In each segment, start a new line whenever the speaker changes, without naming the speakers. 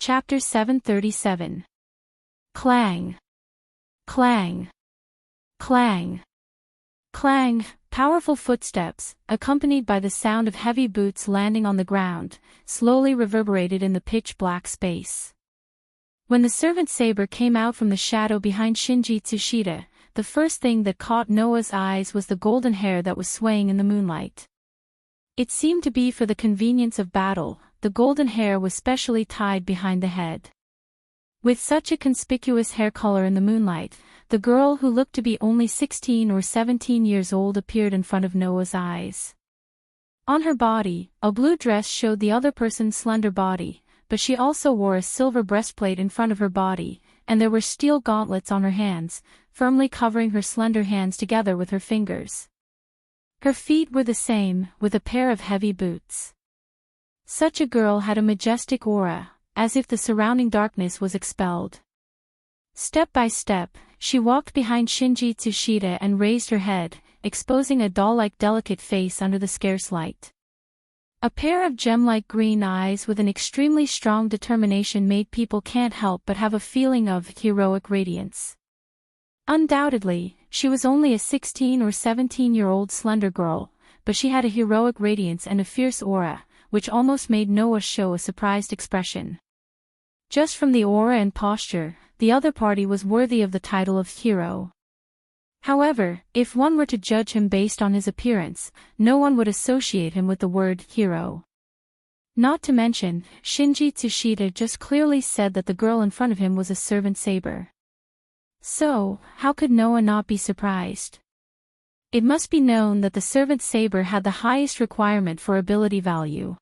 Chapter 737. Clang. Clang. Clang. Clang. Powerful footsteps, accompanied by the sound of heavy boots landing on the ground, slowly reverberated in the pitch-black space. When the servant saber came out from the shadow behind Shinji Tsushita, the first thing that caught Noah's eyes was the golden hair that was swaying in the moonlight. It seemed to be for the convenience of battle. The golden hair was specially tied behind the head. With such a conspicuous hair color in the moonlight, the girl who looked to be only 16 or 17 years old appeared in front of Noah's eyes. On her body, a blue dress showed the other person's slender body, but she also wore a silver breastplate in front of her body, and there were steel gauntlets on her hands, firmly covering her slender hands together with her fingers. Her feet were the same, with a pair of heavy boots. Such a girl had a majestic aura, as if the surrounding darkness was expelled. Step by step, she walked behind Shinji Tsushita and raised her head, exposing a doll-like delicate face under the scarce light. A pair of gem-like green eyes with an extremely strong determination made people can't help but have a feeling of heroic radiance. Undoubtedly, she was only a 16 or 17-year-old slender girl, but she had a heroic radiance and a fierce aura, which almost made Noah show a surprised expression. Just from the aura and posture, the other party was worthy of the title of hero. However, if one were to judge him based on his appearance, no one would associate him with the word hero. Not to mention, Shinji Tsushita just clearly said that the girl in front of him was a servant saber. So, how could Noah not be surprised? It must be known that the servant saber had the highest requirement for ability value.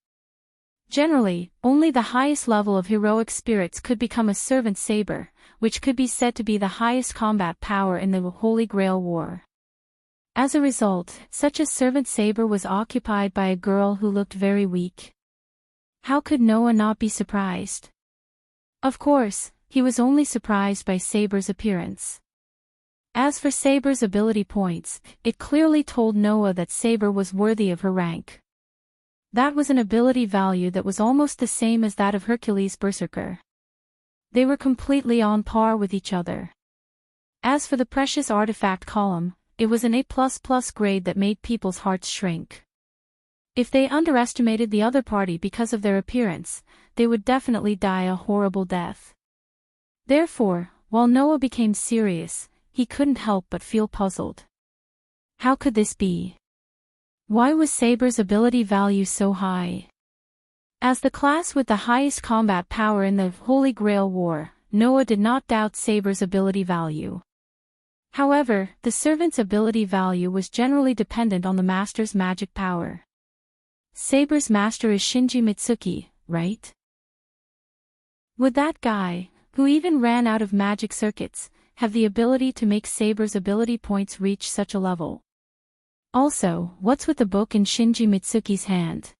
Generally, only the highest level of heroic spirits could become a servant saber, which could be said to be the highest combat power in the Holy Grail War. As a result, such a servant saber was occupied by a girl who looked very weak. How could Noah not be surprised? Of course, he was only surprised by Saber's appearance. As for Saber's ability points, it clearly told Noah that Saber was worthy of her rank. That was an ability value that was almost the same as that of Hercules Berserker. They were completely on par with each other. As for the precious artifact column, it was an A++ grade that made people's hearts shrink. If they underestimated the other party because of their appearance, they would definitely die a horrible death. Therefore, while Noah became serious, he couldn't help but feel puzzled. How could this be? Why was Saber's ability value so high? As the class with the highest combat power in the Holy Grail War, Noah did not doubt Saber's ability value. However, the servant's ability value was generally dependent on the master's magic power. Saber's master is Shinji Mitsuki, right? Would that guy, who even ran out of magic circuits, have the ability to make Saber's ability points reach such a level? Also, what's with the book in Shinji Mitsuki's hand?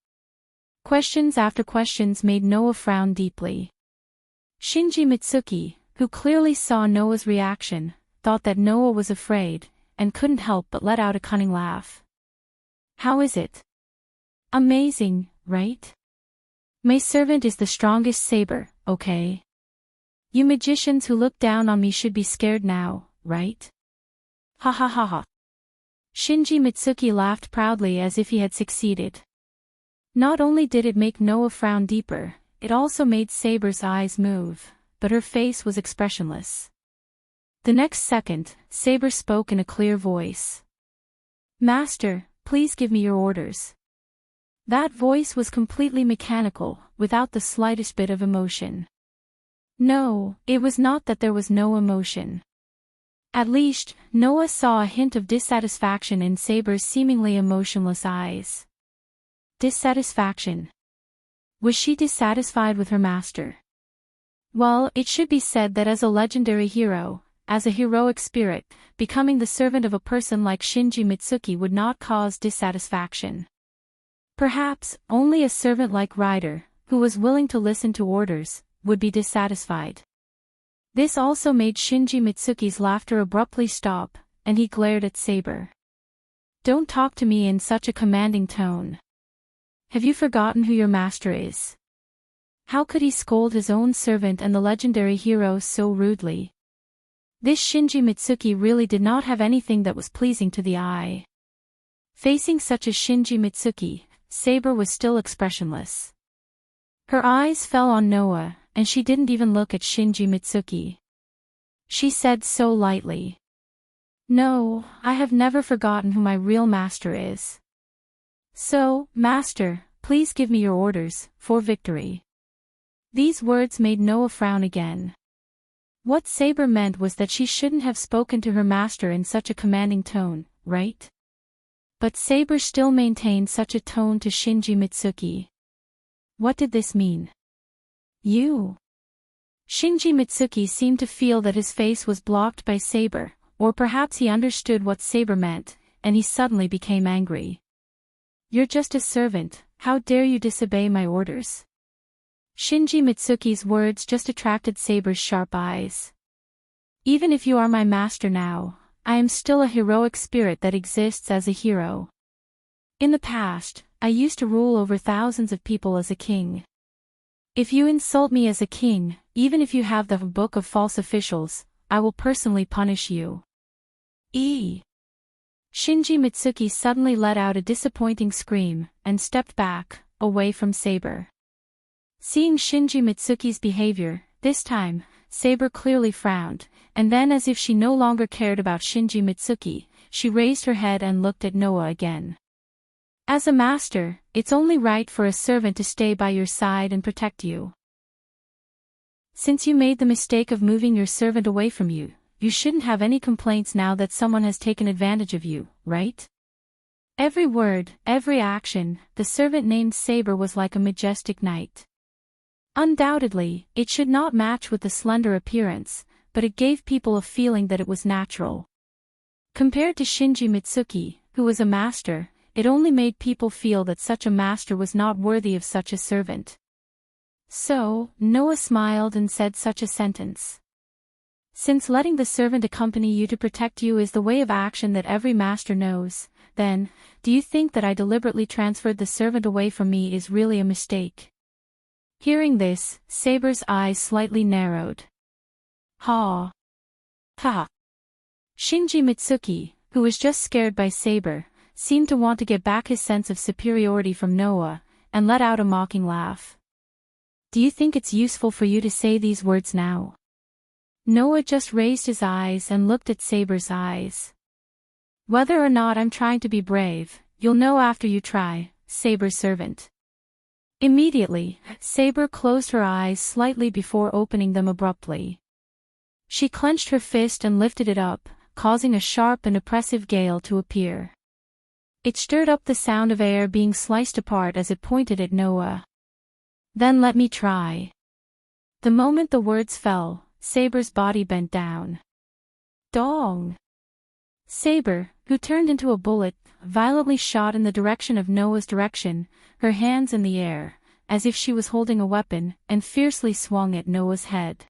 Questions after questions made Noah frown deeply. Shinji Mitsuki, who clearly saw Noah's reaction, thought that Noah was afraid, and couldn't help but let out a cunning laugh. How is it? Amazing, right? My servant is the strongest saber, okay? You magicians who look down on me should be scared now, right? Ha ha ha ha. Shinji Mitsuki laughed proudly as if he had succeeded. Not only did it make Noah frown deeper, it also made Saber's eyes move, but her face was expressionless. The next second, Saber spoke in a clear voice. Master, please give me your orders. That voice was completely mechanical, without the slightest bit of emotion. No, it was not that there was no emotion. At least, Noah saw a hint of dissatisfaction in Saber's seemingly emotionless eyes. Dissatisfaction. Was she dissatisfied with her master? Well, it should be said that as a legendary hero, as a heroic spirit, becoming the servant of a person like Shinji Mitsuki would not cause dissatisfaction. Perhaps, only a servant like Ryder, who was willing to listen to orders, would be dissatisfied. This also made Shinji Mitsuki's laughter abruptly stop, and he glared at Saber. Don't talk to me in such a commanding tone. Have you forgotten who your master is? How could he scold his own servant and the legendary hero so rudely? This Shinji Mitsuki really did not have anything that was pleasing to the eye. Facing such a Shinji Mitsuki, Saber was still expressionless. Her eyes fell on Noah, and she didn't even look at Shinji Mitsuki. She said so lightly, "No, I have never forgotten who my real master is. So, master, please give me your orders, for victory." These words made Noah frown again. What Saber meant was that she shouldn't have spoken to her master in such a commanding tone, right? But Saber still maintained such a tone to Shinji Mitsuki. What did this mean? You? Shinji Mitsuki seemed to feel that his face was blocked by Saber, or perhaps he understood what Saber meant, and he suddenly became angry. "You're just a servant, how dare you disobey my orders?" Shinji Mitsuki's words just attracted Saber's sharp eyes. "Even if you are my master now, I am still a heroic spirit that exists as a hero. In the past, I used to rule over thousands of people as a king. If you insult me as a king, even if you have the book of false officials, I will personally punish you." Shinji Mitsuki suddenly let out a disappointing scream, and stepped back, away from Saber. Seeing Shinji Mitsuki's behavior, this time, Saber clearly frowned, and then as if she no longer cared about Shinji Mitsuki, she raised her head and looked at Noah again. "As a master, it's only right for a servant to stay by your side and protect you. Since you made the mistake of moving your servant away from you, you shouldn't have any complaints now that someone has taken advantage of you, right?" Every word, every action, the servant named Saber was like a majestic knight. Undoubtedly, it should not match with the slender appearance, but it gave people a feeling that it was natural. Compared to Shinji Mitsuki, who was a master, it only made people feel that such a master was not worthy of such a servant. So, Noah smiled and said such a sentence. "Since letting the servant accompany you to protect you is the way of action that every master knows, then, do you think that I deliberately transferred the servant away from me is really a mistake?" Hearing this, Saber's eyes slightly narrowed. Ha! Ha! Shinji Mitsuki, who was just scared by Saber, seemed to want to get back his sense of superiority from Noah, and let out a mocking laugh. "Do you think it's useful for you to say these words now?" Noah just raised his eyes and looked at Saber's eyes. "Whether or not I'm trying to be brave, you'll know after you try, Saber's servant." Immediately, Saber closed her eyes slightly before opening them abruptly. She clenched her fist and lifted it up, causing a sharp and oppressive gale to appear. It stirred up the sound of air being sliced apart as it pointed at Noah. "Then let me try." The moment the words fell, Saber's body bent down. Dong! Saber, who turned into a bullet, violently shot in the direction of Noah's direction, her hands in the air, as if she was holding a weapon, and fiercely swung at Noah's head.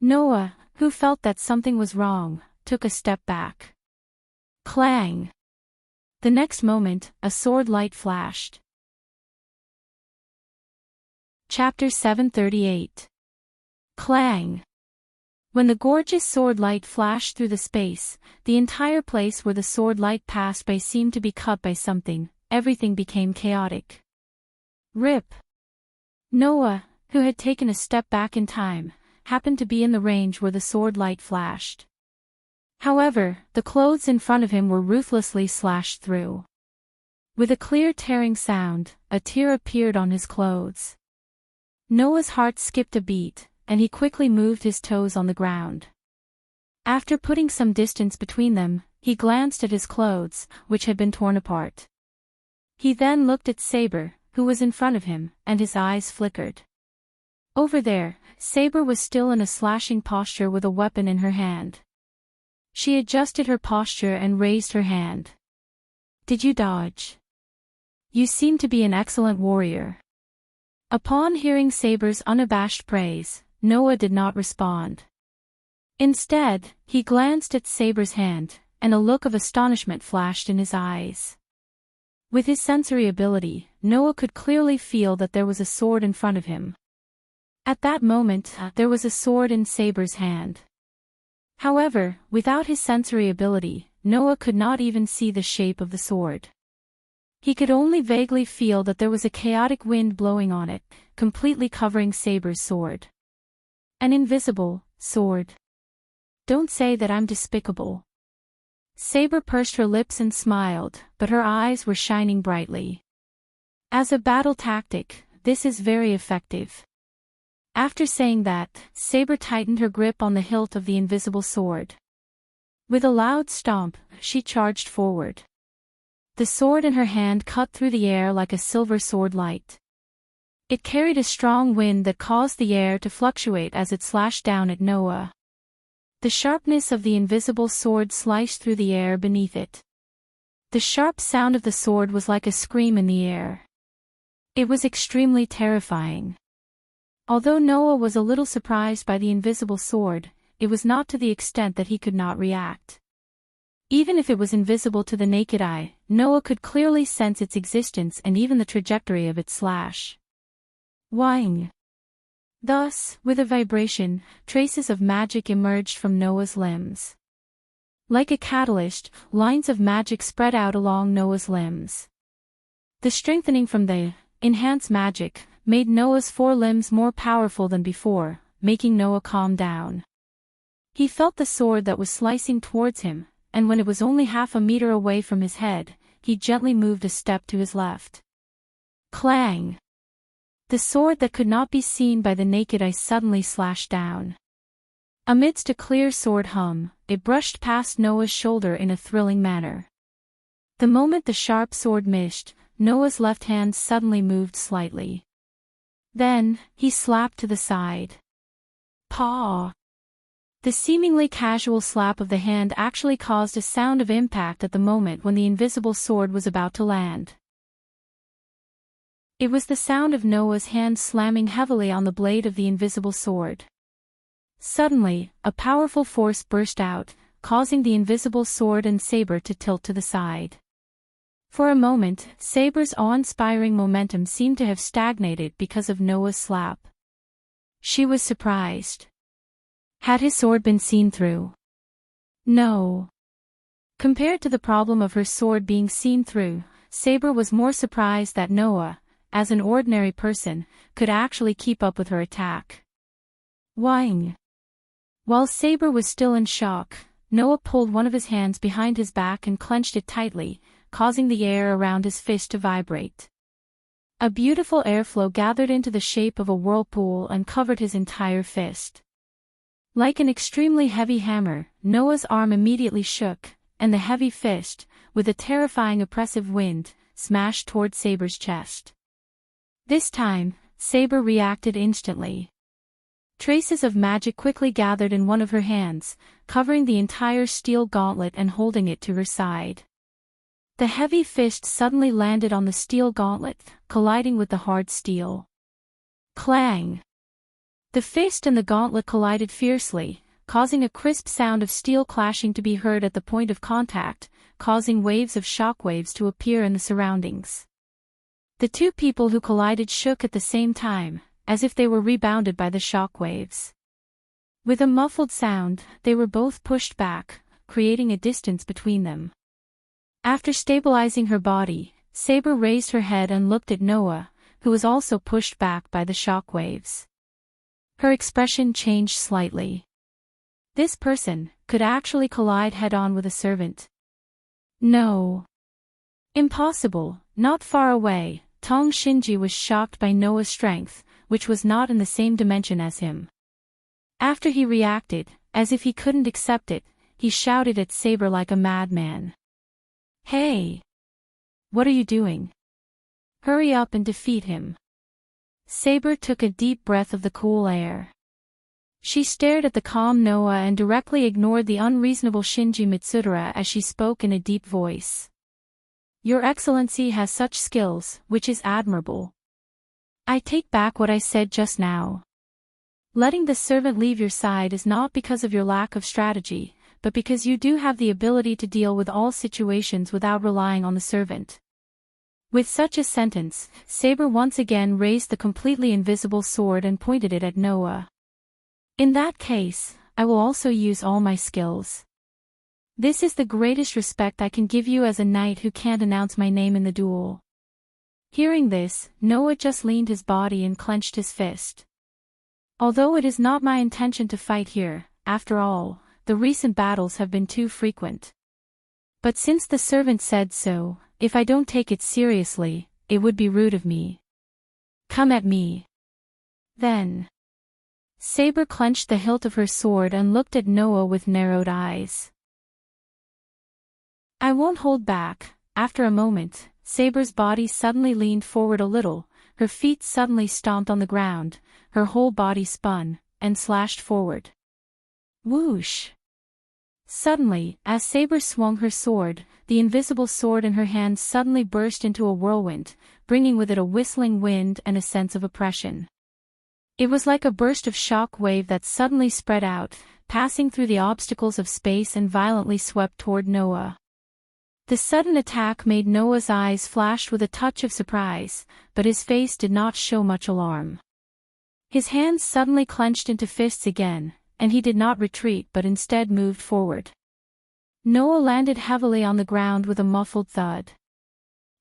Noah, who felt that something was wrong, took a step back. Clang! The next moment, a sword light flashed. Chapter 738. Clang! When the gorgeous sword light flashed through the space, the entire place where the sword light passed by seemed to be cut by something, everything became chaotic. Rip! Noah, who had taken a step back in time, happened to be in the range where the sword light flashed. However, the clothes in front of him were ruthlessly slashed through. With a clear tearing sound, a tear appeared on his clothes. Noah's heart skipped a beat, and he quickly moved his toes on the ground. After putting some distance between them, he glanced at his clothes, which had been torn apart. He then looked at Saber, who was in front of him, and his eyes flickered. Over there, Saber was still in a slashing posture with a weapon in her hand. She adjusted her posture and raised her hand. "Did you dodge? You seem to be an excellent warrior." Upon hearing Saber's unabashed praise, Noah did not respond. Instead, he glanced at Saber's hand, and a look of astonishment flashed in his eyes. With his sensory ability, Noah could clearly feel that there was a sword in front of him. At that moment, there was a sword in Saber's hand. However, without his sensory ability, Noah could not even see the shape of the sword. He could only vaguely feel that there was a chaotic wind blowing on it, completely covering Saber's sword. An invisible sword. Don't say that I'm despicable. Saber pursed her lips and smiled, but her eyes were shining brightly. As a battle tactic, this is very effective. After saying that, Saber tightened her grip on the hilt of the invisible sword. With a loud stomp, she charged forward. The sword in her hand cut through the air like a silver sword light. It carried a strong wind that caused the air to fluctuate as it slashed down at Noah. The sharpness of the invisible sword sliced through the air beneath it. The sharp sound of the sword was like a scream in the air. It was extremely terrifying. Although Noah was a little surprised by the invisible sword, it was not to the extent that he could not react. Even if it was invisible to the naked eye, Noah could clearly sense its existence and even the trajectory of its slash. Whing. Thus, with a vibration, traces of magic emerged from Noah's limbs. Like a catalyst, lines of magic spread out along Noah's limbs. The strengthening from the enhanced magic made Noah's four limbs more powerful than before, making Noah calm down. He felt the sword that was slicing towards him, and when it was only half a meter away from his head, he gently moved a step to his left. Clang! The sword that could not be seen by the naked eye suddenly slashed down. Amidst a clear sword hum, it brushed past Noah's shoulder in a thrilling manner. The moment the sharp sword missed, Noah's left hand suddenly moved slightly. Then, he slapped to the side. Paw! The seemingly casual slap of the hand actually caused a sound of impact at the moment when the invisible sword was about to land. It was the sound of Noah's hand slamming heavily on the blade of the invisible sword. Suddenly, a powerful force burst out, causing the invisible sword and saber to tilt to the side. For a moment, Saber's awe-inspiring momentum seemed to have stagnated because of Noah's slap. She was surprised. Had his sword been seen through? No. Compared to the problem of her sword being seen through, Saber was more surprised that Noah, as an ordinary person, could actually keep up with her attack. Whing. While Saber was still in shock, Noah pulled one of his hands behind his back and clenched it tightly, causing the air around his fist to vibrate. A beautiful airflow gathered into the shape of a whirlpool and covered his entire fist. Like an extremely heavy hammer, Noah's arm immediately shook, and the heavy fist, with a terrifying oppressive wind, smashed toward Saber's chest. This time, Saber reacted instantly. Traces of magic quickly gathered in one of her hands, covering the entire steel gauntlet and holding it to her side. The heavy fist suddenly landed on the steel gauntlet, colliding with the hard steel. Clang! The fist and the gauntlet collided fiercely, causing a crisp sound of steel clashing to be heard at the point of contact, causing waves of shockwaves to appear in the surroundings. The two people who collided shook at the same time, as if they were rebounded by the shockwaves. With a muffled sound, they were both pushed back, creating a distance between them. After stabilizing her body, Saber raised her head and looked at Noah, who was also pushed back by the shockwaves. Her expression changed slightly. This person could actually collide head-on with a servant. No. Impossible. Not far away, Tong Shinji was shocked by Noah's strength, which was not in the same dimension as him. After he reacted, as if he couldn't accept it, he shouted at Saber like a madman. Hey! What are you doing? Hurry up and defeat him. Saber took a deep breath of the cool air. She stared at the calm Noah and directly ignored the unreasonable Shinji Mitsudara as she spoke in a deep voice. Your Excellency has such skills, which is admirable. I take back what I said just now. Letting the servant leave your side is not because of your lack of strategy, but because you do have the ability to deal with all situations without relying on the servant. With such a sentence, Saber once again raised the completely invisible sword and pointed it at Noah. In that case, I will also use all my skills. This is the greatest respect I can give you as a knight who can't announce my name in the duel. Hearing this, Noah just leaned his body and clenched his fist. Although it is not my intention to fight here, after all, the recent battles have been too frequent. But since the servant said so, if I don't take it seriously, it would be rude of me. Come at me. Then. Saber clenched the hilt of her sword and looked at Noah with narrowed eyes. I won't hold back. After a moment, Saber's body suddenly leaned forward a little, her feet suddenly stomped on the ground, her whole body spun, and slashed forward. Whoosh! Suddenly, as Saber swung her sword, the invisible sword in her hand suddenly burst into a whirlwind, bringing with it a whistling wind and a sense of oppression. It was like a burst of shock wave that suddenly spread out, passing through the obstacles of space and violently swept toward Noah. The sudden attack made Noah's eyes flash with a touch of surprise, but his face did not show much alarm. His hands suddenly clenched into fists again, and he did not retreat but instead moved forward. Noah landed heavily on the ground with a muffled thud.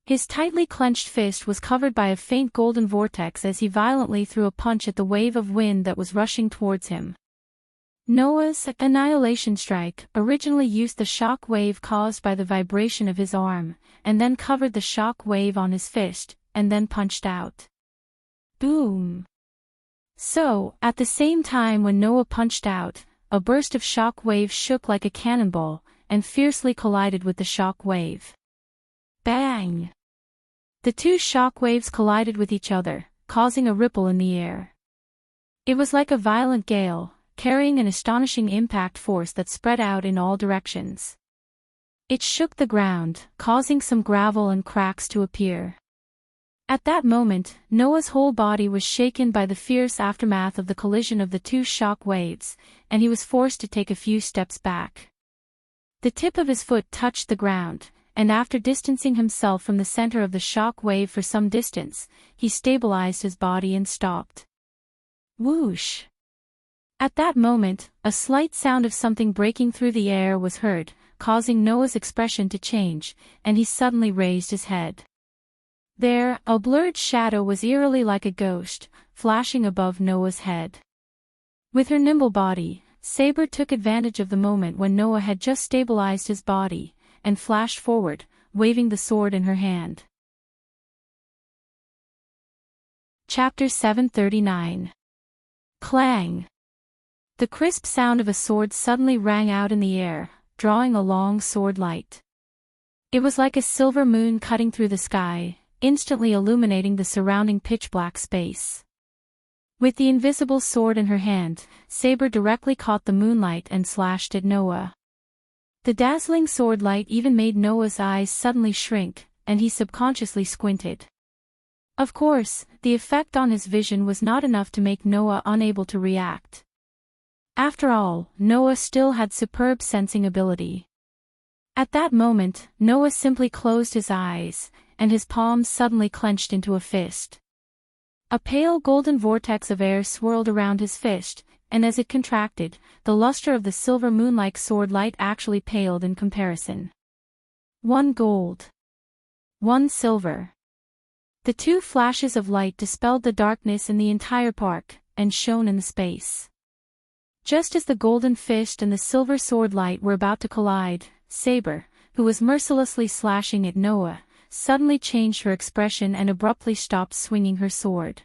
His tightly clenched fist was covered by a faint golden vortex as he violently threw a punch at the wave of wind that was rushing towards him. Noah's annihilation strike originally used the shock wave caused by the vibration of his arm, and then covered the shock wave on his fist, and then punched out. Boom! So, at the same time when Noah punched out, a burst of shock wave shook like a cannonball, and fiercely collided with the shock wave. Bang! The two shock waves collided with each other, causing a ripple in the air. It was like a violent gale, carrying an astonishing impact force that spread out in all directions. It shook the ground, causing some gravel and cracks to appear. At that moment, Noah's whole body was shaken by the fierce aftermath of the collision of the two shock waves, and he was forced to take a few steps back. The tip of his foot touched the ground, and after distancing himself from the center of the shock wave for some distance, he stabilized his body and stopped. Whoosh! At that moment, a slight sound of something breaking through the air was heard, causing Noah's expression to change, and he suddenly raised his head. There, a blurred shadow was eerily like a ghost, flashing above Noah's head. With her nimble body, Saber took advantage of the moment when Noah had just stabilized his body, and flashed forward, waving the sword in her hand. Chapter 739. Clang! The crisp sound of a sword suddenly rang out in the air, drawing a long sword light. It was like a silver moon cutting through the sky, instantly illuminating the surrounding pitch-black space. With the invisible sword in her hand, Saber directly caught the moonlight and slashed at Noah. The dazzling sword light even made Noah's eyes suddenly shrink, and he subconsciously squinted. Of course, the effect on his vision was not enough to make Noah unable to react. After all, Noah still had superb sensing ability. At that moment, Noah simply closed his eyes, and his palms suddenly clenched into a fist. A pale golden vortex of air swirled around his fist, and as it contracted, the luster of the silver moon-like sword light actually paled in comparison. 1 gold. 1 silver. The two flashes of light dispelled the darkness in the entire park, and shone in the space. Just as the golden fist and the silver sword light were about to collide, Saber, who was mercilessly slashing at Noah, suddenly changed her expression and abruptly stopped swinging her sword.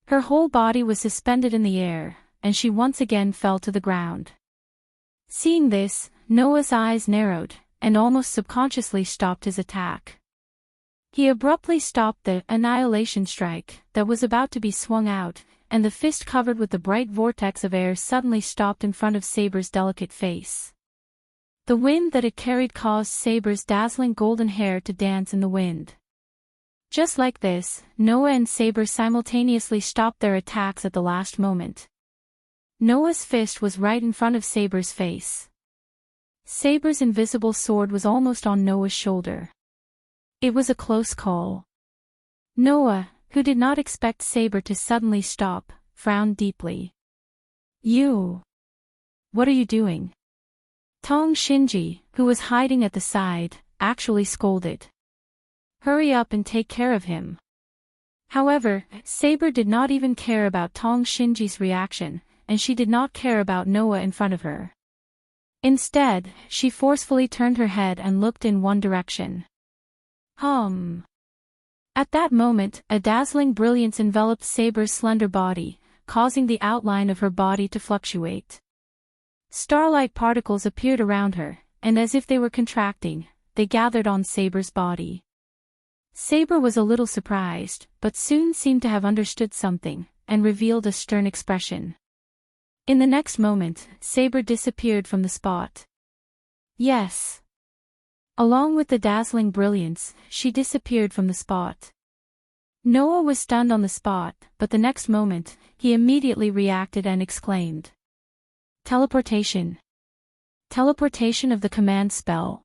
Her whole body was suspended in the air, and she once again fell to the ground. Seeing this, Noah's eyes narrowed, and almost subconsciously stopped his attack. He abruptly stopped the annihilation strike that was about to be swung out, and the fist covered with the bright vortex of air suddenly stopped in front of Saber's delicate face. The wind that it carried caused Saber's dazzling golden hair to dance in the wind. Just like this, Noah and Saber simultaneously stopped their attacks at the last moment. Noah's fist was right in front of Saber's face. Saber's invisible sword was almost on Noah's shoulder. It was a close call. Noah, who did not expect Saber to suddenly stop, frowned deeply. You. What are you doing? Tong Shinji, who was hiding at the side, actually scolded. Hurry up and take care of him. However, Saber did not even care about Tong Shinji's reaction, and she did not care about Noah in front of her. Instead, she forcefully turned her head and looked in one direction. At that moment, a dazzling brilliance enveloped Saber's slender body, causing the outline of her body to fluctuate. Starlight particles appeared around her, and as if they were contracting, they gathered on Saber's body. Saber was a little surprised, but soon seemed to have understood something, and revealed a stern expression. In the next moment, Saber disappeared from the spot. Yes. Along with the dazzling brilliance, she disappeared from the spot. Noah was stunned on the spot, but the next moment, he immediately reacted and exclaimed. Teleportation. Teleportation of the command spell.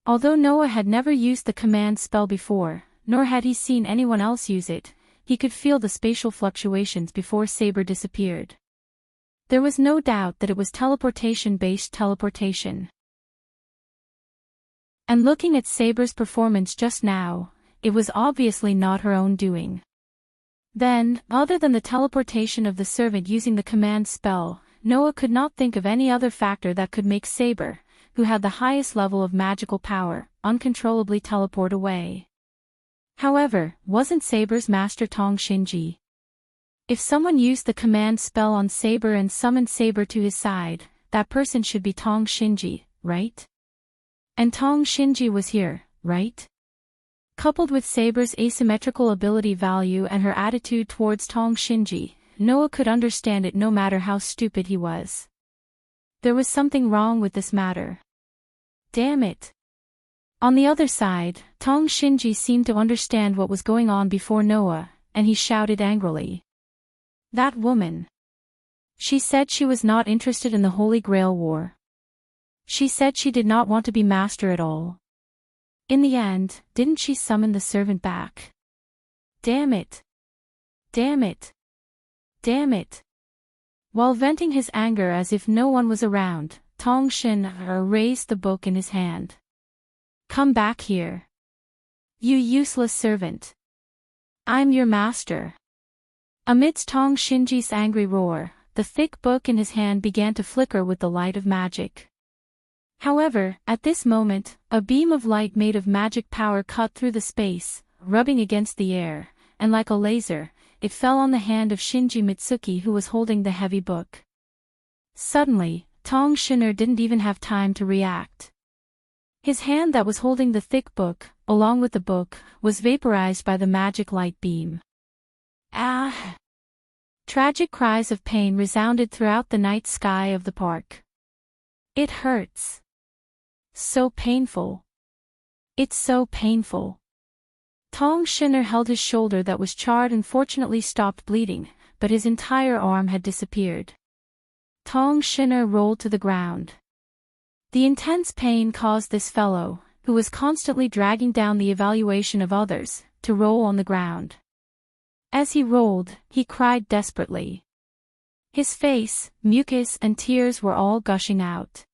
Although Noah had never used the command spell before, nor had he seen anyone else use it, he could feel the spatial fluctuations before Saber disappeared. There was no doubt that it was teleportation-based teleportation. And looking at Saber's performance just now, it was obviously not her own doing. Then, other than the teleportation of the servant using the command spell, Noah could not think of any other factor that could make Saber, who had the highest level of magical power, uncontrollably teleport away. However, wasn't Saber's master Tong Shinji? If someone used the command spell on Saber and summoned Saber to his side, that person should be Tong Shinji, right? And Tong Shinji was here, right? Coupled with Saber's asymmetrical ability value and her attitude towards Tong Shinji, Noah could understand it no matter how stupid he was. There was something wrong with this matter. Damn it. On the other side, Tong Shinji seemed to understand what was going on before Noah, and he shouted angrily. That woman. She said she was not interested in the Holy Grail War. She said she did not want to be master at all. In the end, didn't she summon the servant back? Damn it. Damn it. Damn it. While venting his anger as if no one was around, Tong Shin raised the book in his hand. Come back here. You useless servant. I'm your master. Amidst Tong Shinji's angry roar, the thick book in his hand began to flicker with the light of magic. However, at this moment, a beam of light made of magic power cut through the space, rubbing against the air, and like a laser, it fell on the hand of Shinji Mitsuki who was holding the heavy book. Suddenly, Tong Shinner didn't even have time to react. His hand that was holding the thick book, along with the book, was vaporized by the magic light beam. Ah! Tragic cries of pain resounded throughout the night sky of the park. It hurts. So painful. It's so painful. Tong Shinner held his shoulder that was charred and fortunately stopped bleeding, but his entire arm had disappeared. Tong Shinner rolled to the ground. The intense pain caused this fellow, who was constantly dragging down the evaluation of others, to roll on the ground. As he rolled, he cried desperately. His face, mucus and tears were all gushing out.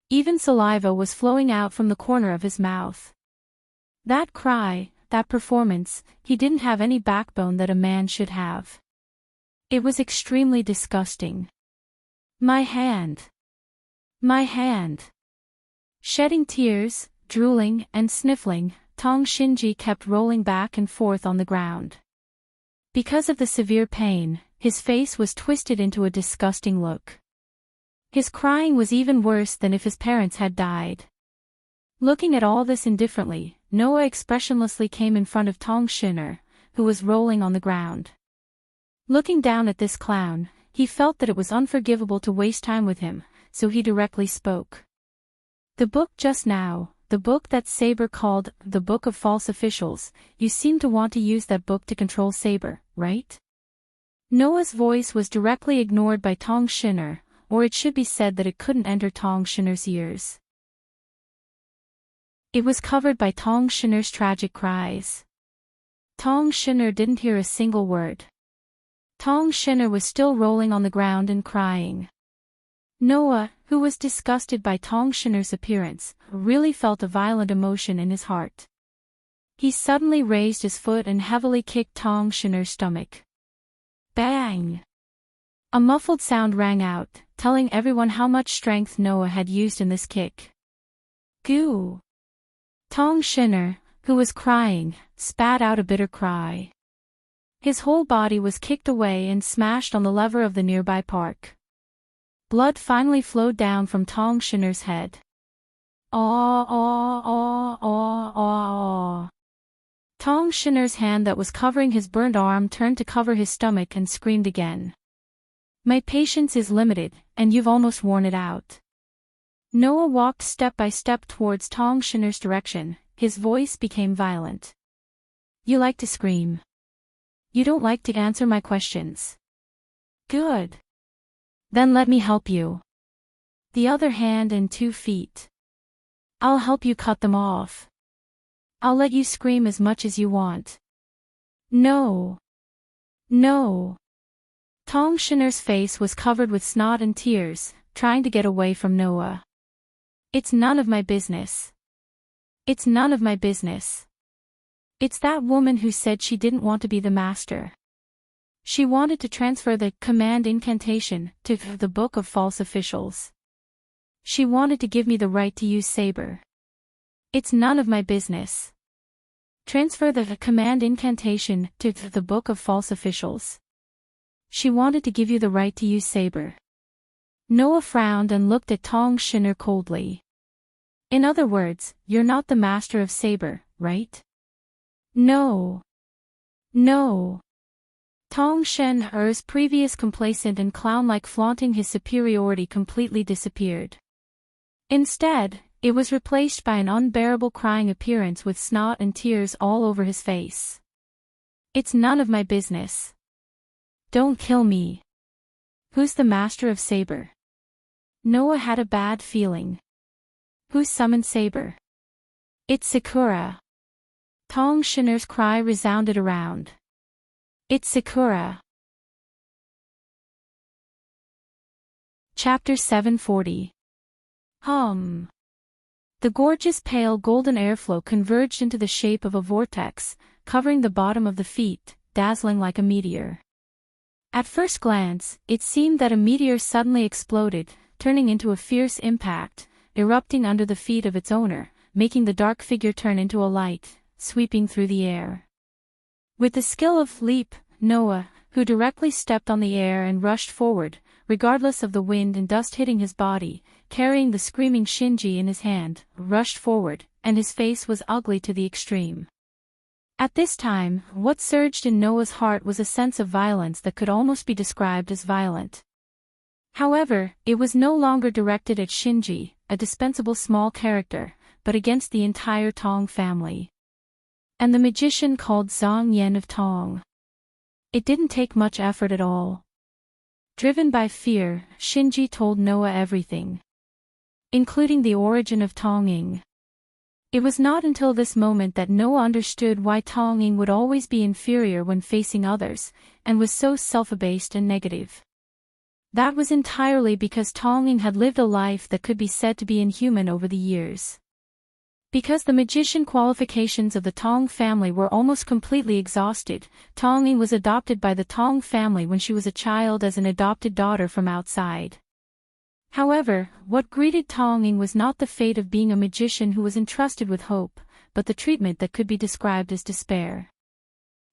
Even saliva was flowing out from the corner of his mouth. That cry, that performance, he didn't have any backbone that a man should have. It was extremely disgusting. My hand. My hand. Shedding tears, drooling, and sniffling, Tong Shinji kept rolling back and forth on the ground. Because of the severe pain, his face was twisted into a disgusting look. His crying was even worse than if his parents had died. Looking at all this indifferently, Noah expressionlessly came in front of Tong Shinner, who was rolling on the ground. Looking down at this clown, he felt that it was unforgivable to waste time with him, so he directly spoke. The book just now, the book that Saber called the Book of False Officials, you seem to want to use that book to control Saber, right? Noah's voice was directly ignored by Tong Shinner, or it should be said that it couldn't enter Tong Shinner's ears. It was covered by Tong Shinner's tragic cries. Tong Shinner didn't hear a single word. Tong Shinner was still rolling on the ground and crying. Noah, who was disgusted by Tong Shinner's appearance, really felt a violent emotion in his heart. He suddenly raised his foot and heavily kicked Tong Shinner's stomach. Bang! A muffled sound rang out, telling everyone how much strength Noah had used in this kick. Goo! Tong Shinner, who was crying, spat out a bitter cry. His whole body was kicked away and smashed on the lever of the nearby park. Blood finally flowed down from Tong Shinner's head. Aw, aw, aw, aw, aw, aw. Tong Shinner's hand that was covering his burnt arm turned to cover his stomach and screamed again. My patience is limited, and you've almost worn it out. Noah walked step by step towards Tong Shinner's direction. His voice became violent. You like to scream. You don't like to answer my questions. Good. Then let me help you. The other hand and 2 feet. I'll help you cut them off. I'll let you scream as much as you want. No. No. Tong Shinner's face was covered with snot and tears, trying to get away from Noah. It's none of my business. It's none of my business. It's that woman who said she didn't want to be the master. She wanted to transfer the command incantation to the Book of False Officials. She wanted to give me the right to use Saber. It's none of my business. Transfer the command incantation to the Book of False Officials. She wanted to give you the right to use Saber. Noah frowned and looked at Tong Shinner coldly. In other words, you're not the master of Saber, right? No. No. Tong Shinner's previous complacent and clown-like flaunting his superiority completely disappeared. Instead, it was replaced by an unbearable crying appearance with snot and tears all over his face. It's none of my business. Don't kill me. Who's the master of Saber? Noah had a bad feeling. Who summoned Saber? It's Sakura. Tong Shinner's cry resounded around. It's Sakura. Chapter 740. The gorgeous pale golden airflow converged into the shape of a vortex, covering the bottom of the feet, dazzling like a meteor. At first glance, it seemed that a meteor suddenly exploded, turning into a fierce impact, erupting under the feet of its owner, making the dark figure turn into a light, sweeping through the air. With the skill of leap, Noah, who directly stepped on the air and rushed forward, regardless of the wind and dust hitting his body, carrying the screaming Shinji in his hand, rushed forward, and his face was ugly to the extreme. At this time, what surged in Noah's heart was a sense of violence that could almost be described as violent. However, it was no longer directed at Shinji, a dispensable small character, but against the entire Tong family. And the magician called Zhang Yan of Tong. It didn't take much effort at all. Driven by fear, Shinji told Noah everything, including the origin of Tonging. It was not until this moment that Noah understood why Tonging would always be inferior when facing others, and was so self-abased and negative. That was entirely because Tonging had lived a life that could be said to be inhuman over the years. Because the magician qualifications of the Tong family were almost completely exhausted, Tonging was adopted by the Tong family when she was a child as an adopted daughter from outside. However, what greeted Tonging was not the fate of being a magician who was entrusted with hope, but the treatment that could be described as despair.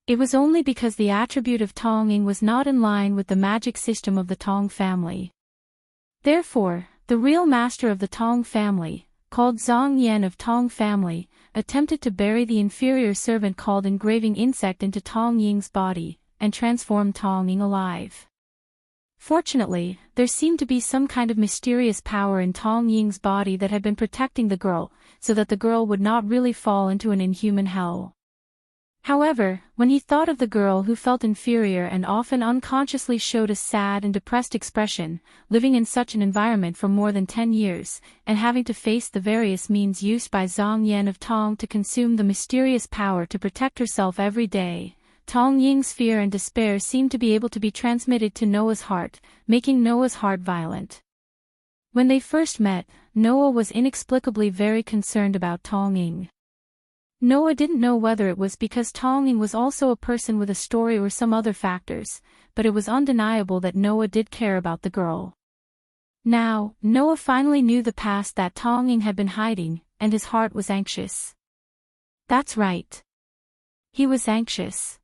It was only because the attribute of Tonging was not in line with the magic system of the Tong family. Therefore, the real master of the Tong family, called Zhang Yan of Tong family, attempted to bury the inferior servant called Engraving Insect into Tong Ying's body, and transform Tong Ying alive. Fortunately, there seemed to be some kind of mysterious power in Tong Ying's body that had been protecting the girl, so that the girl would not really fall into an inhuman hell. However, when he thought of the girl who felt inferior and often unconsciously showed a sad and depressed expression, living in such an environment for more than 10 years, and having to face the various means used by Zhang Yan of Tong to consume the mysterious power to protect herself every day, Tong Ying's fear and despair seemed to be able to be transmitted to Noah's heart, making Noah's heart violent. When they first met, Noah was inexplicably very concerned about Tong Ying. Noah didn't know whether it was because Tong Ying was also a person with a story or some other factors, but it was undeniable that Noah did care about the girl. Now, Noah finally knew the past that Tong Ying had been hiding, and his heart was anxious. That's right. He was anxious.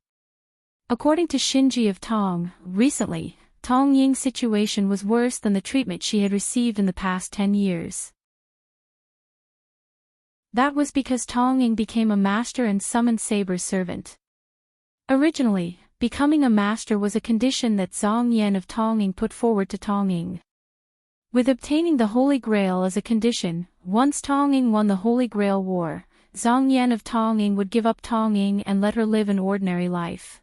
According to Shinji of Tong, recently, Tong Ying's situation was worse than the treatment she had received in the past 10 years. That was because Tong Ying became a master and summoned Saber's servant. Originally, becoming a master was a condition that Zhang Yan of Tong Ying put forward to Tong Ying. With obtaining the Holy Grail as a condition, once Tong Ying won the Holy Grail War, Zhang Yan of Tong Ying would give up Tong Ying and let her live an ordinary life.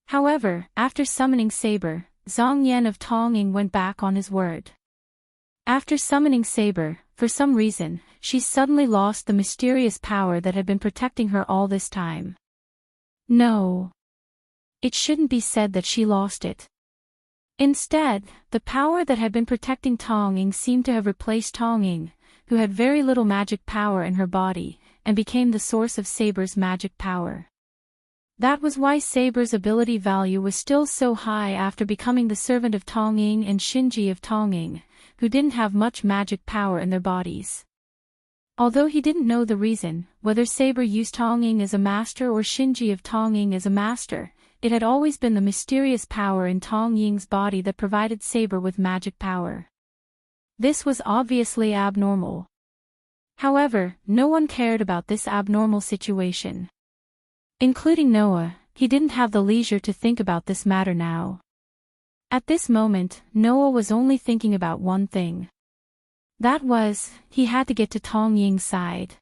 However, after summoning Saber, Zhang Yan of Tong Ying went back on his word. After summoning Saber, for some reason, she suddenly lost the mysterious power that had been protecting her all this time. No. It shouldn't be said that she lost it. Instead, the power that had been protecting Tong Ying seemed to have replaced Tong Ying, who had very little magic power in her body, and became the source of Saber's magic power. That was why Saber's ability value was still so high after becoming the servant of Tong Ying and Shinji of Tong Ying, who didn't have much magic power in their bodies. Although he didn't know the reason, whether Saber used Tong Ying as a master or Shinji of Tong Ying as a master, it had always been the mysterious power in Tong Ying's body that provided Saber with magic power. This was obviously abnormal. However, no one cared about this abnormal situation. Including Noah, he didn't have the leisure to think about this matter now. At this moment, Noah was only thinking about one thing. That was, he had to get to Tong Ying's side.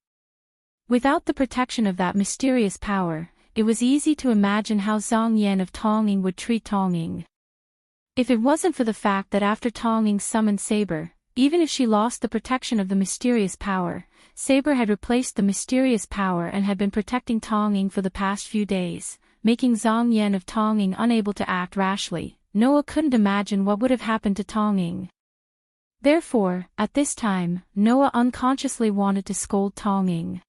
Without the protection of that mysterious power, it was easy to imagine how Zhang Yan of Tong Ying would treat Tong Ying. If it wasn't for the fact that after Tong Ying summoned Saber, even if she lost the protection of the mysterious power, Saber had replaced the mysterious power and had been protecting Tong Ying for the past few days, making Zhang Yan of Tong Ying unable to act rashly. Noah couldn't imagine what would have happened to Tong Ying. Therefore, at this time, Noah unconsciously wanted to scold Tong Ying.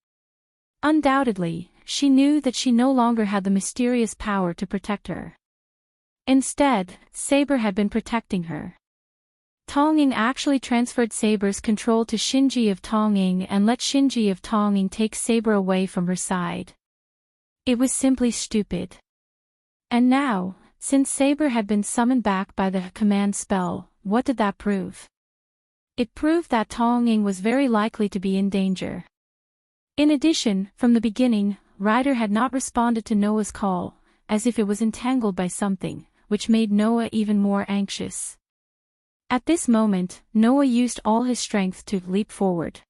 Undoubtedly, she knew that she no longer had the mysterious power to protect her. Instead, Saber had been protecting her. Tong Ying actually transferred Saber's control to Shinji of Tong Ying and let Shinji of Tong Ying take Saber away from her side. It was simply stupid. And now, since Saber had been summoned back by the command spell, what did that prove? It proved that Tong Ying was very likely to be in danger. In addition, from the beginning, Ryder had not responded to Noah's call, as if it was entangled by something, which made Noah even more anxious. At this moment, Noah used all his strength to leap forward.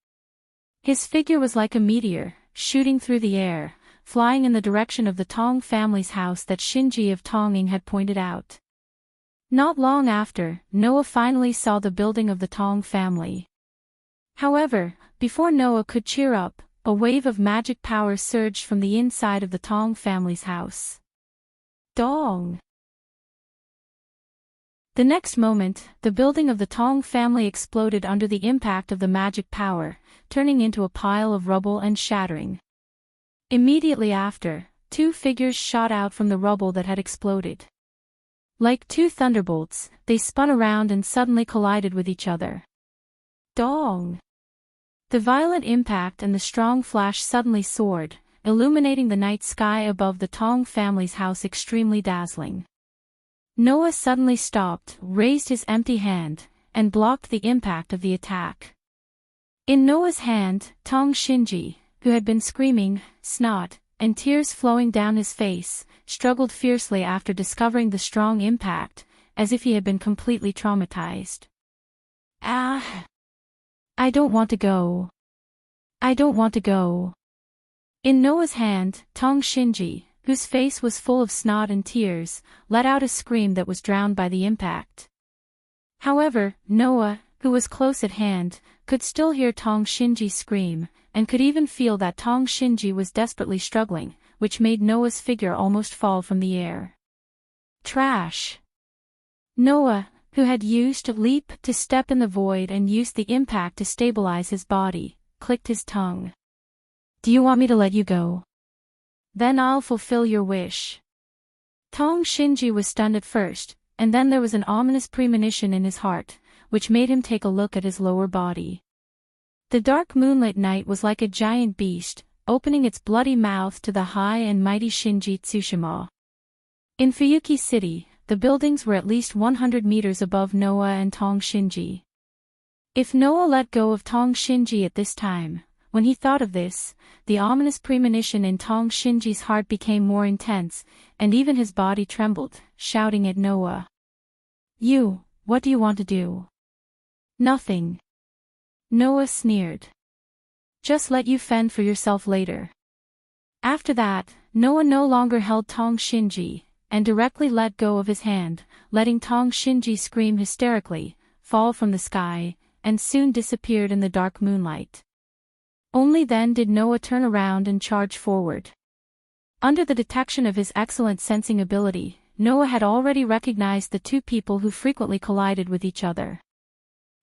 His figure was like a meteor, shooting through the air, flying in the direction of the Tong family's house that Shinji of Tong Ying had pointed out. Not long after, Noah finally saw the building of the Tong family. However, before Noah could cheer up, a wave of magic power surged from the inside of the Tong family's house. Dong! The next moment, the building of the Tong family exploded under the impact of the magic power, turning into a pile of rubble and shattering. Immediately after, two figures shot out from the rubble that had exploded. Like two thunderbolts, they spun around and suddenly collided with each other. Dong! The violent impact and the strong flash suddenly soared, illuminating the night sky above the Tong family's house extremely dazzling. Noah suddenly stopped, raised his empty hand, and blocked the impact of the attack. In Noah's hand, Tong Shinji, who had been screaming, snot, and tears flowing down his face, struggled fiercely after discovering the strong impact, as if he had been completely traumatized. Ah! I don't want to go. I don't want to go. In Noah's hand, Tong Shinji, whose face was full of snot and tears, let out a scream that was drowned by the impact. However, Noah, who was close at hand, could still hear Tong Shinji scream, and could even feel that Tong Shinji was desperately struggling, which made Noah's figure almost fall from the air. Trash! Noah, who had used leap to step in the void and used the impact to stabilize his body, clicked his tongue. Do you want me to let you go? Then I'll fulfill your wish. Tong Shinji was stunned at first, and then there was an ominous premonition in his heart, which made him take a look at his lower body. The dark moonlit night was like a giant beast, opening its bloody mouth to the high and mighty Shinji Tsushima. In Fuyuki City, the buildings were at least 100 meters above Noah and Tong Shinji. If Noah let go of Tong Shinji at this time, when he thought of this, the ominous premonition in Tong Shinji's heart became more intense, and even his body trembled, shouting at Noah. What do you want to do? Nothing. Noah sneered. Just let you fend for yourself later. After that, Noah no longer held Tong Shinji, and directly let go of his hand, letting Tong Shinji scream hysterically, fall from the sky, and soon disappeared in the dark moonlight. Only then did Noah turn around and charge forward. Under the detection of his excellent sensing ability, Noah had already recognized the two people who frequently collided with each other.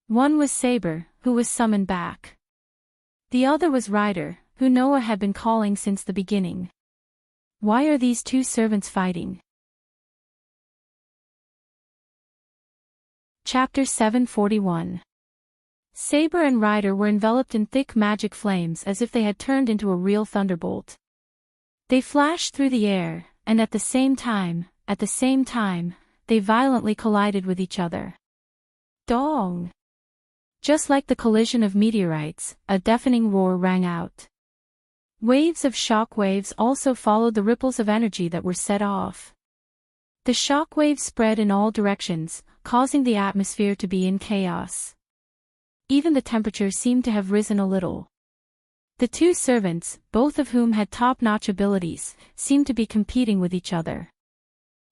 One was Saber, who was summoned back. The other was Ryder, who Noah had been calling since the beginning. Why are these two servants fighting? Chapter 741. Saber and Ryder were enveloped in thick magic flames as if they had turned into a real thunderbolt. They flashed through the air, and at the same time, they violently collided with each other. Dong! Just like the collision of meteorites, a deafening roar rang out. Waves of shock waves also followed the ripples of energy that were set off. The shock waves spread in all directions, causing the atmosphere to be in chaos. Even the temperature seemed to have risen a little. The two servants, both of whom had top-notch abilities, seemed to be competing with each other.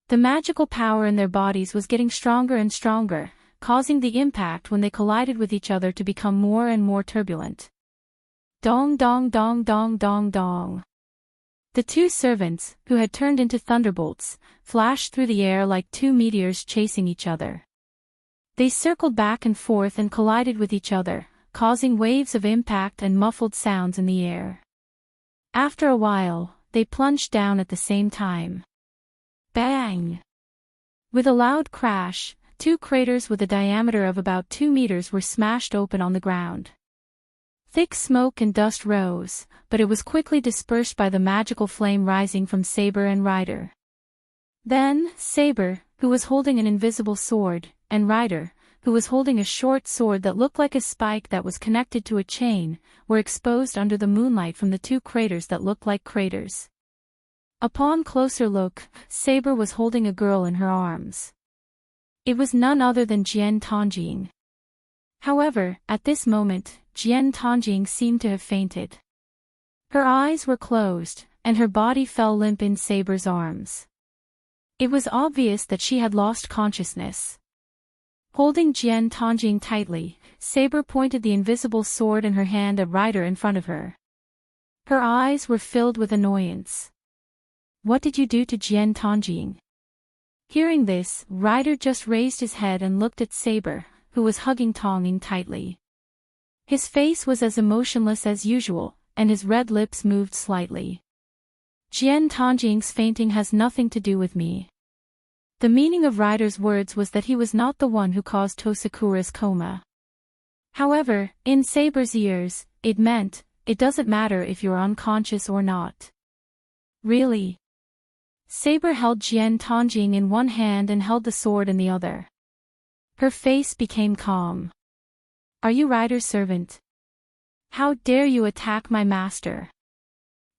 The magical power in their bodies was getting stronger and stronger, causing the impact when they collided with each other to become more and more turbulent. Dong dong dong dong dong dong. The two servants, who had turned into thunderbolts, flashed through the air like two meteors chasing each other. They circled back and forth and collided with each other, causing waves of impact and muffled sounds in the air. After a while, they plunged down at the same time. Bang! With a loud crash, two craters with a diameter of about 2 meters were smashed open on the ground. Thick smoke and dust rose, but it was quickly dispersed by the magical flame rising from Saber and Ryder. Then, Saber, who was holding an invisible sword, and Ryder, who was holding a short sword that looked like a spike that was connected to a chain, were exposed under the moonlight from the two craters that looked like craters. Upon closer look, Saber was holding a girl in her arms. It was none other than Jian Tanjing. However, at this moment, Jian Tanjing seemed to have fainted. Her eyes were closed, and her body fell limp in Saber's arms. It was obvious that she had lost consciousness. Holding Jian Tanjing tightly, Saber pointed the invisible sword in her hand at Ryder in front of her. Her eyes were filled with annoyance. What did you do to Jian Tanjing? Hearing this, Ryder just raised his head and looked at Saber, who was hugging Tanjing tightly. His face was as emotionless as usual, and his red lips moved slightly. Jian Tanjing's fainting has nothing to do with me. The meaning of Ryder's words was that he was not the one who caused Tosakura's coma. However, in Saber's ears, it meant, it doesn't matter if you're unconscious or not. Really? Saber held Jian Tanjing in one hand and held the sword in the other. Her face became calm. Are you Ryder's servant? How dare you attack my master?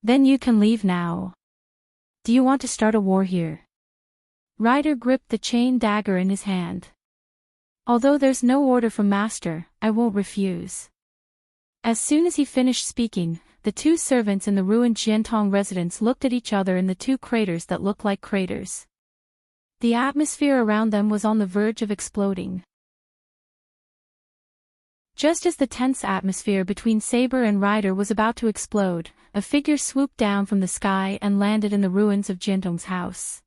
Then you can leave now. Do you want to start a war here? Ryder gripped the chain dagger in his hand. Although there's no order from master, I won't refuse. As soon as he finished speaking, the two servants in the ruined Jiantong residence looked at each other in the two craters that looked like craters. The atmosphere around them was on the verge of exploding. Just as the tense atmosphere between Saber and Ryder was about to explode, a figure swooped down from the sky and landed in the ruins of Jiantong's house.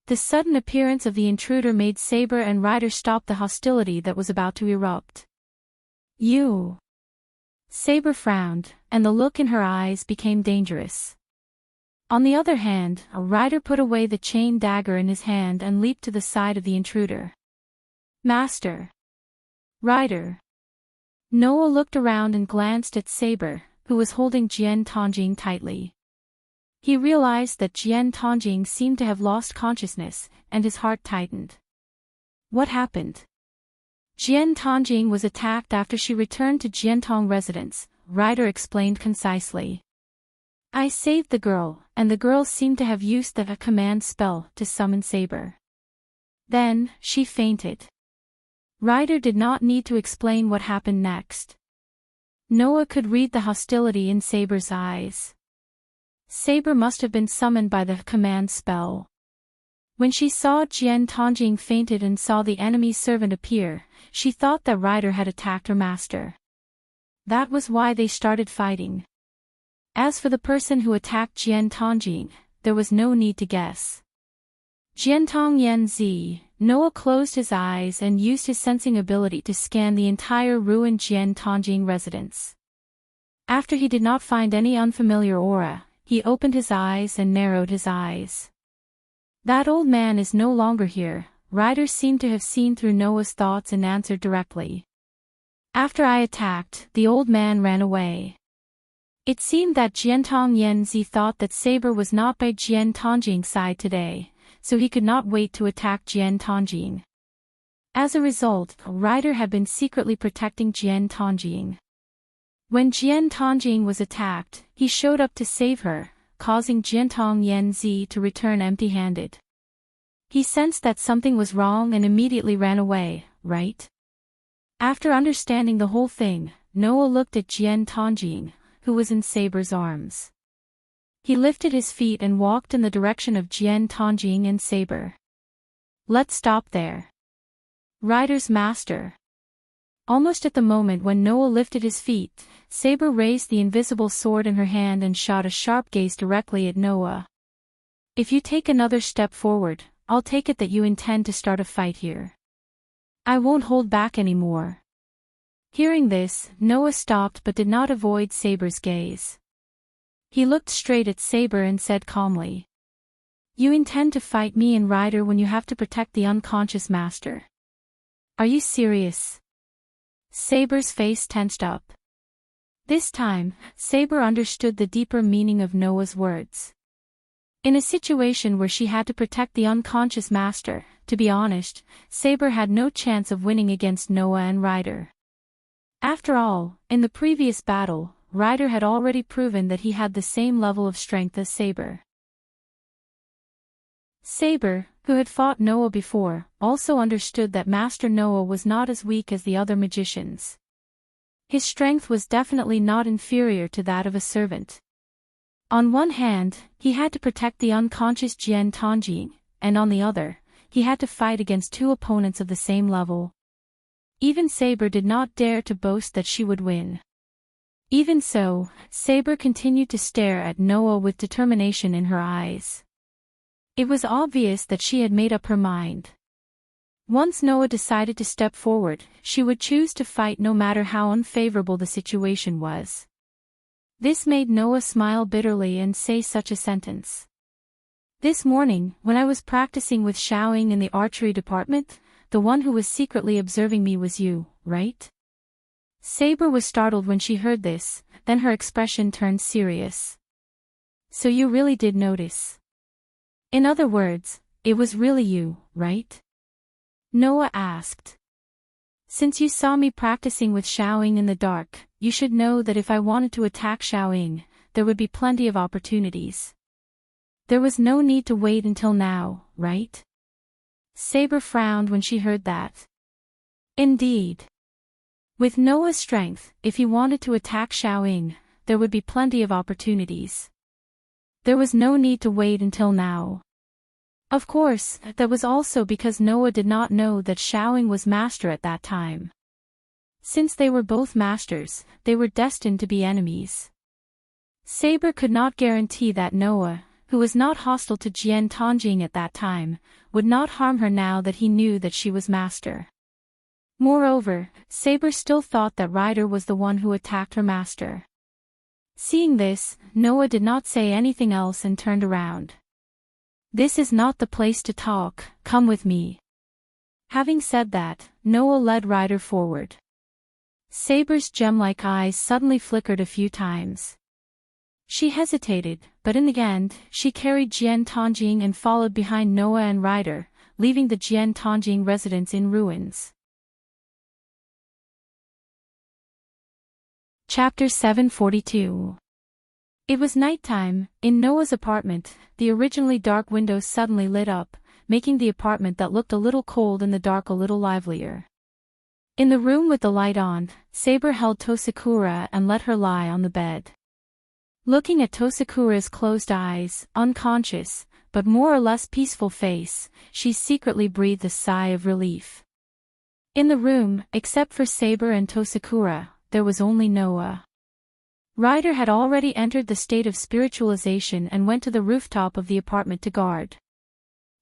The sudden appearance of the intruder made Saber and Ryder stop the hostility that was about to erupt. "You." Saber frowned, and the look in her eyes became dangerous. On the other hand, Ryder put away the chain dagger in his hand and leaped to the side of the intruder. "Master." "Ryder." Noah looked around and glanced at Saber, who was holding Jian-Tongjing tightly. He realized that Jian-Tongjing seemed to have lost consciousness, and his heart tightened. What happened? Jian-Tongjing was attacked after she returned to Jiantong residence, Ryder explained concisely. "I saved the girl, and the girl seemed to have used the command spell to summon Saber. Then, she fainted." Ryder did not need to explain what happened next. Noah could read the hostility in Saber's eyes. Saber must have been summoned by the command spell. When she saw Jian-Tongjing fainted and saw the enemy's servant appear, she thought that Ryder had attacked her master. That was why they started fighting. As for the person who attacked Jian-Tongjing, there was no need to guess. Jiantong Yanzi. Noah closed his eyes and used his sensing ability to scan the entire ruined Jian-Tongjing residence. After he did not find any unfamiliar aura, he opened his eyes and narrowed his eyes. "That old man is no longer here," Ryder seemed to have seen through Noah's thoughts and answered directly. "After I attacked, the old man ran away." It seemed that Jiantong Yanzi thought that Saber was not by Jian-Tongjing's side today, so he could not wait to attack Jian-Tongjing. As a result, Ryder had been secretly protecting Jian-Tongjing. When Jian-Tongjing was attacked, he showed up to save her, causing Jiantong Yanzi to return empty-handed. He sensed that something was wrong and immediately ran away, right? After understanding the whole thing, Noah looked at Jian-Tongjing, who was in Saber's arms. He lifted his feet and walked in the direction of Jian-Tongjing and Saber. "Let's stop there." Ryder's master. Almost at the moment when Noah lifted his feet, Saber raised the invisible sword in her hand and shot a sharp gaze directly at Noah. "If you take another step forward, I'll take it that you intend to start a fight here. I won't hold back anymore." Hearing this, Noah stopped but did not avoid Saber's gaze. He looked straight at Saber and said calmly, "You intend to fight me and Ryder when you have to protect the unconscious master. Are you serious?" Saber's face tensed up. This time, Saber understood the deeper meaning of Noah's words. In a situation where she had to protect the unconscious master, to be honest, Saber had no chance of winning against Noah and Ryder. After all, in the previous battle, Ryder had already proven that he had the same level of strength as Saber. Saber, who had fought Noah before, also understood that Master Noah was not as weak as the other magicians. His strength was definitely not inferior to that of a servant. On one hand, he had to protect the unconscious Jian-Tongjing, and on the other, he had to fight against two opponents of the same level. Even Saber did not dare to boast that she would win. Even so, Saber continued to stare at Noah with determination in her eyes. It was obvious that she had made up her mind. Once Noah decided to step forward, she would choose to fight no matter how unfavorable the situation was. This made Noah smile bitterly and say such a sentence. "This morning, when I was practicing with Xiaoying in the archery department, the one who was secretly observing me was you, right?" Saber was startled when she heard this, then her expression turned serious. "So you really did notice? In other words, it was really you, right?" Noah asked. "Since you saw me practicing with Xiaoying in the dark, you should know that if I wanted to attack Xiaoying, there would be plenty of opportunities. There was no need to wait until now, right?" Saber frowned when she heard that. Indeed. With Noah's strength, if he wanted to attack Xiaoying, there would be plenty of opportunities. There was no need to wait until now. Of course, that was also because Noah did not know that Xiaoying was master at that time. Since they were both masters, they were destined to be enemies. Saber could not guarantee that Noah, who was not hostile to Jian Tongjing at that time, would not harm her now that he knew that she was master. Moreover, Saber still thought that Ryder was the one who attacked her master. Seeing this, Noah did not say anything else and turned around. "This is not the place to talk, come with me." Having said that, Noah led Ryder forward. Saber's gem-like eyes suddenly flickered a few times. She hesitated, but in the end, she carried Jian Tongjing and followed behind Noah and Ryder, leaving the Jian Tongjing residence in ruins. Chapter 742. It was nighttime. In Noah's apartment, the originally dark windows suddenly lit up, making the apartment that looked a little cold in the dark a little livelier. In the room with the light on, Saber held Tosakura and let her lie on the bed. Looking at Tosakura's closed eyes, unconscious, but more or less peaceful face, she secretly breathed a sigh of relief. In the room, except for Saber and Tosakura, there was only Noah. Ryder had already entered the state of spiritualization and went to the rooftop of the apartment to guard.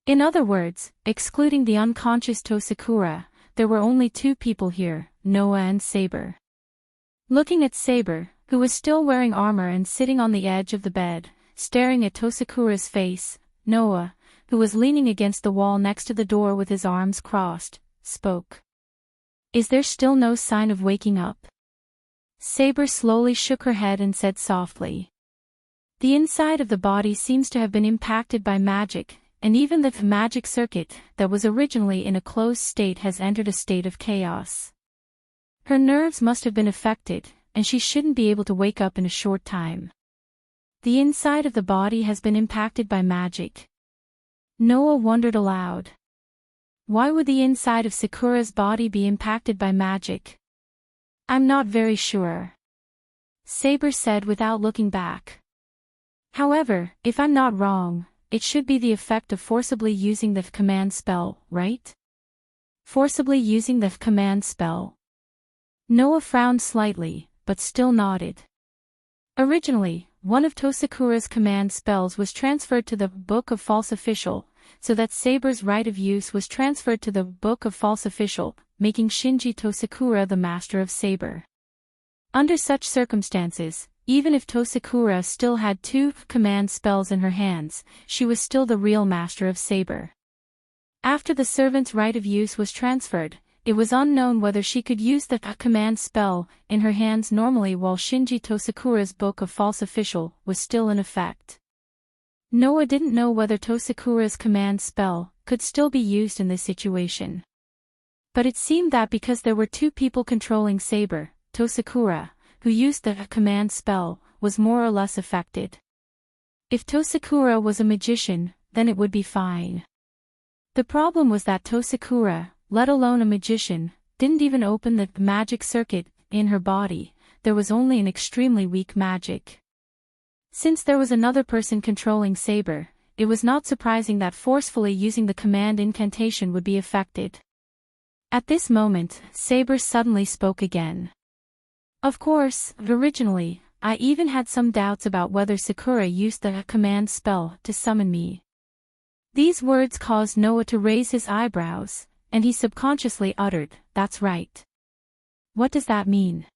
In other words, excluding the unconscious Tosakura, there were only two people here, Noah and Saber. Looking at Saber, who was still wearing armor and sitting on the edge of the bed, staring at Tosakura's face, Noah, who was leaning against the wall next to the door with his arms crossed, spoke. "Is there still no sign of waking up?" Saber slowly shook her head and said softly. "The inside of the body seems to have been impacted by magic, and even the magic circuit that was originally in a closed state has entered a state of chaos. Her nerves must have been affected, and she shouldn't be able to wake up in a short time. The inside of the body has been impacted by magic." Noah wondered aloud. Why would the inside of Sakura's body be impacted by magic? "I'm not very sure," Saber said without looking back. "However, if I'm not wrong, it should be the effect of forcibly using the command spell, right?" Forcibly using the command spell. Noah frowned slightly, but still nodded. Originally, one of Tosakura's command spells was transferred to the Book of False Official, so that Saber's right of use was transferred to the Book of False Official, making Shinji Tosakura the master of Saber. Under such circumstances, even if Tosakura still had two command spells in her hands, she was still the real master of Saber. After the servant's right of use was transferred, it was unknown whether she could use the command spell in her hands normally while Shinji Tosakura's Book of False Official was still in effect. Noah didn't know whether Tosakura's command spell could still be used in this situation. But it seemed that because there were two people controlling Saber, Tosakura, who used the command spell, was more or less affected. If Tosakura was a magician, then it would be fine. The problem was that Tosakura, let alone a magician, didn't even open the magic circuit in her body. There was only an extremely weak magic. Since there was another person controlling Saber, it was not surprising that forcefully using the command incantation would be affected. At this moment, Saber suddenly spoke again. "Of course, originally, I even had some doubts about whether Sakura used the command spell to summon me." These words caused Noah to raise his eyebrows, and he subconsciously uttered, "That's right." "What does that mean?"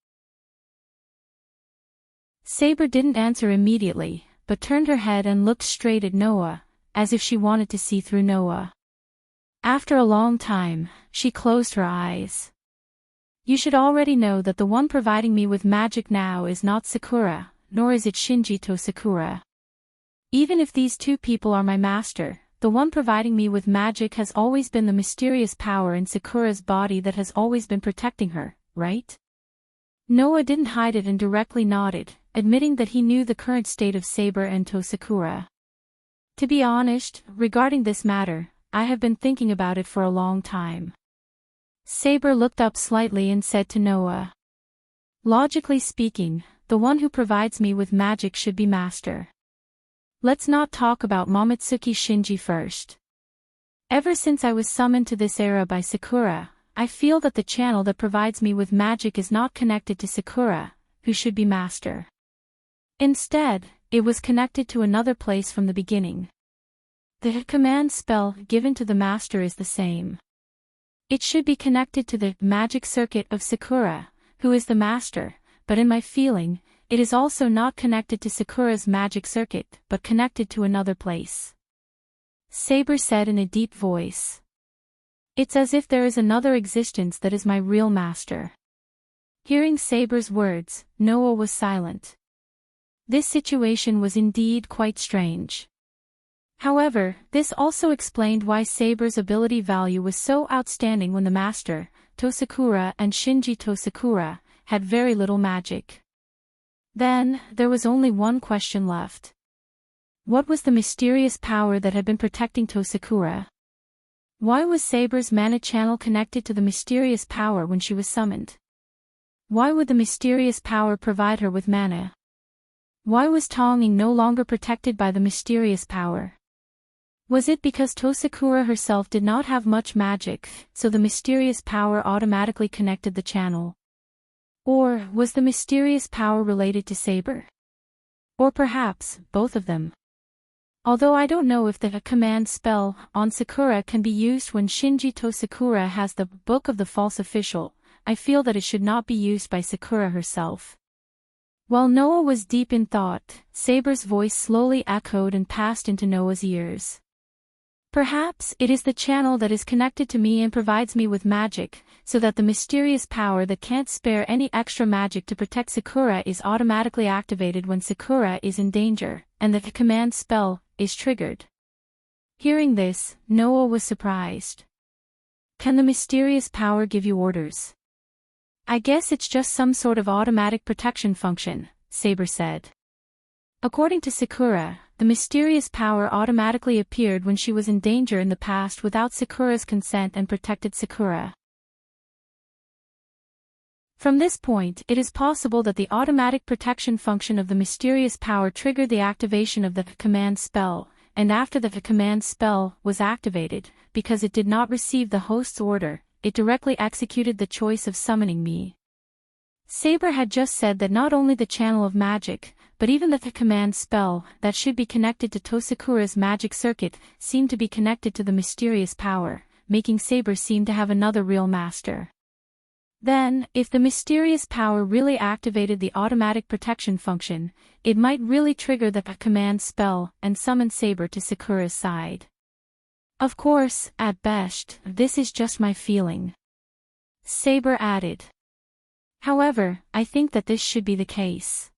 Saber didn't answer immediately, but turned her head and looked straight at Noah, as if she wanted to see through Noah. After a long time, she closed her eyes. "You should already know that the one providing me with magic now is not Sakura, nor is it Shinji Tosakura. Even if these two people are my master, the one providing me with magic has always been the mysterious power in Sakura's body that has always been protecting her, right?" Noah didn't hide it and directly nodded, admitting that he knew the current state of Saber and Tosakura. "To be honest, regarding this matter, I have been thinking about it for a long time." Saber looked up slightly and said to Noah. "Logically speaking, the one who provides me with magic should be master. Let's not talk about Momoitsuki Shinji first. Ever since I was summoned to this era by Sakura, I feel that the channel that provides me with magic is not connected to Sakura, who should be master. Instead, it was connected to another place from the beginning. The command spell given to the master is the same. It should be connected to the magic circuit of Sakura, who is the master, but in my feeling, it is also not connected to Sakura's magic circuit, but connected to another place. Saber said in a deep voice. It's as if there is another existence that is my real master. Hearing Saber's words, Noah was silent. This situation was indeed quite strange. However, this also explained why Saber's ability value was so outstanding when the master, Tosakura and Shinji Tosakura, had very little magic. Then, there was only one question left. What was the mysterious power that had been protecting Tosakura? Why was Saber's mana channel connected to the mysterious power when she was summoned? Why would the mysterious power provide her with mana? Why was Tonging no longer protected by the mysterious power? Was it because Tosakura herself did not have much magic, so the mysterious power automatically connected the channel? Or was the mysterious power related to Saber? Or perhaps, both of them. Although I don't know if the command spell on Sakura can be used when Shinji Tosakura has the Book of the False Official, I feel that it should not be used by Sakura herself. While Noah was deep in thought, Saber's voice slowly echoed and passed into Noah's ears. Perhaps it is the channel that is connected to me and provides me with magic, so that the mysterious power that can't spare any extra magic to protect Sakura is automatically activated when Sakura is in danger, and that the command spell is triggered. Hearing this, Noah was surprised. Can the mysterious power give you orders? I guess it's just some sort of automatic protection function, Saber said. According to Sakura, the mysterious power automatically appeared when she was in danger in the past without Sakura's consent and protected Sakura. From this point, it is possible that the automatic protection function of the mysterious power triggered the activation of the command spell, and after the command spell was activated, because it did not receive the host's order, it directly executed the choice of summoning me. Saber had just said that not only the channel of magic, but even the command spell that should be connected to Tosakura's magic circuit seemed to be connected to the mysterious power, making Saber seem to have another real master. Then, if the mysterious power really activated the automatic protection function, it might really trigger the command spell and summon Saber to Sakura's side. Of course, at best, this is just my feeling. Saber added. However, I think that this should be the case.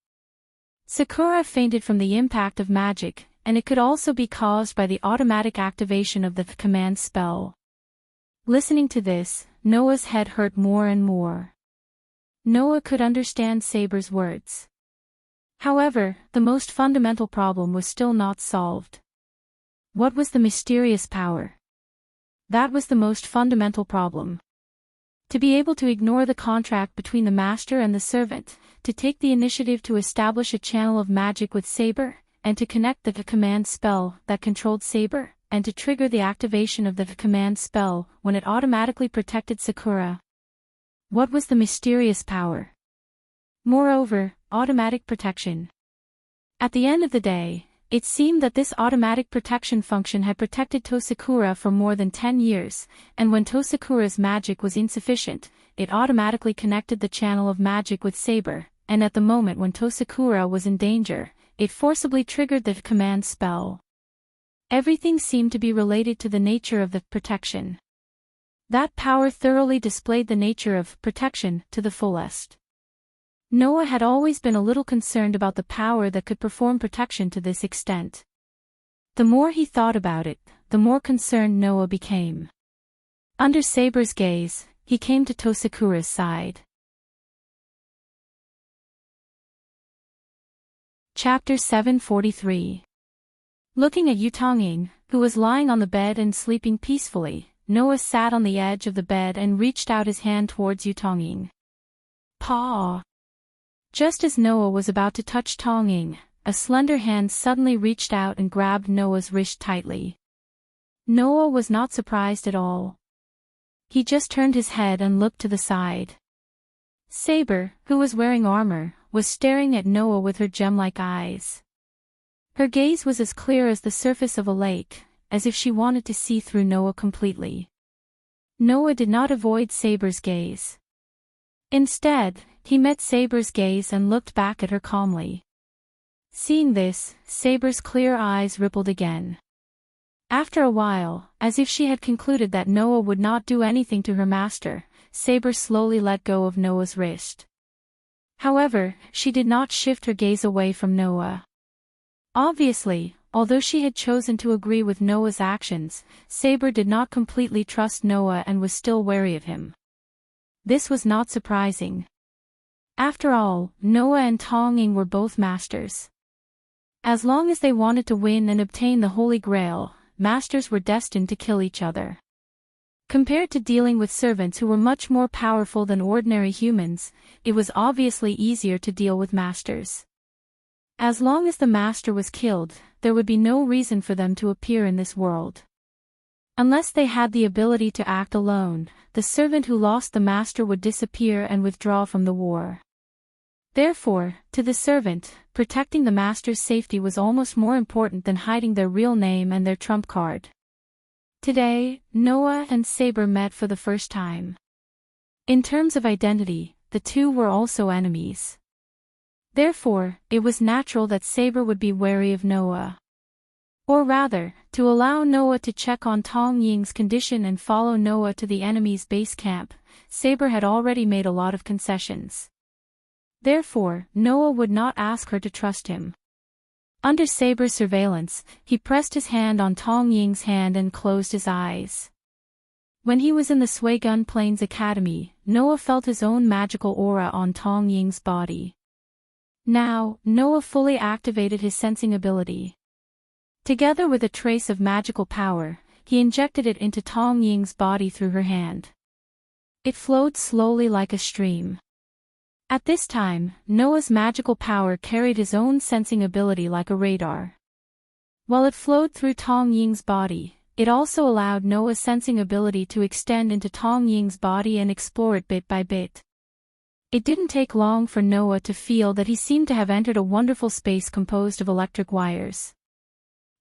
Sakura fainted from the impact of magic, and it could also be caused by the automatic activation of the command spell. Listening to this, Noah's head hurt more and more. Noah could understand Saber's words. However, the most fundamental problem was still not solved. What was the mysterious power? That was the most fundamental problem. To be able to ignore the contract between the master and the servant, to take the initiative to establish a channel of magic with Saber, and to connect the command spell that controlled Saber, and to trigger the activation of the command spell when it automatically protected Sakura. What was the mysterious power? Moreover, automatic protection. At the end of the day, it seemed that this automatic protection function had protected Tosakura for more than 10 years, and when Tosakura's magic was insufficient, it automatically connected the channel of magic with Saber, and at the moment when Tosakura was in danger, it forcibly triggered the command spell. Everything seemed to be related to the nature of the protection. That power thoroughly displayed the nature of protection to the fullest. Noah had always been a little concerned about the power that could perform protection to this extent. The more he thought about it, the more concerned Noah became. Under Saber's gaze, he came to Tosakura's side. Chapter 743. Looking at Yutonging, who was lying on the bed and sleeping peacefully, Noah sat on the edge of the bed and reached out his hand towards Yutonging. Paw! Just as Noah was about to touch Tong Ying, a slender hand suddenly reached out and grabbed Noah's wrist tightly. Noah was not surprised at all. He just turned his head and looked to the side. Saber, who was wearing armor, was staring at Noah with her gem-like eyes. Her gaze was as clear as the surface of a lake, as if she wanted to see through Noah completely. Noah did not avoid Saber's gaze. Instead, he met Saber's gaze and looked back at her calmly. Seeing this, Saber's clear eyes rippled again. After a while, as if she had concluded that Noah would not do anything to her master, Saber slowly let go of Noah's wrist. However, she did not shift her gaze away from Noah. Obviously, although she had chosen to agree with Noah's actions, Saber did not completely trust Noah and was still wary of him. This was not surprising. After all, Noah and Tong Ying were both masters. As long as they wanted to win and obtain the Holy Grail, masters were destined to kill each other. Compared to dealing with servants who were much more powerful than ordinary humans, it was obviously easier to deal with masters. As long as the master was killed, there would be no reason for them to appear in this world. Unless they had the ability to act alone, the servant who lost the master would disappear and withdraw from the war. Therefore, to the servant, protecting the master's safety was almost more important than hiding their real name and their trump card. Today, Noah and Saber met for the first time. In terms of identity, the two were also enemies. Therefore, it was natural that Saber would be wary of Noah. Or rather, to allow Noah to check on Tong Ying's condition and follow Noah to the enemy's base camp, Saber had already made a lot of concessions. Therefore, Noah would not ask her to trust him. Under Saber's surveillance, he pressed his hand on Tong Ying's hand and closed his eyes. When he was in the Suigun Plains Academy, Noah felt his own magical aura on Tong Ying's body. Now, Noah fully activated his sensing ability. Together with a trace of magical power, he injected it into Tong Ying's body through her hand. It flowed slowly like a stream. At this time, Noah's magical power carried his own sensing ability like a radar. While it flowed through Tong Ying's body, it also allowed Noah's sensing ability to extend into Tong Ying's body and explore it bit by bit. It didn't take long for Noah to feel that he seemed to have entered a wonderful space composed of electric wires.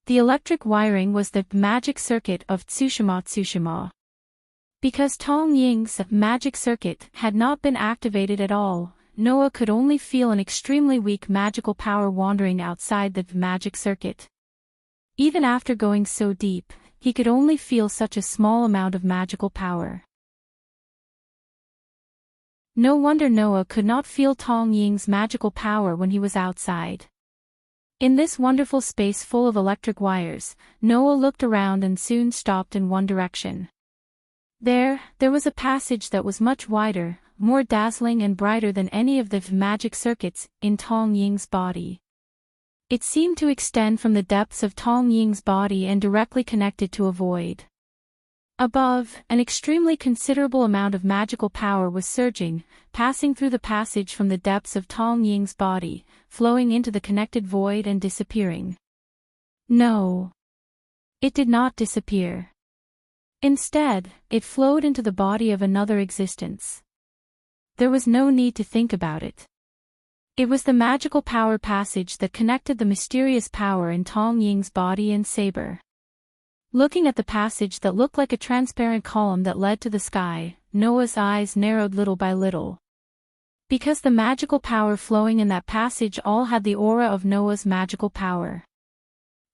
The electric wiring was the magic circuit of Tsushima. Because Tong Ying's magic circuit had not been activated at all, Noah could only feel an extremely weak magical power wandering outside the magic circuit. Even after going so deep, he could only feel such a small amount of magical power. No wonder Noah could not feel Tong Ying's magical power when he was outside. In this wonderful space full of electric wires, Noah looked around and soon stopped in one direction. There was a passage that was much wider, more dazzling and brighter than any of the magic circuits in Tong Ying's body. It seemed to extend from the depths of Tong Ying's body and directly connected to a void. Above, an extremely considerable amount of magical power was surging, passing through the passage from the depths of Tong Ying's body, flowing into the connected void and disappearing. No. It did not disappear. Instead, it flowed into the body of another existence. There was no need to think about it. It was the magical power passage that connected the mysterious power in Tong Ying's body and Saber. Looking at the passage that looked like a transparent column that led to the sky, Noah's eyes narrowed little by little. Because the magical power flowing in that passage all had the aura of Noah's magical power.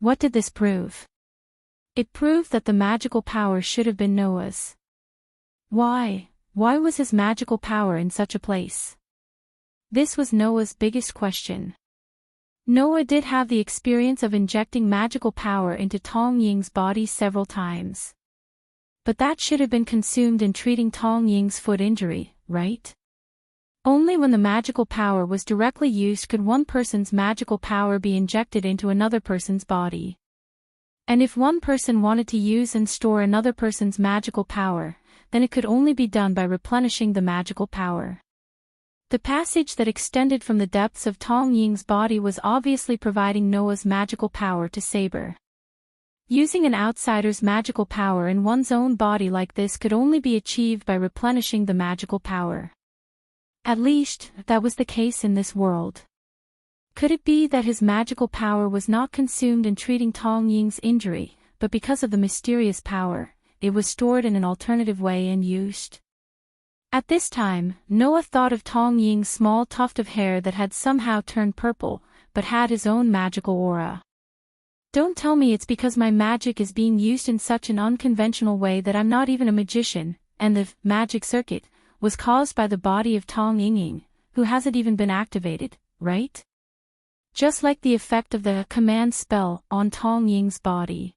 What did this prove? It proved that the magical power should have been Noah's. Why was his magical power in such a place? This was Noah's biggest question. Noah did have the experience of injecting magical power into Tong Ying's body several times. But that should have been consumed in treating Tong Ying's foot injury, right? Only when the magical power was directly used could one person's magical power be injected into another person's body. And if one person wanted to use and store another person's magical power, then it could only be done by replenishing the magical power. The passage that extended from the depths of Tong Ying's body was obviously providing Noah's magical power to Saber. Using an outsider's magical power in one's own body like this could only be achieved by replenishing the magical power. At least, that was the case in this world. Could it be that his magical power was not consumed in treating Tong Ying's injury, but because of the mysterious power, it was stored in an alternative way and used? At this time, Noah thought of Tong Ying's small tuft of hair that had somehow turned purple, but had his own magical aura. Don't tell me it's because my magic is being used in such an unconventional way that I'm not even a magician, and the magic circuit was caused by the body of Tong Ying, who hasn't even been activated, right? Just like the effect of the command spell on Tong Ying's body.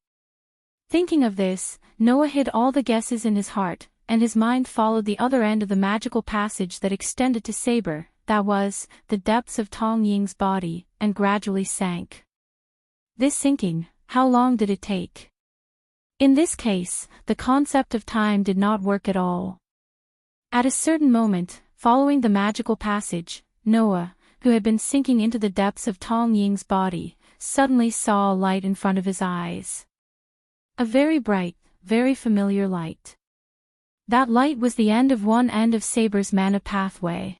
Thinking of this, Noah hid all the guesses in his heart, and his mind followed the other end of the magical passage that extended to Saber, that was, the depths of Tong Ying's body, and gradually sank. This sinking, how long did it take? In this case, the concept of time did not work at all. At a certain moment, following the magical passage, Noah, who had been sinking into the depths of Tong Ying's body, suddenly saw a light in front of his eyes. A very bright, very familiar light. That light was the end of one end of Saber's mana pathway.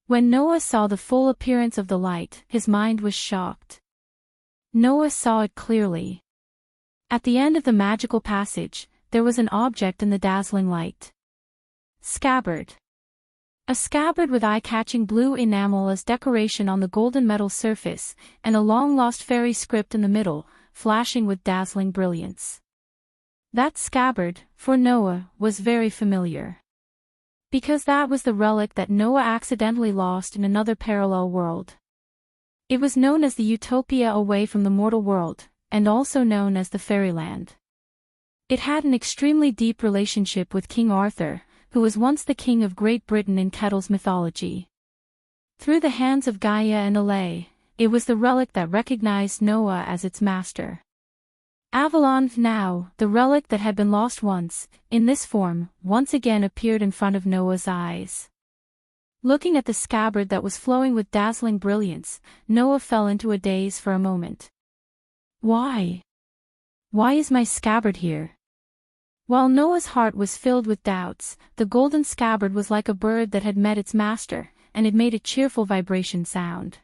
When Noah saw the full appearance of the light, his mind was shocked. Noah saw it clearly. At the end of the magical passage, there was an object in the dazzling light. Scabbard. A scabbard with eye-catching blue enamel as decoration on the golden metal surface, and a long-lost fairy script in the middle, flashing with dazzling brilliance. That scabbard, for Noah, was very familiar. Because that was the relic that Noah accidentally lost in another parallel world. It was known as the Utopia away from the mortal world, and also known as the Fairyland. It had an extremely deep relationship with King Arthur, who was once the king of Great Britain in Kettle's mythology. Through the hands of Gaia and Alay, it was the relic that recognized Noah as its master. Avalon, now, the relic that had been lost once, in this form, once again appeared in front of Noah's eyes. Looking at the scabbard that was flowing with dazzling brilliance, Noah fell into a daze for a moment. Why? Why is my scabbard here? While Noah's heart was filled with doubts, the golden scabbard was like a bird that had met its master, and it made a cheerful vibration sound.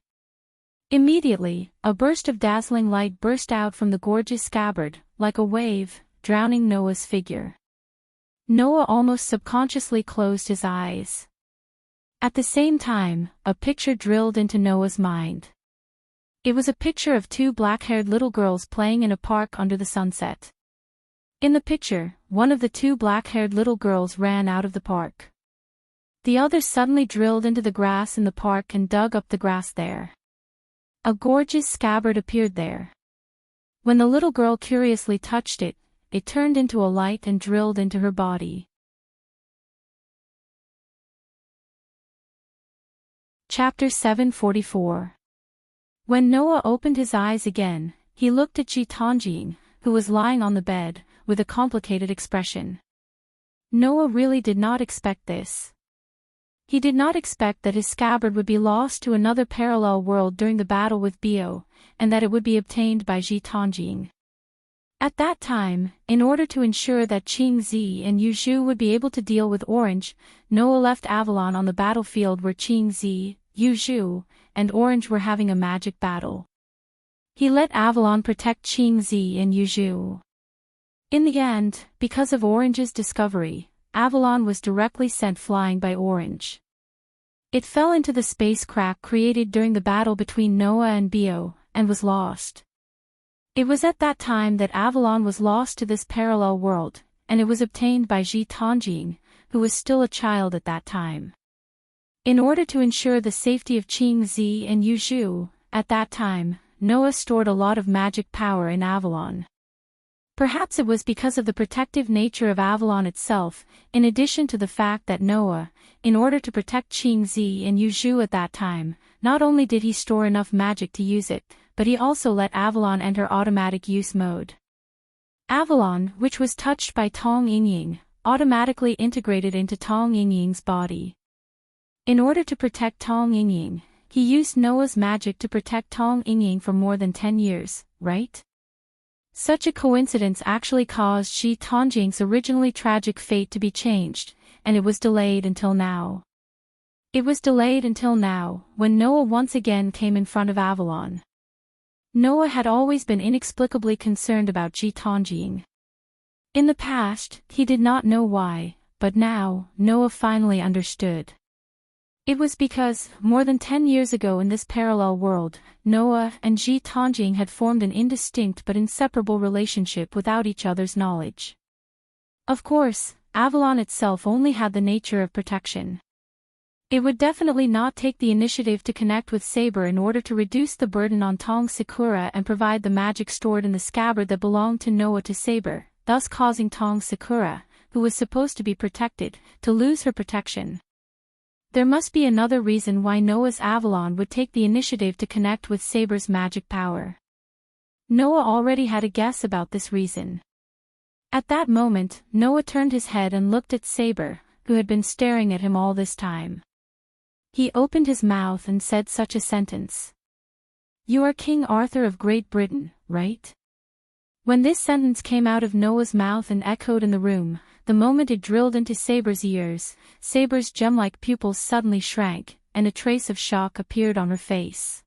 Immediately, a burst of dazzling light burst out from the gorgeous scabbard, like a wave, drowning Noah's figure. Noah almost subconsciously closed his eyes. At the same time, a picture drilled into Noah's mind. It was a picture of two black-haired little girls playing in a park under the sunset. In the picture, one of the two black-haired little girls ran out of the park. The other suddenly drilled into the grass in the park and dug up the grass there. A gorgeous scabbard appeared there. When the little girl curiously touched it, it turned into a light and drilled into her body. Chapter 744. When Noah opened his eyes again, he looked at Enchanting, who was lying on the bed, with a complicated expression. Noah really did not expect this. He did not expect that his scabbard would be lost to another parallel world during the battle with Bio, and that it would be obtained by Enchanting. At that time, in order to ensure that Qingzi and Yuzhu would be able to deal with Orange, Noah left Avalon on the battlefield where Qingzi, Yuzhu, and Orange were having a magic battle. He let Avalon protect Qingzi and Yuzhu. In the end, because of Orange's discovery, Avalon was directly sent flying by Orange. It fell into the space crack created during the battle between Noah and Bio, and was lost. It was at that time that Avalon was lost to this parallel world, and it was obtained by Enchanting, who was still a child at that time. In order to ensure the safety of Qingzi and Yuzhu, at that time, Noah stored a lot of magic power in Avalon. Perhaps it was because of the protective nature of Avalon itself, in addition to the fact that Noah, in order to protect Qingzi and Yuzhu at that time, not only did he store enough magic to use it, but he also let Avalon enter automatic use mode. Avalon, which was touched by Tong Ying, automatically integrated into Tong Yingying's body. In order to protect Tong Yingying, he used Noah's magic to protect Tong Yingying for more than 10 years, right? Such a coincidence actually caused Shi Tongjing's originally tragic fate to be changed, and it was delayed until now. It was delayed until now, when Noah once again came in front of Avalon. Noah had always been inexplicably concerned about Shi Tongjing. In the past, he did not know why, but now, Noah finally understood. It was because, more than 10 years ago in this parallel world, Noah and Shi Tongjing had formed an indistinct but inseparable relationship without each other's knowledge. Of course, Avalon itself only had the nature of protection. It would definitely not take the initiative to connect with Saber in order to reduce the burden on Tong Sakura and provide the magic stored in the scabbard that belonged to Noah to Saber, thus causing Tong Sakura, who was supposed to be protected, to lose her protection. There must be another reason why Noah's Avalon would take the initiative to connect with Saber's magic power. Noah already had a guess about this reason. At that moment, Noah turned his head and looked at Saber, who had been staring at him all this time. He opened his mouth and said such a sentence. "You are King Arthur of Great Britain, right?" When this sentence came out of Noah's mouth and echoed in the room, the moment it drilled into Saber's ears, Saber's gem-like pupils suddenly shrank, and a trace of shock appeared on her face.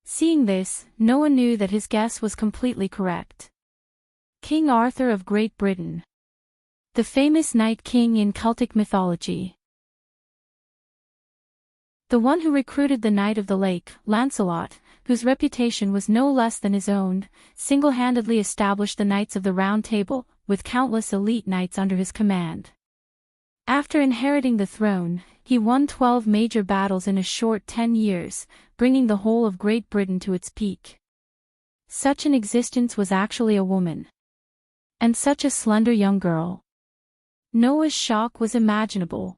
Seeing this, Noah knew that his guess was completely correct. King Arthur of Great Britain. The famous Night King in Celtic mythology. The one who recruited the Knight of the Lake, Lancelot, whose reputation was no less than his own, single-handedly established the Knights of the Round Table, with countless elite knights under his command. After inheriting the throne, he won 12 major battles in a short 10 years, bringing the whole of Great Britain to its peak. Such an existence was actually a woman. And such a slender young girl. Noah's shock was imaginable.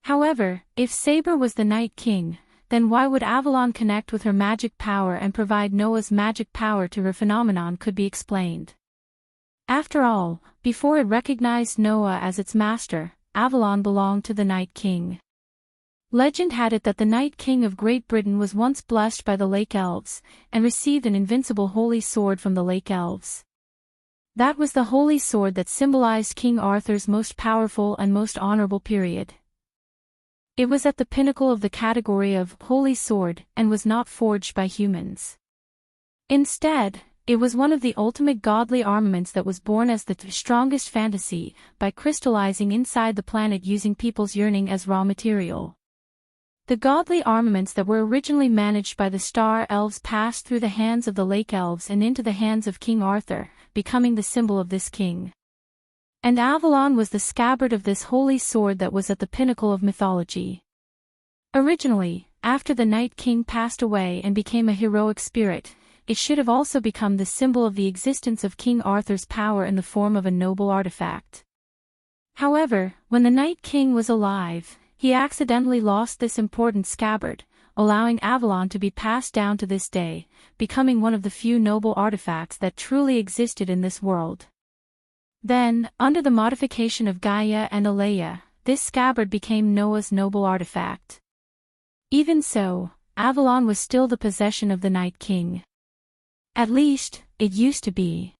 However, if Saber was the Night King, then why would Avalon connect with her magic power and provide Noah's magic power to her? Phenomenon could be explained. After all, before it recognized Noah as its master, Avalon belonged to the Night King. Legend had it that the Night King of Great Britain was once blessed by the Lake Elves, and received an invincible holy sword from the Lake Elves. That was the holy sword that symbolized King Arthur's most powerful and most honorable period. It was at the pinnacle of the category of holy sword and was not forged by humans. Instead, it was one of the ultimate godly armaments that was born as the strongest fantasy, by crystallizing inside the planet using people's yearning as raw material. The godly armaments that were originally managed by the Star Elves passed through the hands of the Lake Elves and into the hands of King Arthur, becoming the symbol of this king. And Avalon was the scabbard of this holy sword that was at the pinnacle of mythology. Originally, after the Night King passed away and became a heroic spirit, it should have also become the symbol of the existence of King Arthur's power in the form of a noble artifact. However, when the Night King was alive, he accidentally lost this important scabbard, allowing Avalon to be passed down to this day, becoming one of the few noble artifacts that truly existed in this world. Then, under the modification of Gaia and Alea, this scabbard became Noah's noble artifact. Even so, Avalon was still the possession of the Night King. At least, it used to be.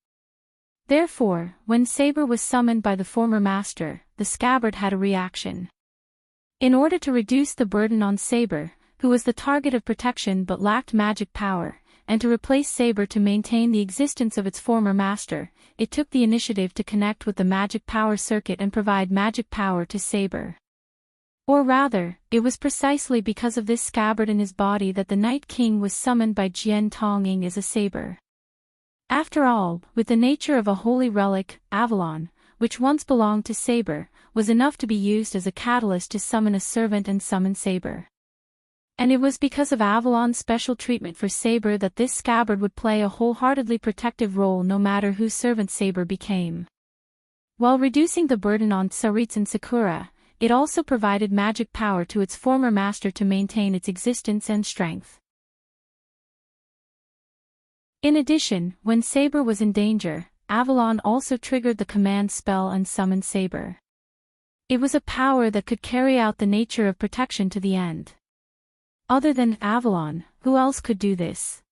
Therefore, when Saber was summoned by the former master, the scabbard had a reaction. In order to reduce the burden on Saber, who was the target of protection but lacked magic power, and to replace Saber to maintain the existence of its former master, it took the initiative to connect with the magic power circuit and provide magic power to Saber. Or rather, it was precisely because of this scabbard in his body that the Night King was summoned by Jian Tongying as a saber. After all, with the nature of a holy relic, Avalon, which once belonged to Saber, was enough to be used as a catalyst to summon a servant and summon Saber. And it was because of Avalon's special treatment for Saber that this scabbard would play a wholeheartedly protective role no matter whose servant Saber became. While reducing the burden on Tsaritsu and Sakura, it also provided magic power to its former master to maintain its existence and strength. In addition, when Saber was in danger, Avalon also triggered the command spell and summoned Saber. It was a power that could carry out the nature of protection to the end. Other than Avalon, who else could do this?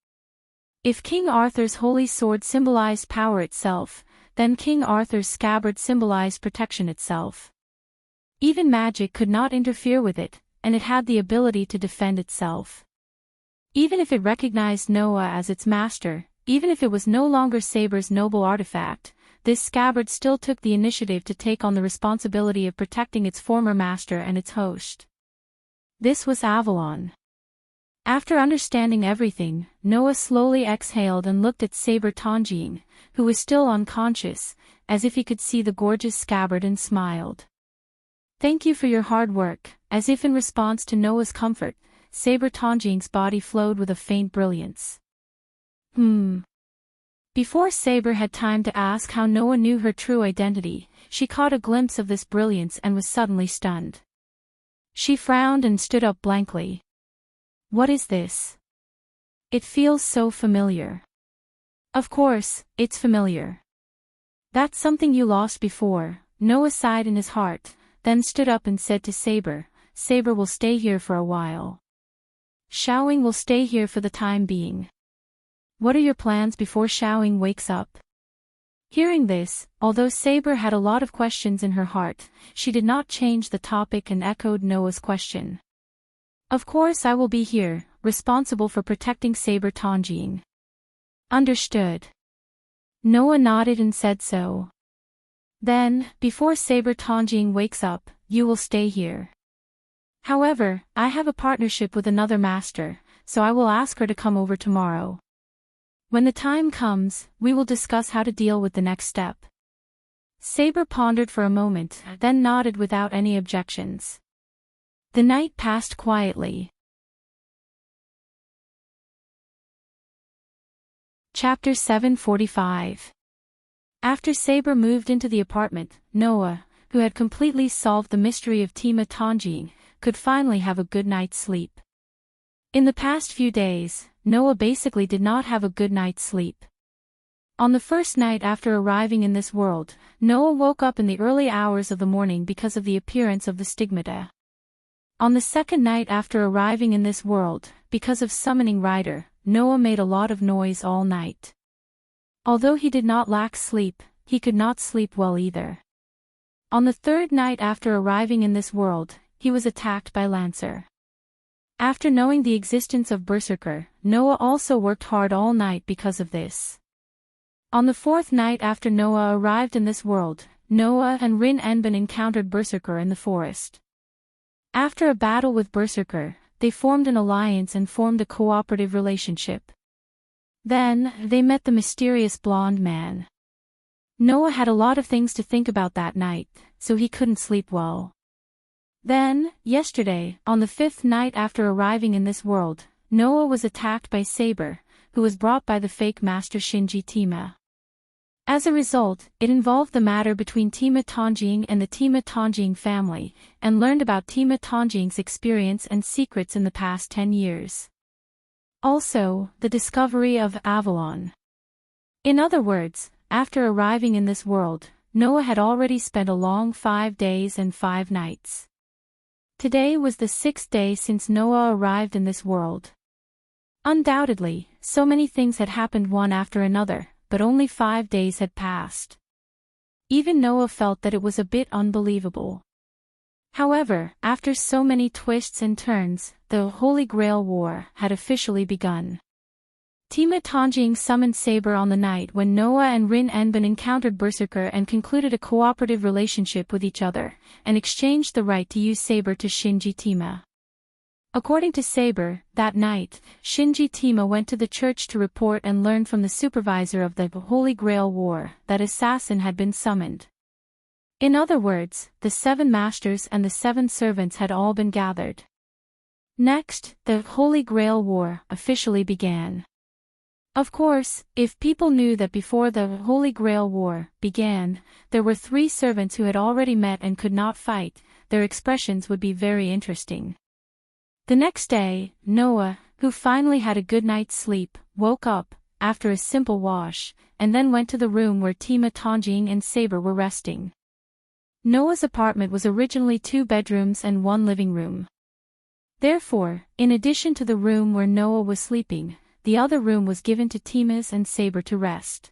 If King Arthur's holy sword symbolized power itself, then King Arthur's scabbard symbolized protection itself. Even magic could not interfere with it, and it had the ability to defend itself. Even if it recognized Noah as its master, even if it was no longer Saber's noble artifact, this scabbard still took the initiative to take on the responsibility of protecting its former master and its host. This was Avalon. After understanding everything, Noah slowly exhaled and looked at Saber Tongjiang, who was still unconscious, as if he could see the gorgeous scabbard, and smiled. "Thank you for your hard work." As if in response to Noah's comfort, Saber Tongjiang's body flowed with a faint brilliance. Before Saber had time to ask how Noah knew her true identity, she caught a glimpse of this brilliance and was suddenly stunned. She frowned and stood up blankly. "What is this? It feels so familiar." "Of course, it's familiar. That's something you lost before." Noah sighed in his heart, then stood up and said to Saber, "Saber will stay here for a while. Xiaoying will stay here for the time being. What are your plans before Xiaoying wakes up?" Hearing this, although Saber had a lot of questions in her heart, she did not change the topic and echoed Noah's question. "Of course I will be here, responsible for protecting Saber Tongjiang." "Understood." Noah nodded and said so. "Then, before Saber Tongjiang wakes up, you will stay here. However, I have a partnership with another master, so I will ask her to come over tomorrow. When the time comes, we will discuss how to deal with the next step." Saber pondered for a moment, then nodded without any objections. The night passed quietly. Chapter 745. After Saber moved into the apartment, Noah, who had completely solved the mystery of Tima Tongjiang, could finally have a good night's sleep. In the past few days, Noah basically did not have a good night's sleep. On the first night after arriving in this world, Noah woke up in the early hours of the morning because of the appearance of the stigmata. On the second night after arriving in this world, because of summoning Ryder, Noah made a lot of noise all night. Although he did not lack sleep, he could not sleep well either. On the third night after arriving in this world, he was attacked by Lancer. After knowing the existence of Berserker, Noah also worked hard all night because of this. On the fourth night after Noah arrived in this world, Noah and Rin Enbin encountered Berserker in the forest. After a battle with Berserker, they formed an alliance and formed a cooperative relationship. Then, they met the mysterious blonde man. Noah had a lot of things to think about that night, so he couldn't sleep well. Then, yesterday, on the fifth night after arriving in this world, Noah was attacked by Saber, who was brought by the fake master Shinji Tima. As a result, it involved the matter between Tima Tongjiang and the Tima Tongjiang family, and learned about Tima Tongjiang's experience and secrets in the past 10 years. Also, the discovery of Avalon. In other words, after arriving in this world, Noah had already spent a long 5 days and 5 nights. Today was the 6th day since Noah arrived in this world. Undoubtedly, so many things had happened one after another, but only 5 days had passed. Even Noah felt that it was a bit unbelievable. However, after so many twists and turns, the Holy Grail War had officially begun. Tima Tongjiang summoned Saber on the night when Noah and Rin Enbin encountered Berserker and concluded a cooperative relationship with each other, and exchanged the right to use Saber to Shinji Tima. According to Saber, that night, Shinji Tima went to the church to report and learn from the supervisor of the Holy Grail War that assassin had been summoned. In other words, the 7 masters and the 7 servants had all been gathered. Next, the Holy Grail War officially began. Of course, if people knew that before the Holy Grail War began, there were 3 servants who had already met and could not fight, their expressions would be very interesting. The next day, Noah, who finally had a good night's sleep, woke up, after a simple wash, and then went to the room where Enchanting and Saber were resting. Noah's apartment was originally 2 bedrooms and 1 living room. Therefore, in addition to the room where Noah was sleeping, the other room was given to Timas and Saber to rest.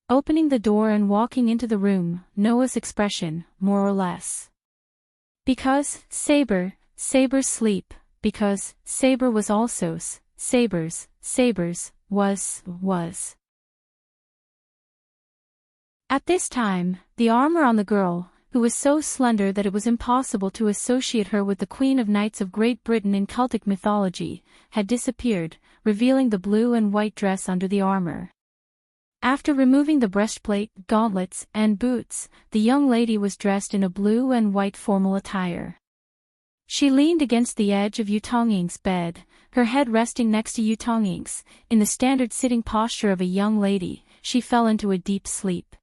Opening the door and walking into the room, Noah's expression, more or less. Because, Saber's sleep, because, Saber was also, Saber's, was. At this time, the armor on the girl, who was so slender that it was impossible to associate her with the Queen of Knights of Great Britain in Celtic mythology, had disappeared, revealing the blue and white dress under the armor. After removing the breastplate, gauntlets, and boots, the young lady was dressed in a blue and white formal attire. She leaned against the edge of Enchanting's bed, her head resting next to Enchanting's. In the standard sitting posture of a young lady, she fell into a deep sleep.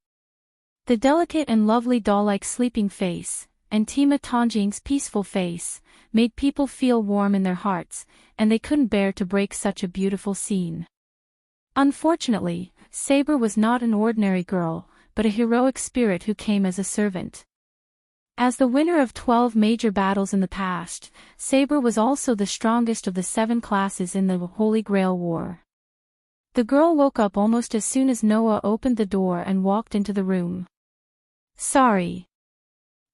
The delicate and lovely doll-like sleeping face, and Enchanting's peaceful face, made people feel warm in their hearts, and they couldn't bear to break such a beautiful scene. Unfortunately, Saber was not an ordinary girl, but a heroic spirit who came as a servant. As the winner of 12 major battles in the past, Saber was also the strongest of the 7 classes in the Holy Grail War. The girl woke up almost as soon as Noah opened the door and walked into the room. Sorry.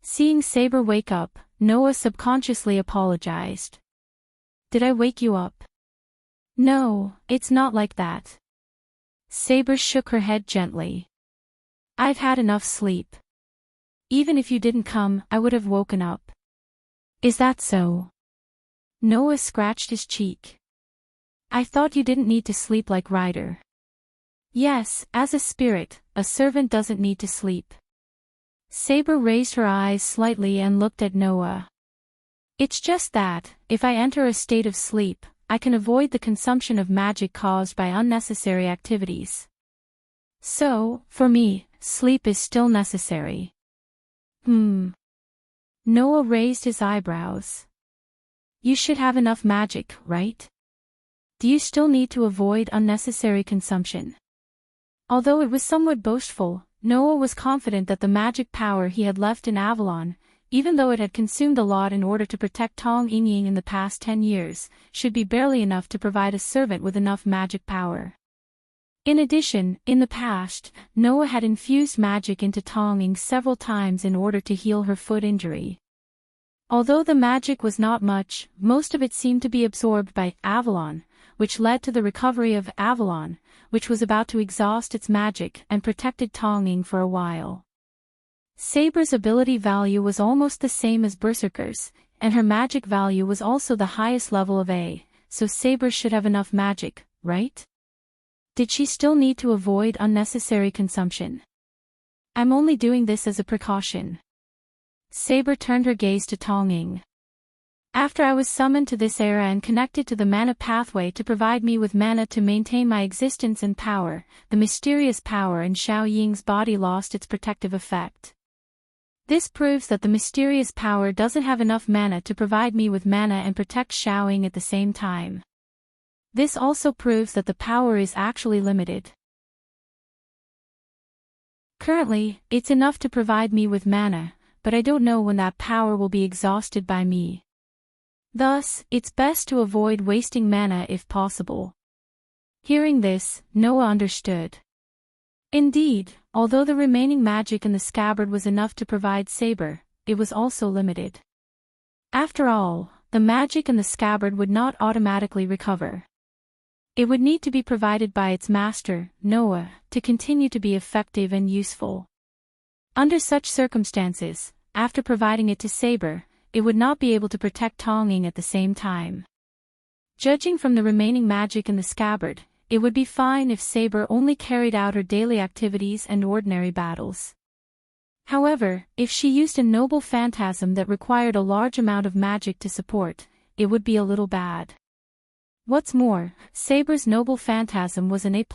Seeing Saber wake up, Noah subconsciously apologized. Did I wake you up? No, it's not like that. Saber shook her head gently. I've had enough sleep. Even if you didn't come, I would have woken up. Is that so? Noah scratched his cheek. I thought you didn't need to sleep like Ryder. Yes, as a spirit, a servant doesn't need to sleep. Saber raised her eyes slightly and looked at Noah. It's just that, if I enter a state of sleep, I can avoid the consumption of magic caused by unnecessary activities. So, for me, sleep is still necessary. Noah raised his eyebrows. You should have enough magic, right? Do you still need to avoid unnecessary consumption? Although it was somewhat boastful, Noah was confident that the magic power he had left in Avalon, even though it had consumed a lot in order to protect Tong Ying in the past 10 years, should be barely enough to provide a servant with enough magic power. In addition, in the past, Noah had infused magic into Tong Ying several times in order to heal her foot injury. Although the magic was not much, most of it seemed to be absorbed by Avalon, which led to the recovery of Avalon, which was about to exhaust its magic and protected Tong Ying for a while. Saber's ability value was almost the same as Berserker's, and her magic value was also the highest level of A, so Saber should have enough magic, right? Did she still need to avoid unnecessary consumption? I'm only doing this as a precaution. Saber turned her gaze to Tong Ying. After I was summoned to this era and connected to the mana pathway to provide me with mana to maintain my existence and power, the mysterious power in Xiao Ying's body lost its protective effect. This proves that the mysterious power doesn't have enough mana to provide me with mana and protect Xiao Ying at the same time. This also proves that the power is actually limited. Currently, it's enough to provide me with mana, but I don't know when that power will be exhausted by me. Thus, it's best to avoid wasting mana if possible. Hearing this, Noah understood. Indeed, although the remaining magic in the scabbard was enough to provide Saber, it was also limited. After all, the magic in the scabbard would not automatically recover. It would need to be provided by its master, Noah, to continue to be effective and useful. Under such circumstances, after providing it to Saber, it would not be able to protect Tong Ying at the same time. Judging from the remaining magic in the scabbard, it would be fine if Saber only carried out her daily activities and ordinary battles. However, if she used a noble phantasm that required a large amount of magic to support, it would be a little bad. What's more, Saber's noble phantasm was an A++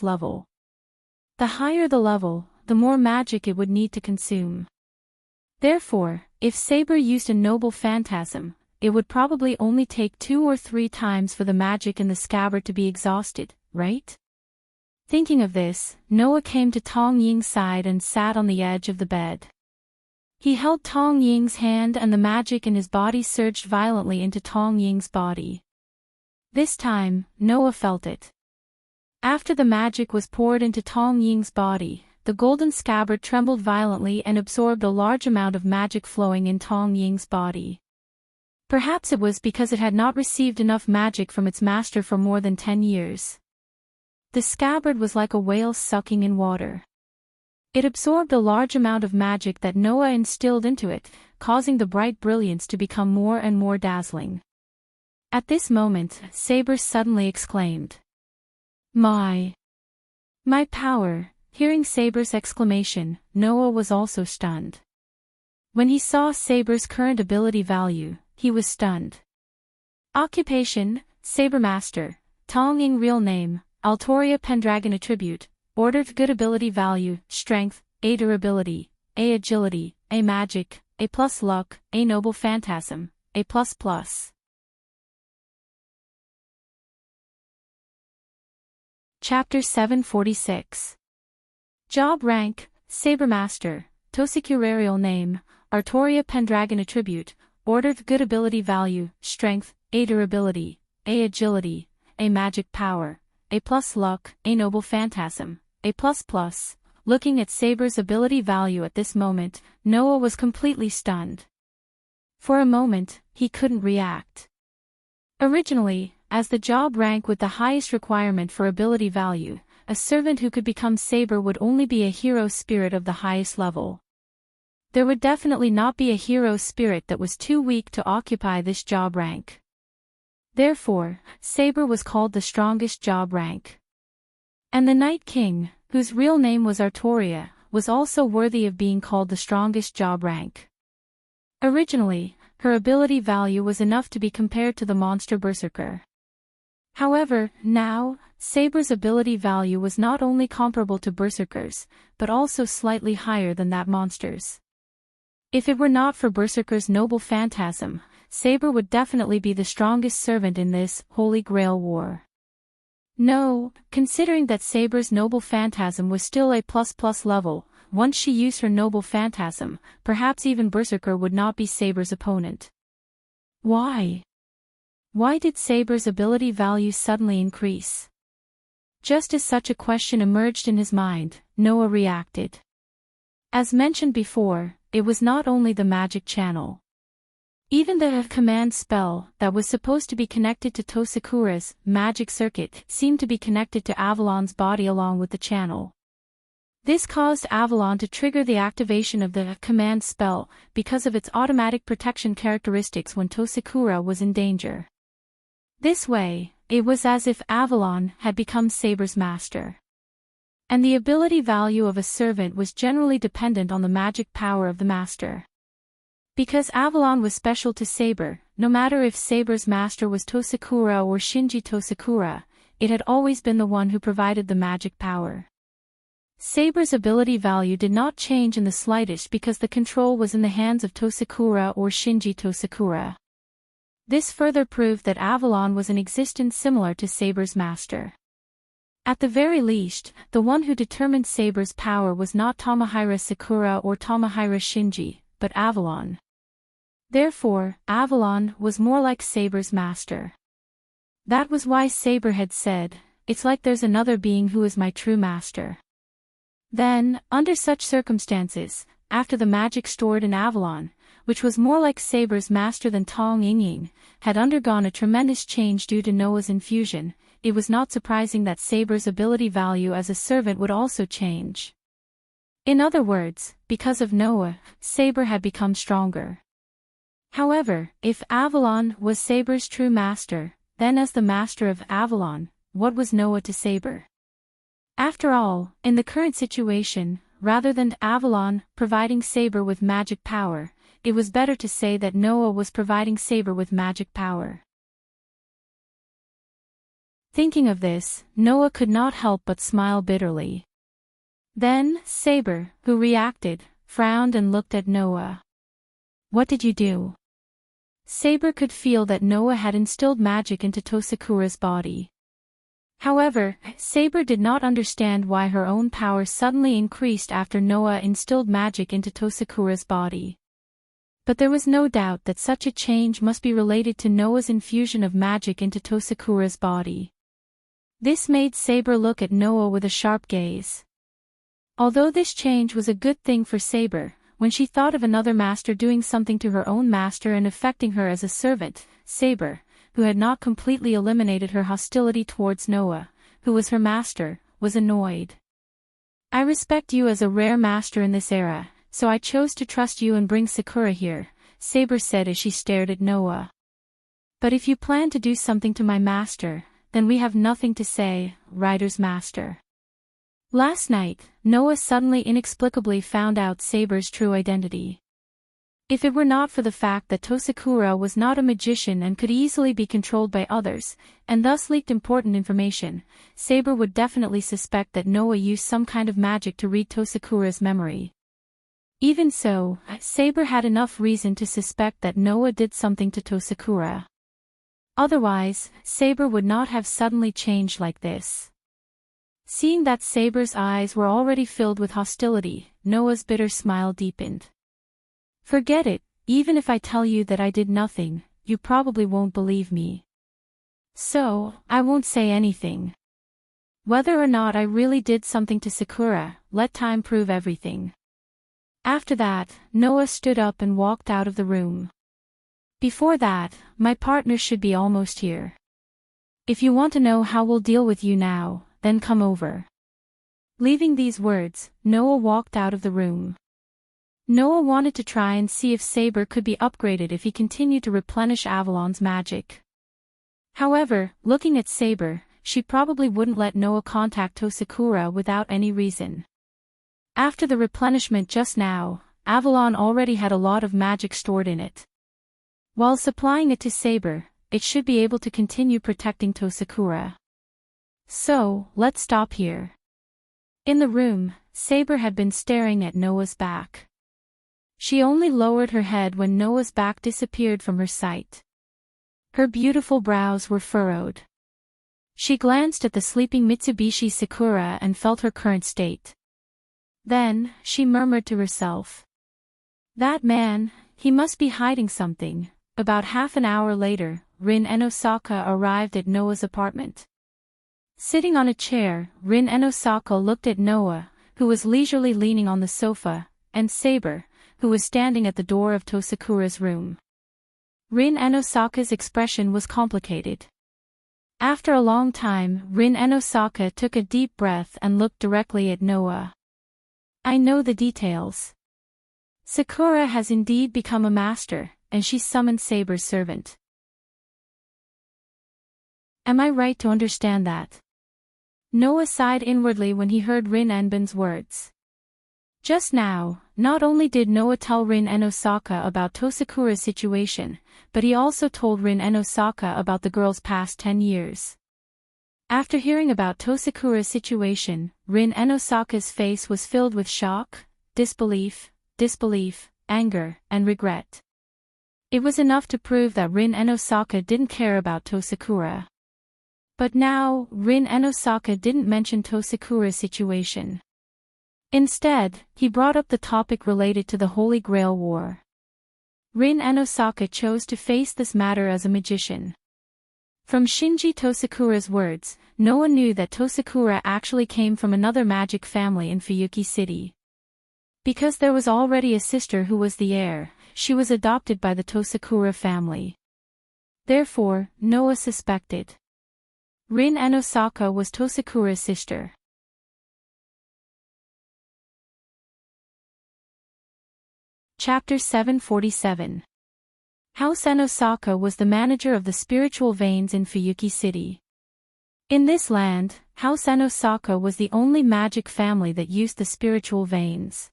level. The higher the level, the more magic it would need to consume. Therefore, if Saber used a noble phantasm, it would probably only take 2 or 3 times for the magic in the scabbard to be exhausted, right? Thinking of this, Noah came to Tong Ying's side and sat on the edge of the bed. He held Tong Ying's hand and the magic in his body surged violently into Tong Ying's body. This time, Noah felt it. After the magic was poured into Tong Ying's body, the golden scabbard trembled violently and absorbed a large amount of magic flowing in Tong Ying's body. Perhaps it was because it had not received enough magic from its master for more than 10 years. The scabbard was like a whale sucking in water. It absorbed a large amount of magic that Noah instilled into it, causing the bright brilliance to become more and more dazzling. At this moment, Saber suddenly exclaimed, My power! Hearing Saber's exclamation, Noah was also stunned. When he saw Saber's current ability value, he was stunned. Occupation, Saber Master, Tong Ying real name, Altoria Pendragon attribute, ordered good ability value, strength, A durability, A agility, A magic, A plus luck, A noble phantasm, A plus plus. Chapter 746. Job rank, Sabermaster, Tosikurial name, Artoria Pendragon attribute, ordered good ability value, strength, A durability, A agility, A magic power, A plus luck, A noble phantasm, A plus plus. Looking at Saber's ability value at this moment, Noah was completely stunned. For a moment, he couldn't react. Originally, as the job rank with the highest requirement for ability value, a servant who could become Saber would only be a hero spirit of the highest level. There would definitely not be a hero spirit that was too weak to occupy this job rank. Therefore, Saber was called the strongest job rank. And the Night King, whose real name was Artoria, was also worthy of being called the strongest job rank. Originally, her ability value was enough to be compared to the monster Berserker. However, now, Saber's ability value was not only comparable to Berserker's, but also slightly higher than that monster's. If it were not for Berserker's noble phantasm, Saber would definitely be the strongest servant in this Holy Grail war. No, considering that Saber's noble phantasm was still a ++ level, once she used her noble phantasm, perhaps even Berserker would not be Saber's opponent. Why? Why did Saber's ability value suddenly increase? Just as such a question emerged in his mind, Noah reacted. As mentioned before, it was not only the magic channel. Even the command spell that was supposed to be connected to Tosakura's magic circuit seemed to be connected to Avalon's body along with the channel. This caused Avalon to trigger the activation of the command spell because of its automatic protection characteristics when Tosakura was in danger. This way, it was as if Avalon had become Saber's master. And the ability value of a servant was generally dependent on the magic power of the master. Because Avalon was special to Saber, no matter if Saber's master was Tosakura or Shinji Tosakura, it had always been the one who provided the magic power. Saber's ability value did not change in the slightest because the control was in the hands of Tosakura or Shinji Tosakura. This further proved that Avalon was in existence similar to Saber's master. At the very least, the one who determined Saber's power was not Tamahira Sakura or Tamahira Shinji, but Avalon. Therefore, Avalon was more like Saber's master. That was why Saber had said, "It's like there's another being who is my true master." Then, under such circumstances, after the magic stored in Avalon, which was more like Saber's master than Tong Ying, had undergone a tremendous change due to Noah's infusion, it was not surprising that Saber's ability value as a servant would also change. In other words, because of Noah, Saber had become stronger. However, if Avalon was Saber's true master, then as the master of Avalon, what was Noah to Saber? After all, in the current situation, rather than Avalon providing Saber with magic power, it was better to say that Noah was providing Saber with magic power. Thinking of this, Noah could not help but smile bitterly. Then, Saber, who reacted, frowned and looked at Noah. "What did you do?" Saber could feel that Noah had instilled magic into Tosakura's body. However, Saber did not understand why her own power suddenly increased after Noah instilled magic into Tosakura's body. But there was no doubt that such a change must be related to Noah's infusion of magic into Tosakura's body. This made Saber look at Noah with a sharp gaze. Although this change was a good thing for Saber, when she thought of another master doing something to her own master and affecting her as a servant, Saber, who had not completely eliminated her hostility towards Noah, who was her master, was annoyed. I respect you as a rare master in this era, so I chose to trust you and bring Sakura here, Saber said as she stared at Noah. But if you plan to do something to my master, then we have nothing to say, Rider's master. Last night, Noah suddenly inexplicably found out Saber's true identity. If it were not for the fact that Tosakura was not a magician and could easily be controlled by others, and thus leaked important information, Saber would definitely suspect that Noah used some kind of magic to read Tosakura's memory. Even so, Saber had enough reason to suspect that Noah did something to Tosakura. Otherwise, Saber would not have suddenly changed like this. Seeing that Saber's eyes were already filled with hostility, Noah's bitter smile deepened. Forget it, even if I tell you that I did nothing, you probably won't believe me. So, I won't say anything. Whether or not I really did something to Sakura, let time prove everything. After that, Noah stood up and walked out of the room. Before that, my partner should be almost here. If you want to know how we'll deal with you now, then come over. Leaving these words, Noah walked out of the room. Noah wanted to try and see if Saber could be upgraded if he continued to replenish Avalon's magic. However, looking at Saber, she probably wouldn't let Noah contact Tosakura without any reason. After the replenishment just now, Avalon already had a lot of magic stored in it. While supplying it to Saber, it should be able to continue protecting Tosakura. So, let's stop here. In the room, Saber had been staring at Noah's back. She only lowered her head when Noah's back disappeared from her sight. Her beautiful brows were furrowed. She glanced at the sleeping Mitsubishi Sakura and felt her current state. Then, she murmured to herself. That man, he must be hiding something. About half an hour later, Rin and Osaka arrived at Noah's apartment. Sitting on a chair, Rin and Osaka looked at Noah, who was leisurely leaning on the sofa, and Saber, who was standing at the door of Tosakura's room. Rin and Osaka's expression was complicated. After a long time, Rin and Osaka took a deep breath and looked directly at Noah. I know the details. Sakura has indeed become a master, and she summoned Saber's servant. Am I right to understand that? Noah sighed inwardly when he heard Rin Enbin's words. Just now, not only did Noah tell Rin and Osaka about Tosakura's situation, but he also told Rin and Osaka about the girl's past 10 years. After hearing about Tosakura's situation, Rin and Osaka's face was filled with shock, disbelief, anger, and regret. It was enough to prove that Rin and Osaka didn't care about Tosakura. But now, Rin and Osaka didn't mention Tosakura's situation. Instead, he brought up the topic related to the Holy Grail War. Rin and Osaka chose to face this matter as a magician. From Shinji Tosakura's words, Noah knew that Tosakura actually came from another magic family in Fuyuki City. Because there was already a sister who was the heir, she was adopted by the Tosakura family. Therefore, Noah suspected. Rin and Osaka was Tosakura's sister. Chapter 747. House N. Osaka was the manager of the spiritual veins in Fuyuki City. In this land, House N. Osaka was the only magic family that used the spiritual veins.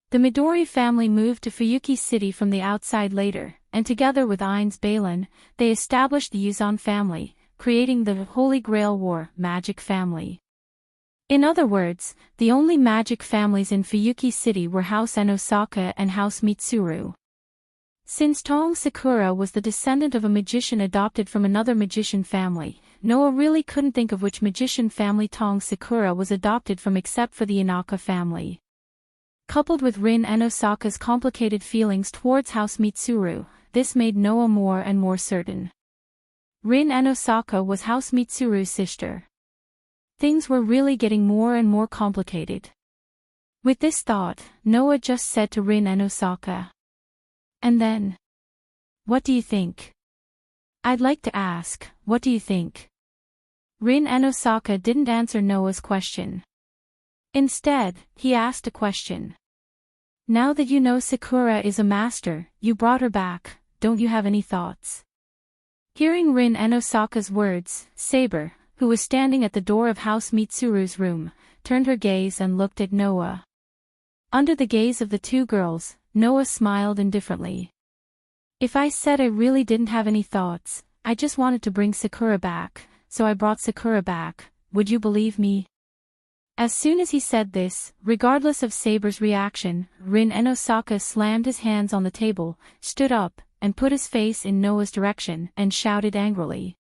The Midori family moved to Fuyuki City from the outside later, and together with Ain's Balin, they established the Yuzan family, creating the Holy Grail War magic family. In other words, the only magic families in Fuyuki City were House N. Osaka and House Mitsuru. Since Tong Sakura was the descendant of a magician adopted from another magician family, Noah really couldn't think of which magician family Tong Sakura was adopted from except for the Inaka family. Coupled with Rin and Osaka's complicated feelings towards House Mitsuru, this made Noah more and more certain. Rin and Osaka was House Mitsuru's sister. Things were really getting more and more complicated. With this thought, Noah just said to Rin and Osaka. And then? What do you think? I'd like to ask, what do you think? Rin and Osaka didn't answer Noah's question. Instead, he asked a question. Now that you know Sakura is a master, you brought her back, don't you have any thoughts? Hearing Rin and Osaka's words, Saber, who was standing at the door of House Mitsuru's room, turned her gaze and looked at Noah. Under the gaze of the two girls, Noah smiled indifferently. If I said I really didn't have any thoughts, I just wanted to bring Sakura back, so I brought Sakura back, would you believe me? As soon as he said this, regardless of Saber's reaction, Rin and Osaka slammed his hands on the table, stood up, and put his face in Noah's direction and shouted angrily.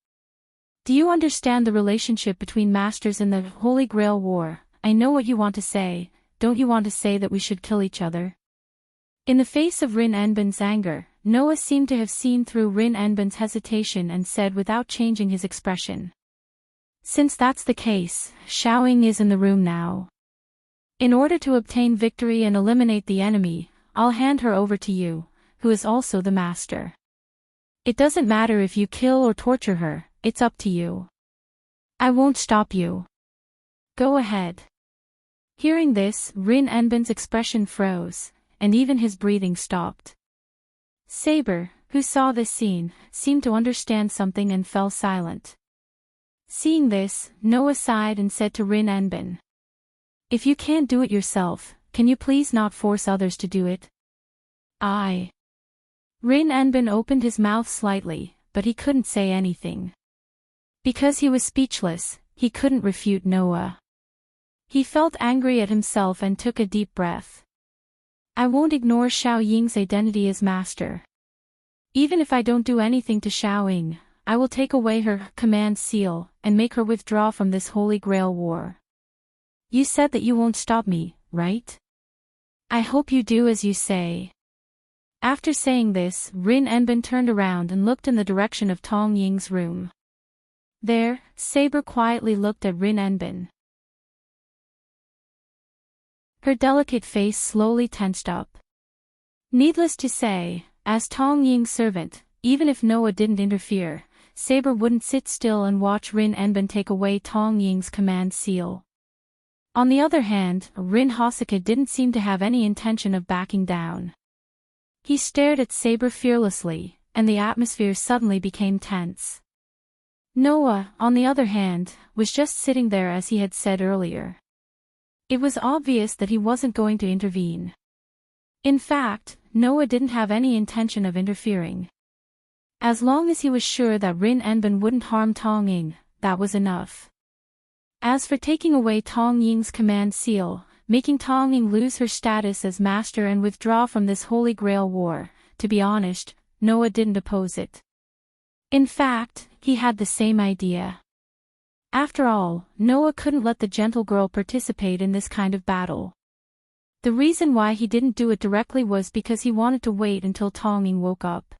Do you understand the relationship between masters in the Holy Grail War? I know what you want to say, don't you want to say that we should kill each other? In the face of Rin Enbin's anger, Noah seemed to have seen through Rin Enbin's hesitation and said without changing his expression. Since that's the case, Xiaoying is in the room now. In order to obtain victory and eliminate the enemy, I'll hand her over to you, who is also the master. It doesn't matter if you kill or torture her, it's up to you. I won't stop you. Go ahead. Hearing this, Rin Enbin's expression froze, and even his breathing stopped. Saber, who saw this scene, seemed to understand something and fell silent. Seeing this, Noah sighed and said to Rin Enbin. If you can't do it yourself, can you please not force others to do it? Rin Enbin opened his mouth slightly, but he couldn't say anything. Because he was speechless, he couldn't refute Noah. He felt angry at himself and took a deep breath. I won't ignore Xiaoying's identity as master. Even if I don't do anything to Xiaoying, I will take away her command seal and make her withdraw from this Holy Grail War. You said that you won't stop me, right? I hope you do as you say. After saying this, Rin Enbin turned around and looked in the direction of Tong Ying's room. There, Saber quietly looked at Rin Enbin. Her delicate face slowly tensed up. Needless to say, as Tong Ying's servant, even if Noah didn't interfere, Saber wouldn't sit still and watch Rin Enbin take away Tong Ying's command seal. On the other hand, Rin Hosoka didn't seem to have any intention of backing down. He stared at Saber fearlessly, and the atmosphere suddenly became tense. Noah, on the other hand, was just sitting there as he had said earlier. It was obvious that he wasn't going to intervene. In fact, Noah didn't have any intention of interfering. As long as he was sure that Rin Enbin wouldn't harm Tong Ying, that was enough. As for taking away Tong Ying's command seal, making Tong Ying lose her status as master and withdraw from this Holy Grail War, to be honest, Noah didn't oppose it. In fact, he had the same idea. After all, Noah couldn't let the gentle girl participate in this kind of battle. The reason why he didn't do it directly was because he wanted to wait until Tong Ying woke up.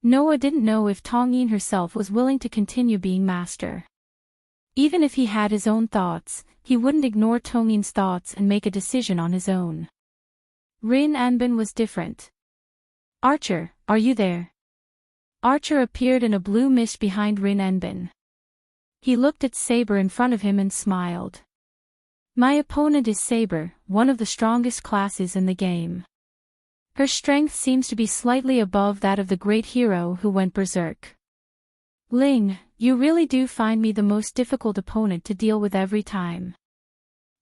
Noah didn't know if Tong Ying herself was willing to continue being master. Even if he had his own thoughts, he wouldn't ignore Tong Ying's thoughts and make a decision on his own. Rin Enbin was different. Archer, are you there? Archer appeared in a blue mist behind Rin Enbin. He looked at Saber in front of him and smiled. My opponent is Saber, one of the strongest classes in the game. Her strength seems to be slightly above that of the great hero who went berserk. Ling, you really do find me the most difficult opponent to deal with every time.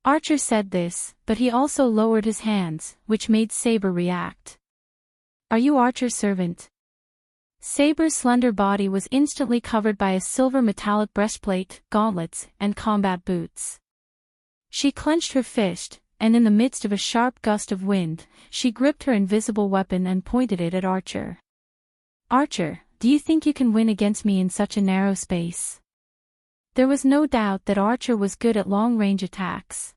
Archer said this, but he also lowered his hands, which made Saber react. Are you Archer's servant? Saber's slender body was instantly covered by a silver metallic breastplate, gauntlets, and combat boots. She clenched her fist, and in the midst of a sharp gust of wind, she gripped her invisible weapon and pointed it at Archer. Archer, do you think you can win against me in such a narrow space? There was no doubt that Archer was good at long-range attacks.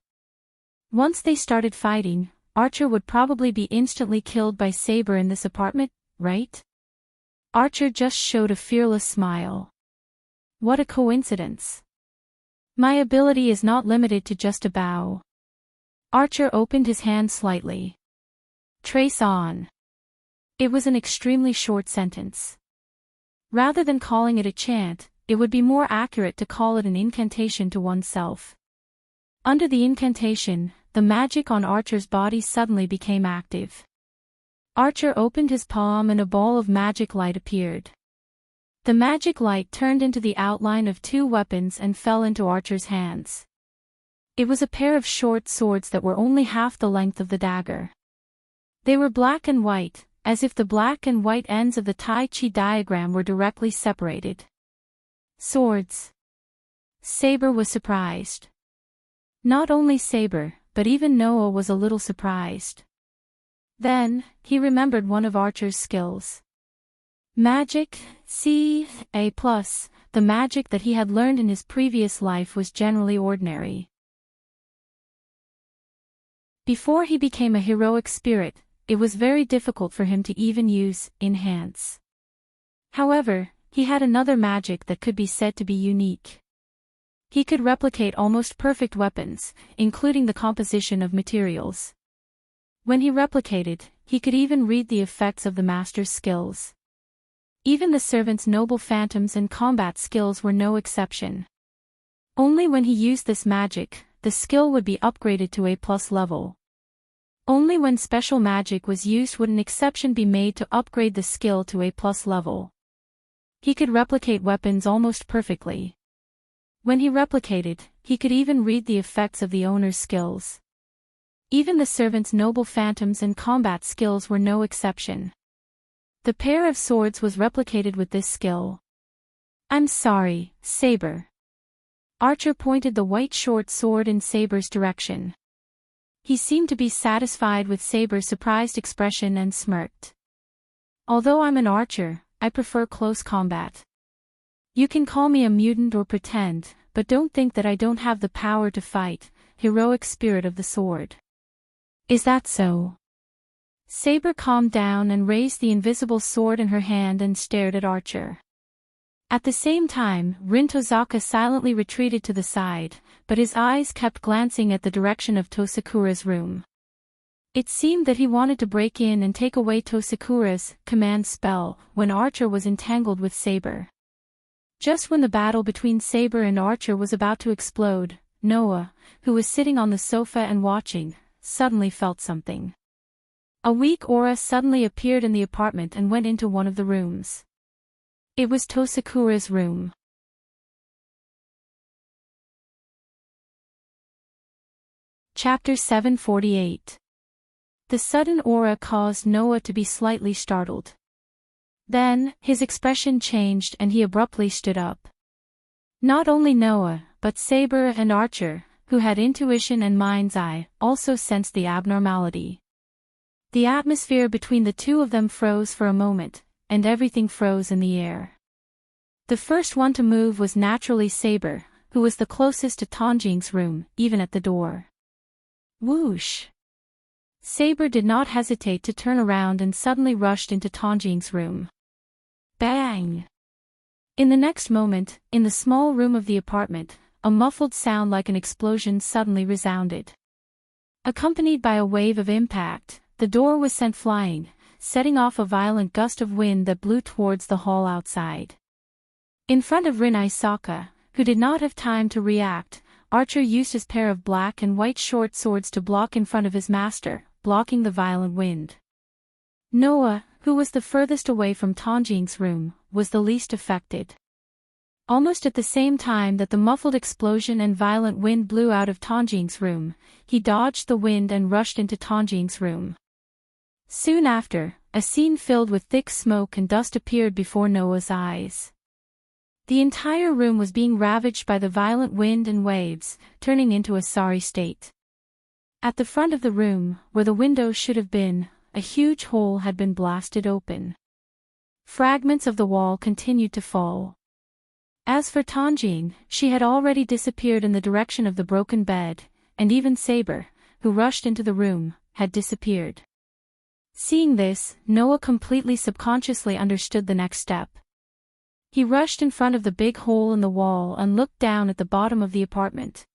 Once they started fighting, Archer would probably be instantly killed by Saber in this apartment, right? Archer just showed a fearless smile. What a coincidence. My ability is not limited to just a bow. Archer opened his hand slightly. Trace on. It was an extremely short sentence. Rather than calling it a chant, it would be more accurate to call it an incantation to oneself. Under the incantation, the magic on Archer's body suddenly became active. Archer opened his palm and a ball of magic light appeared. The magic light turned into the outline of two weapons and fell into Archer's hands. It was a pair of short swords that were only half the length of the dagger. They were black and white, as if the black and white ends of the Tai Chi diagram were directly separated. Swords. Saber was surprised. Not only Saber, but even Noah was a little surprised. Then, he remembered one of Archer's skills. Magic, C.A+, the magic that he had learned in his previous life was generally ordinary. Before he became a heroic spirit, it was very difficult for him to even use enhance. However, he had another magic that could be said to be unique. He could replicate almost perfect weapons, including the composition of materials. When he replicated, he could even read the effects of the master's skills. Even the servant's noble phantoms and combat skills were no exception. Only when he used this magic, the skill would be upgraded to A+ level. Only when special magic was used would an exception be made to upgrade the skill to A+ level. He could replicate weapons almost perfectly. When he replicated, he could even read the effects of the owner's skills. Even the servant's noble phantoms and combat skills were no exception. The pair of swords was replicated with this skill. I'm sorry, Saber. Archer pointed the white short sword in Saber's direction. He seemed to be satisfied with Saber's surprised expression and smirked. Although I'm an archer, I prefer close combat. You can call me a mutant or pretend, but don't think that I don't have the power to fight, heroic spirit of the sword. Is that so? Saber calmed down and raised the invisible sword in her hand and stared at Archer. At the same time, Rin Tozaka silently retreated to the side, but his eyes kept glancing at the direction of Tosakura's room. It seemed that he wanted to break in and take away Tosakura's command spell when Archer was entangled with Saber. Just when the battle between Saber and Archer was about to explode, Noah, who was sitting on the sofa and watching, suddenly felt something. A weak aura suddenly appeared in the apartment and went into one of the rooms. It was Tosakura's room. Chapter 748. The sudden aura caused Noah to be slightly startled. Then, his expression changed and he abruptly stood up. Not only Noah, but Saber and Archer, who had intuition and mind's eye, also sensed the abnormality. The atmosphere between the two of them froze for a moment, and everything froze in the air. The first one to move was naturally Saber, who was the closest to Tanjing's room, even at the door. Whoosh! Saber did not hesitate to turn around and suddenly rushed into Tanjing's room. Bang! In the next moment, in the small room of the apartment, a muffled sound like an explosion suddenly resounded. Accompanied by a wave of impact, the door was sent flying, setting off a violent gust of wind that blew towards the hall outside. In front of Rin Isaka, who did not have time to react, Archer used his pair of black and white short swords to block in front of his master, blocking the violent wind. Noah, who was the furthest away from Tanjing's room, was the least affected. Almost at the same time that the muffled explosion and violent wind blew out of Tanjing's room, he dodged the wind and rushed into Tanjing's room. Soon after, a scene filled with thick smoke and dust appeared before Noah's eyes. The entire room was being ravaged by the violent wind and waves, turning into a sorry state. At the front of the room, where the windows should have been, a huge hole had been blasted open. Fragments of the wall continued to fall. As for Tanjing, she had already disappeared in the direction of the broken bed, and even Saber, who rushed into the room, had disappeared. Seeing this, Noah completely subconsciously understood the next step. He rushed in front of the big hole in the wall and looked down at the bottom of the apartment.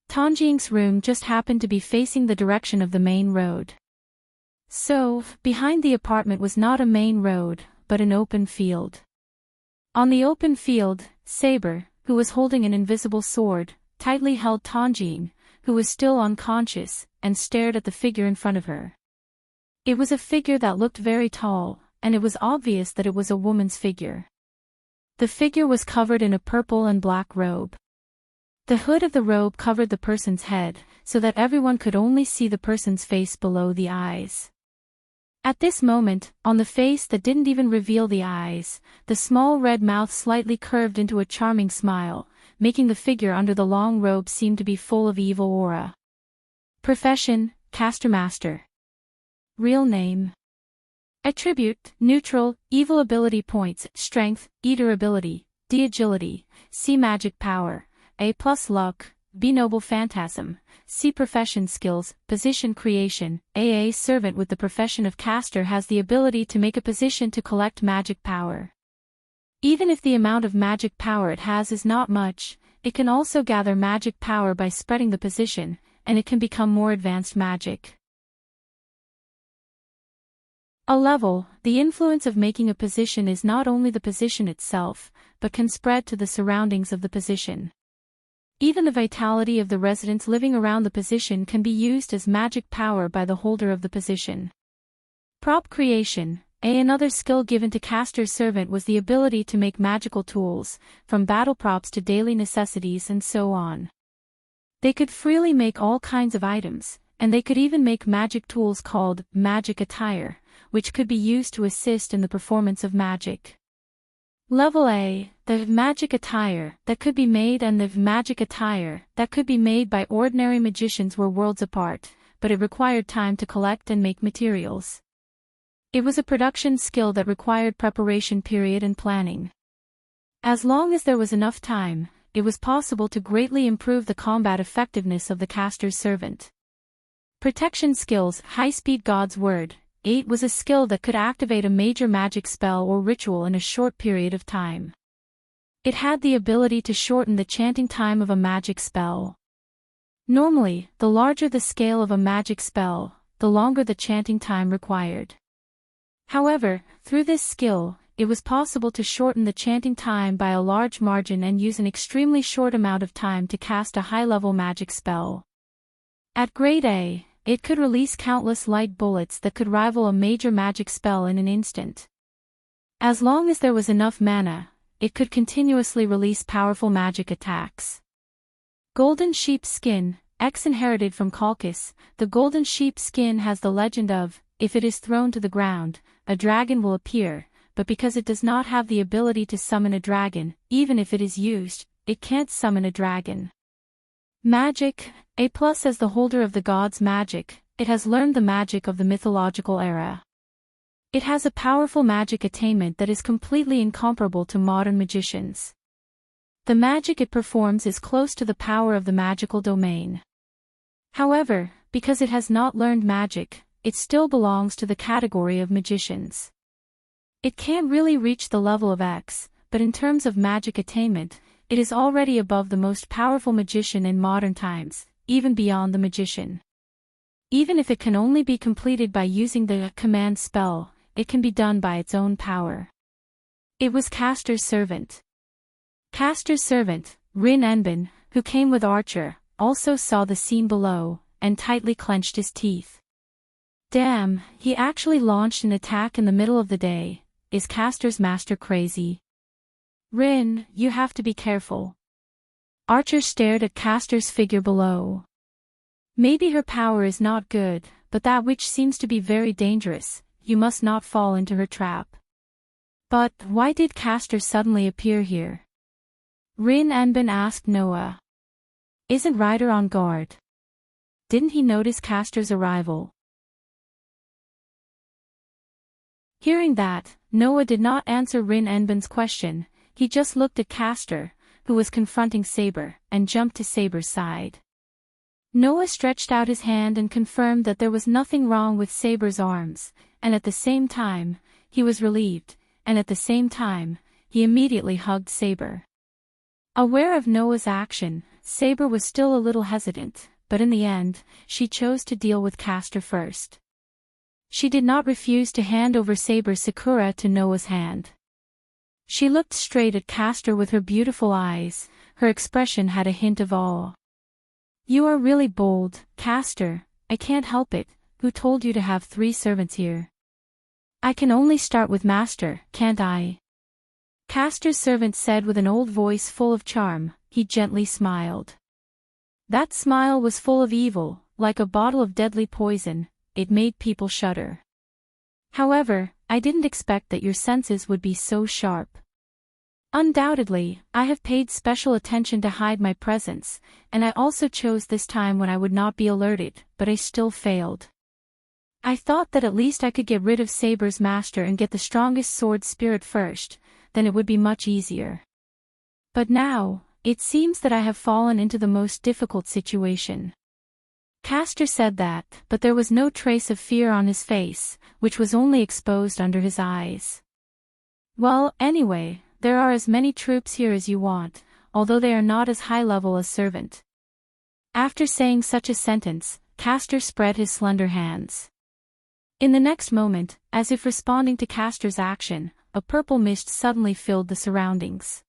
Tanjing's room just happened to be facing the direction of the main road. So, behind the apartment was not a main road, but an open field. On the open field, Saber, who was holding an invisible sword, tightly held Tanjing, who was still unconscious, and stared at the figure in front of her. It was a figure that looked very tall, and it was obvious that it was a woman's figure. The figure was covered in a purple and black robe. The hood of the robe covered the person's head, so that everyone could only see the person's face below the eyes. At this moment, on the face that didn't even reveal the eyes, the small red mouth slightly curved into a charming smile, making the figure under the long robe seem to be full of evil aura. Profession, Caster Master. Real name. Attribute, neutral, evil ability points, strength, eater ability, D agility, C magic power, A+ luck, B noble phantasm, C profession skills, position creation, AA servant with the profession of caster has the ability to make a position to collect magic power. Even if the amount of magic power it has is not much, it can also gather magic power by spreading the position, and it can become more advanced magic. A level, the influence of making a position is not only the position itself, but can spread to the surroundings of the position. Even the vitality of the residents living around the position can be used as magic power by the holder of the position. Prop creation, another skill given to caster's servant was the ability to make magical tools, from battle props to daily necessities and so on. They could freely make all kinds of items, and they could even make magic tools called magic attire, which could be used to assist in the performance of magic. Level A, the magic attire that could be made and the magic attire that could be made by ordinary magicians were worlds apart, but it required time to collect and make materials. It was a production skill that required preparation period and planning. As long as there was enough time, it was possible to greatly improve the combat effectiveness of the caster's servant. Protection skills, high-speed God's Word. 8 was a skill that could activate a major magic spell or ritual in a short period of time. It had the ability to shorten the chanting time of a magic spell. Normally, the larger the scale of a magic spell, the longer the chanting time required. However, through this skill, it was possible to shorten the chanting time by a large margin and use an extremely short amount of time to cast a high-level magic spell. At grade A, it could release countless light bullets that could rival a major magic spell in an instant. As long as there was enough mana, it could continuously release powerful magic attacks. Golden Sheep Skin, X inherited from Calcus. The golden sheep skin has the legend of, if it is thrown to the ground, a dragon will appear, but because it does not have the ability to summon a dragon, even if it is used, it can't summon a dragon. Magic, A+ as the holder of the god's magic, it has learned the magic of the mythological era. It has a powerful magic attainment that is completely incomparable to modern magicians. The magic it performs is close to the power of the magical domain. However, because it has not learned magic, it still belongs to the category of magicians. It can't really reach the level of X, but in terms of magic attainment, it is already above the most powerful magician in modern times, even beyond the magician. Even if it can only be completed by using the command spell, it can be done by its own power. It was Caster's servant. Caster's servant, Rin Enbin, who came with Archer, also saw the scene below, and tightly clenched his teeth. Damn, he actually launched an attack in the middle of the day. Is Caster's master crazy? Rin, you have to be careful. Archer stared at Caster's figure below. Maybe her power is not good, but that which seems to be very dangerous, you must not fall into her trap. But, why did Caster suddenly appear here? Rin Enbin asked Noah. Isn't Ryder on guard? Didn't he notice Caster's arrival? Hearing that, Noah did not answer Rin Enbin's question. he just looked at Castor, who was confronting Saber, and jumped to Saber's side. Noah stretched out his hand and confirmed that there was nothing wrong with Saber's arms, and at the same time, he was relieved, and at the same time, he immediately hugged Saber. Aware of Noah's action, Saber was still a little hesitant, but in the end, she chose to deal with Castor first. She did not refuse to hand over Saber's Sakura to Noah's hand. She looked straight at Castor with her beautiful eyes, her expression had a hint of awe. "You are really bold, Castor, I can't help it, who told you to have 3 servants here? I can only start with Master, can't I?" Castor's servant said with an old voice full of charm. He gently smiled. That smile was full of evil, like a bottle of deadly poison, it made people shudder. "However, I didn't expect that your senses would be so sharp. Undoubtedly, I have paid special attention to hide my presence, and I also chose this time when I would not be alerted, but I still failed. I thought that at least I could get rid of Saber's master and get the strongest sword spirit first, then it would be much easier. But now, it seems that I have fallen into the most difficult situation." Castor said that, but there was no trace of fear on his face, which was only exposed under his eyes. "Well, anyway, there are as many troops here as you want, although they are not as high level as servant." After saying such a sentence, Castor spread his slender hands. In the next moment, as if responding to Castor's action, a purple mist suddenly filled the surroundings.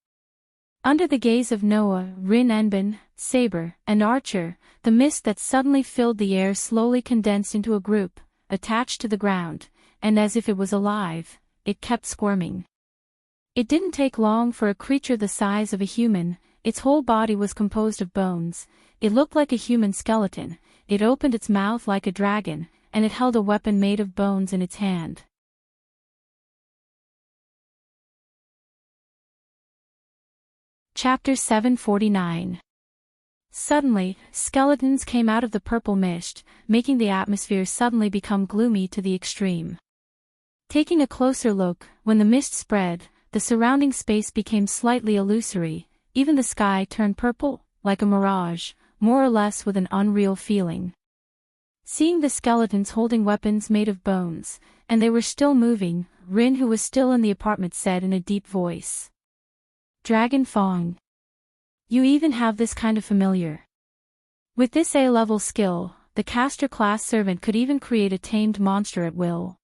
Under the gaze of Noah, Rin Enbin, Saber, and Archer, the mist that suddenly filled the air slowly condensed into a group, attached to the ground, and as if it was alive, it kept squirming. It didn't take long for a creature the size of a human, its whole body was composed of bones, it looked like a human skeleton, it opened its mouth like a dragon, and it held a weapon made of bones in its hand. Chapter 749. Suddenly, skeletons came out of the purple mist, making the atmosphere suddenly become gloomy to the extreme. Taking a closer look, when the mist spread, the surrounding space became slightly illusory, even the sky turned purple, like a mirage, more or less with an unreal feeling. Seeing the skeletons holding weapons made of bones, and they were still moving, Rin, who was still in the apartment, said in a deep voice, "Dragon Fong. You even have this kind of familiar." With this A-level skill, the caster class servant could even create a tamed monster at will.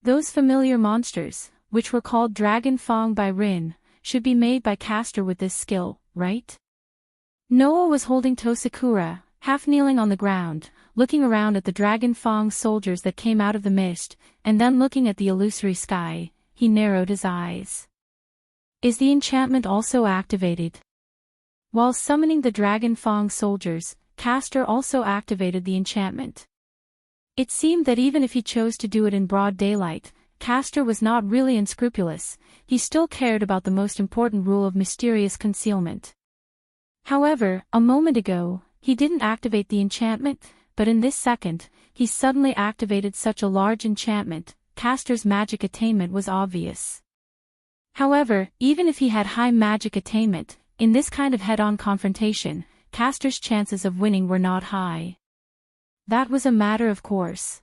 Those familiar monsters, which were called Dragon Fong by Rin, should be made by caster with this skill, right? Noah was holding Tosakura, half kneeling on the ground, looking around at the Dragon Fong soldiers that came out of the mist, and then looking at the illusory sky, he narrowed his eyes. Is the enchantment also activated? While summoning the Dragon Fong soldiers, Castor also activated the enchantment. It seemed that even if he chose to do it in broad daylight, Castor was not really unscrupulous, he still cared about the most important rule of mysterious concealment. However, a moment ago, he didn't activate the enchantment, but in this second, he suddenly activated such a large enchantment, Castor's magic attainment was obvious. However, even if he had high magic attainment, in this kind of head-on confrontation, Castor's chances of winning were not high. That was a matter of course.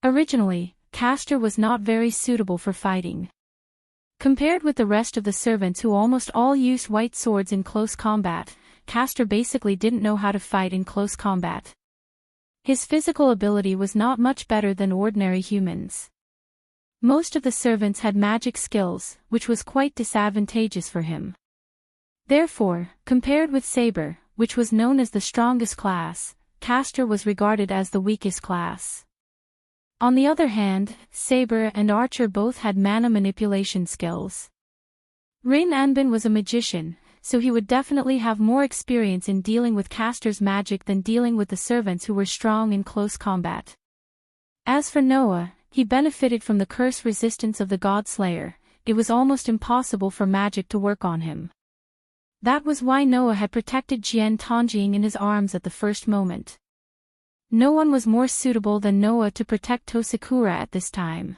Originally, Castor was not very suitable for fighting. Compared with the rest of the servants who almost all used white swords in close combat, Castor basically didn't know how to fight in close combat. His physical ability was not much better than ordinary humans. Most of the servants had magic skills, which was quite disadvantageous for him. Therefore, compared with Saber, which was known as the strongest class, Castor was regarded as the weakest class. On the other hand, Saber and Archer both had mana manipulation skills. Rin Anbin was a magician, so he would definitely have more experience in dealing with Castor's magic than dealing with the servants who were strong in close combat. As for Noah, he benefited from the curse resistance of the God-Slayer, it was almost impossible for magic to work on him. That was why Noah had protected Jian Tongjing in his arms at the first moment. No one was more suitable than Noah to protect Tosakura at this time.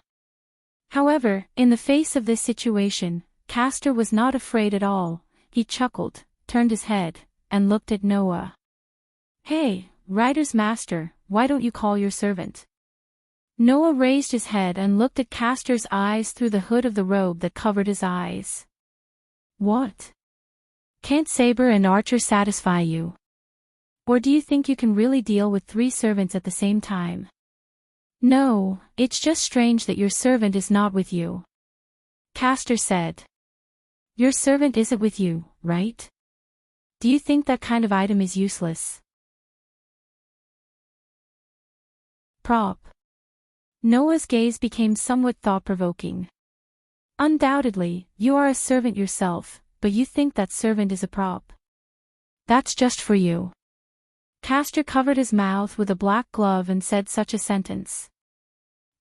However, in the face of this situation, Castor was not afraid at all. He chuckled, turned his head, and looked at Noah. "Hey, Rider's master, why don't you call your servant?" Noah raised his head and looked at Castor's eyes through the hood of the robe that covered his eyes. "What? Can't Saber and Archer satisfy you? Or do you think you can really deal with 3 servants at the same time?" "No, it's just strange that your servant is not with you," Castor said. "Your servant isn't with you, right? Do you think that kind of item is useless?" Prop. Noah's gaze became somewhat thought-provoking. "Undoubtedly, you are a servant yourself, but you think that servant is a prop. That's just for you." Castor covered his mouth with a black glove and said such a sentence.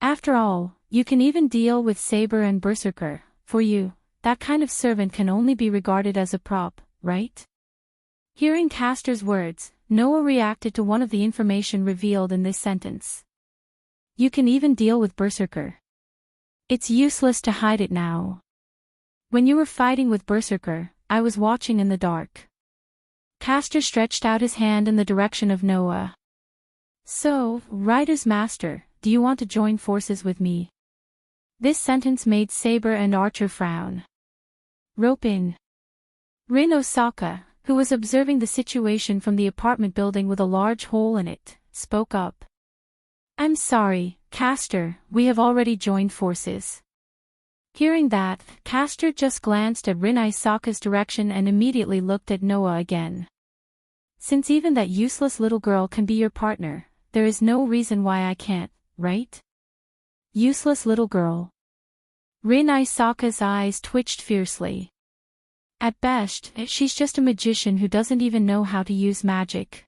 "After all, you can even deal with Saber and Berserker. For you, that kind of servant can only be regarded as a prop, right?" Hearing Castor's words, Noah reacted to one of the information revealed in this sentence. "You can even deal with Berserker. It's useless to hide it now. When you were fighting with Berserker, I was watching in the dark." Castor stretched out his hand in the direction of Noah. "So, Rider's master, do you want to join forces with me?" This sentence made Saber and Archer frown. "Rope in." Rin Osaka, who was observing the situation from the apartment building with a large hole in it, spoke up. "I'm sorry, Castor, we have already joined forces." Hearing that, Castor just glanced at Rin Osaka's direction and immediately looked at Noah again. "Since even that useless little girl can be your partner, there is no reason why I can't, right?" "Useless little girl." Rin Osaka's eyes twitched fiercely. "At best, she's just a magician who doesn't even know how to use magic.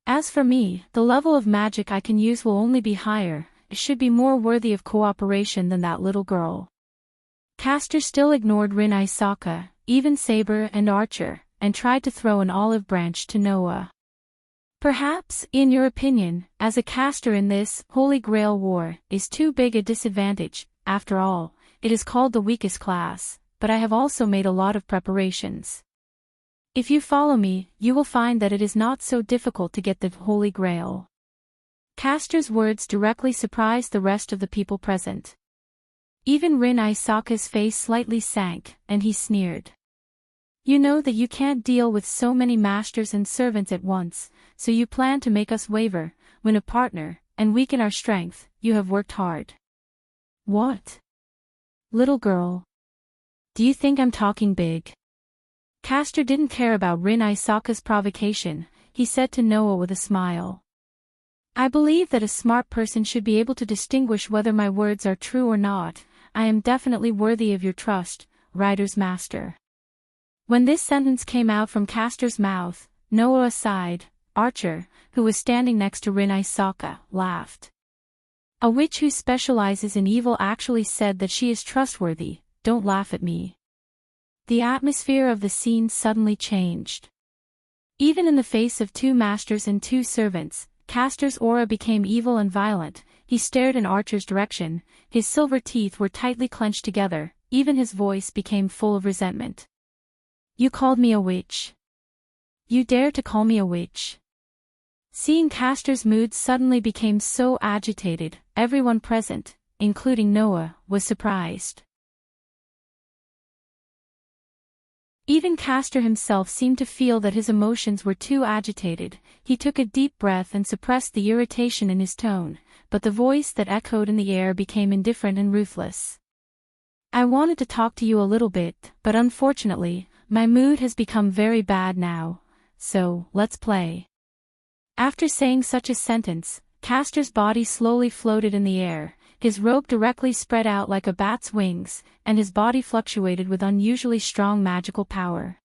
As for me, the level of magic I can use will only be higher. It should be more worthy of cooperation than that little girl." Castor still ignored Rin Osaka, even Saber and Archer, and tried to throw an olive branch to Noah. "Perhaps, in your opinion, as a caster in this Holy Grail war, is too big a disadvantage. After all, it is called the weakest class, but I have also made a lot of preparations. If you follow me, you will find that it is not so difficult to get the Holy Grail." Castor's words directly surprised the rest of the people present. Even Rin Osaka's face slightly sank, and he sneered. "You know that you can't deal with so many masters and servants at once, so you plan to make us waver, win a partner, and weaken our strength. You have worked hard." "What? Little girl. Do you think I'm talking big?" Castor didn't care about Rin Osaka's provocation. He said to Noah with a smile. "I believe that a smart person should be able to distinguish whether my words are true or not. I am definitely worthy of your trust, Rider's master." When this sentence came out from Castor's mouth, Noah sighed. Archer, who was standing next to Rin Osaka, laughed. "A witch who specializes in evil actually said that she is trustworthy. Don't laugh at me." The atmosphere of the scene suddenly changed. Even in the face of 2 masters and 2 servants, Castor's aura became evil and violent. He stared in Archer's direction, his silver teeth were tightly clenched together, even his voice became full of resentment. "You called me a witch. You dare to call me a witch?" Seeing Castor's mood suddenly became so agitated, everyone present, including Noah, was surprised. Even Castor himself seemed to feel that his emotions were too agitated. He took a deep breath and suppressed the irritation in his tone, but the voice that echoed in the air became indifferent and ruthless. "I wanted to talk to you a little bit, but unfortunately, my mood has become very bad now, so, let's play." After saying such a sentence, Castor's body slowly floated in the air. His robe directly spread out like a bat's wings, and his body fluctuated with unusually strong magical power.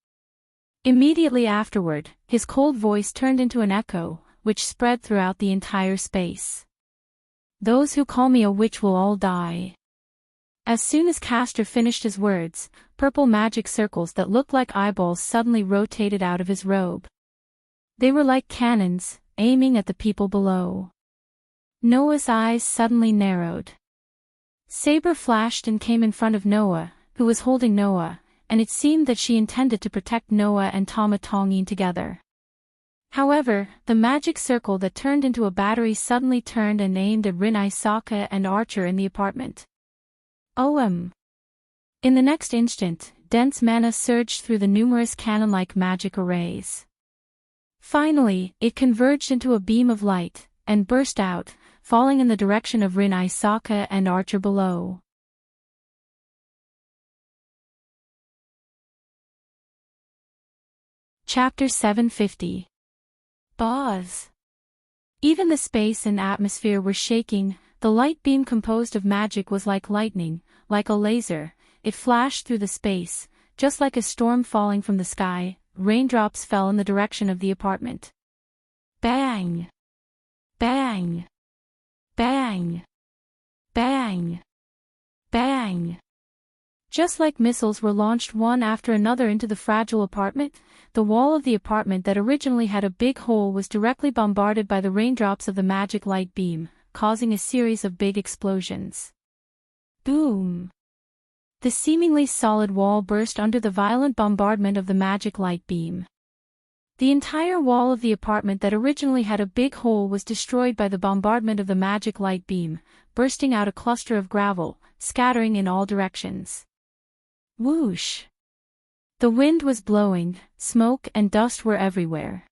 Immediately afterward, his cold voice turned into an echo, which spread throughout the entire space. "Those who call me a witch will all die." As soon as Castor finished his words, purple magic circles that looked like eyeballs suddenly rotated out of his robe. They were like cannons, aiming at the people below. Noah's eyes suddenly narrowed. Saber flashed and came in front of Noah, who was holding Noah, and it seemed that she intended to protect Noah and Tama Tongin together. However, the magic circle that turned into a battery suddenly turned and aimed at Rin Isaka and Archer in the apartment. In the next instant, dense mana surged through the numerous cannon-like magic arrays. Finally, it converged into a beam of light, and burst out, falling in the direction of Rin Isaka and Archer below. Chapter 750. Buzz. Even the space and atmosphere were shaking. The light beam composed of magic was like lightning, like a laser. It flashed through the space, just like a storm falling from the sky. Raindrops fell in the direction of the apartment. Bang! Bang! Bang! Bang! Bang! Just like missiles were launched one after another into the fragile apartment, the wall of the apartment that originally had a big hole was directly bombarded by the raindrops of the magic light beam, causing a series of big explosions. Boom! The seemingly solid wall burst under the violent bombardment of the magic light beam. The entire wall of the apartment that originally had a big hole was destroyed by the bombardment of the magic light beam, bursting out a cluster of gravel, scattering in all directions. Whoosh! The wind was blowing, smoke and dust were everywhere.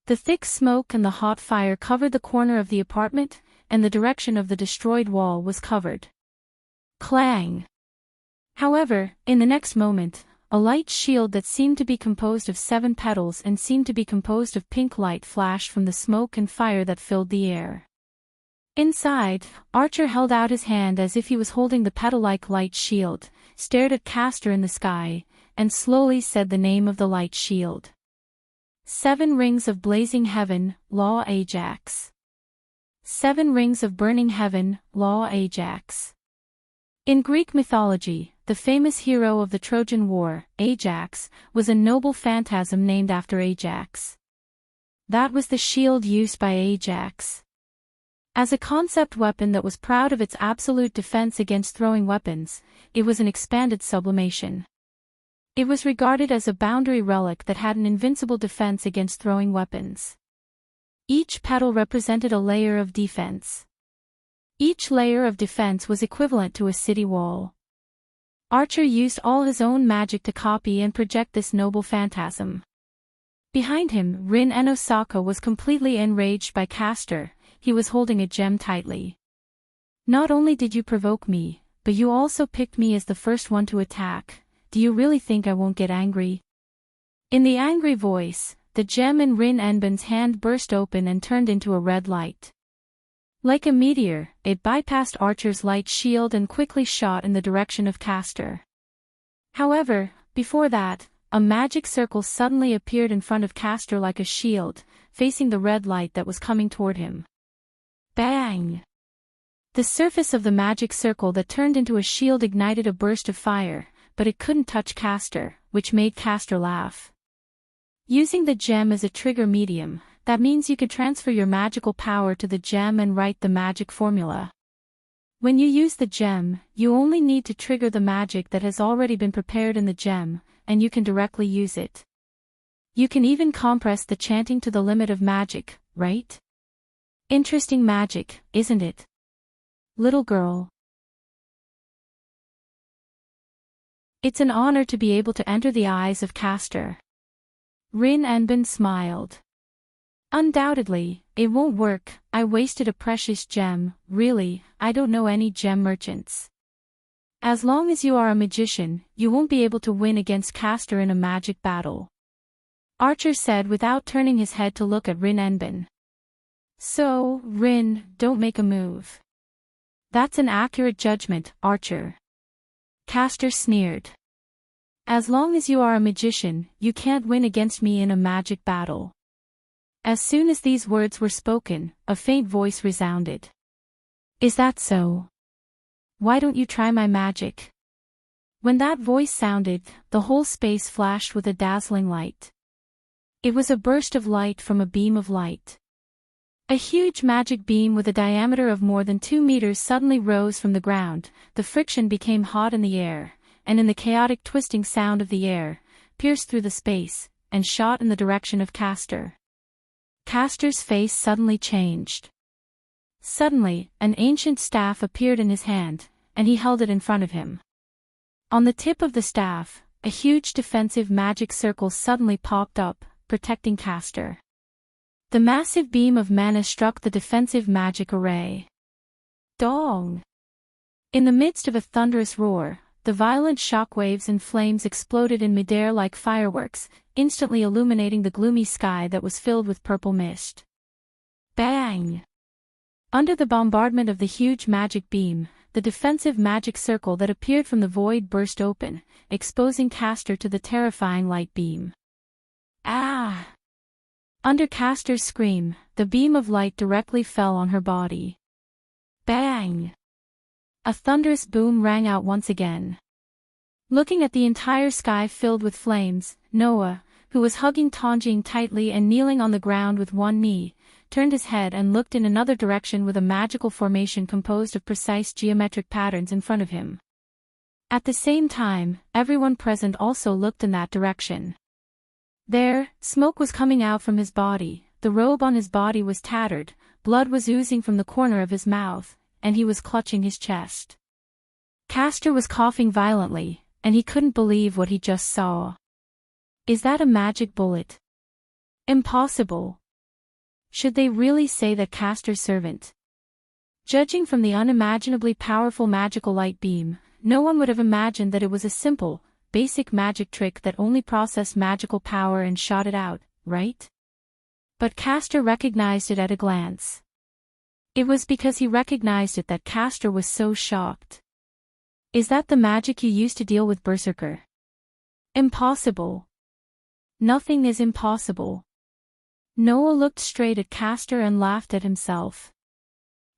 The thick smoke and the hot fire covered the corner of the apartment, and the direction of the destroyed wall was covered. Clang! However, in the next moment, a light shield that seemed to be composed of 7 petals and seemed to be composed of pink light flashed from the smoke and fire that filled the air. Inside, Archer held out his hand as if he was holding the petal-like light shield, stared at Castor in the sky, and slowly said the name of the light shield. 7 rings of blazing heaven, Law Ajax. 7 rings of burning heaven, Law Ajax. In Greek mythology, the famous hero of the Trojan War, Ajax, was a noble phantasm named after Ajax. That was the shield used by Ajax. As a concept weapon that was proud of its absolute defense against throwing weapons, it was an expanded sublimation. It was regarded as a boundary relic that had an invincible defense against throwing weapons. Each petal represented a layer of defense. Each layer of defense was equivalent to a city wall. Archer used all his own magic to copy and project this noble phantasm. Behind him, Rin Osaka was completely enraged by Castor. He was holding a gem tightly. Not only did you provoke me, but you also picked me as the first one to attack. Do you really think I won't get angry? In the angry voice, the gem in Rin Enben's hand burst open and turned into a red light. Like a meteor, it bypassed Archer's light shield and quickly shot in the direction of Castor. However, before that, a magic circle suddenly appeared in front of Castor like a shield, facing the red light that was coming toward him. Bang! The surface of the magic circle that turned into a shield ignited a burst of fire, but it couldn't touch Castor, which made Castor laugh. Using the gem as a trigger medium, that means you could transfer your magical power to the gem and write the magic formula. When you use the gem, you only need to trigger the magic that has already been prepared in the gem, and you can directly use it. You can even compress the chanting to the limit of magic, right? Interesting magic, isn't it? Little girl. It's an honor to be able to enter the eyes of Castor. Rin Enben smiled. Undoubtedly, it won't work. I wasted a precious gem. Really, I don't know any gem merchants. As long as you are a magician, you won't be able to win against Castor in a magic battle. Archer said without turning his head to look at Rin Enben. So, Rin, don't make a move. That's an accurate judgment, Archer. Castor sneered. As long as you are a magician, you can't win against me in a magic battle. As soon as these words were spoken, a faint voice resounded. Is that so? Why don't you try my magic? When that voice sounded, the whole space flashed with a dazzling light. It was a burst of light from a beam of light. A huge magic beam with a diameter of more than 2 meters suddenly rose from the ground. The friction became hot in the air, and in the chaotic twisting sound of the air, pierced through the space, and shot in the direction of Castor. Castor's face suddenly changed. Suddenly, an ancient staff appeared in his hand, and he held it in front of him. On the tip of the staff, a huge defensive magic circle suddenly popped up, protecting Castor. The massive beam of mana struck the defensive magic array. Dong! In the midst of a thunderous roar, the violent shockwaves and flames exploded in midair like fireworks, instantly illuminating the gloomy sky that was filled with purple mist. Bang! Under the bombardment of the huge magic beam, the defensive magic circle that appeared from the void burst open, exposing Castor to the terrifying light beam. Ah! Under Castor's scream, the beam of light directly fell on her body. Bang! A thunderous boom rang out once again. Looking at the entire sky filled with flames, Noah, who was hugging Tanjing tightly and kneeling on the ground with one knee, turned his head and looked in another direction with a magical formation composed of precise geometric patterns in front of him. At the same time, everyone present also looked in that direction. There, smoke was coming out from his body, the robe on his body was tattered, blood was oozing from the corner of his mouth, and he was clutching his chest. Castor was coughing violently, and he couldn't believe what he just saw. Is that a magic bullet? Impossible. Should they really say that Castor's servant? Judging from the unimaginably powerful magical light beam, no one would have imagined that it was a simple, basic magic trick that only processed magical power and shot it out, right? But Castor recognized it at a glance. It was because he recognized it that Castor was so shocked. Is that the magic you used to deal with Berserker? Impossible. Nothing is impossible. Noah looked straight at Castor and laughed at himself.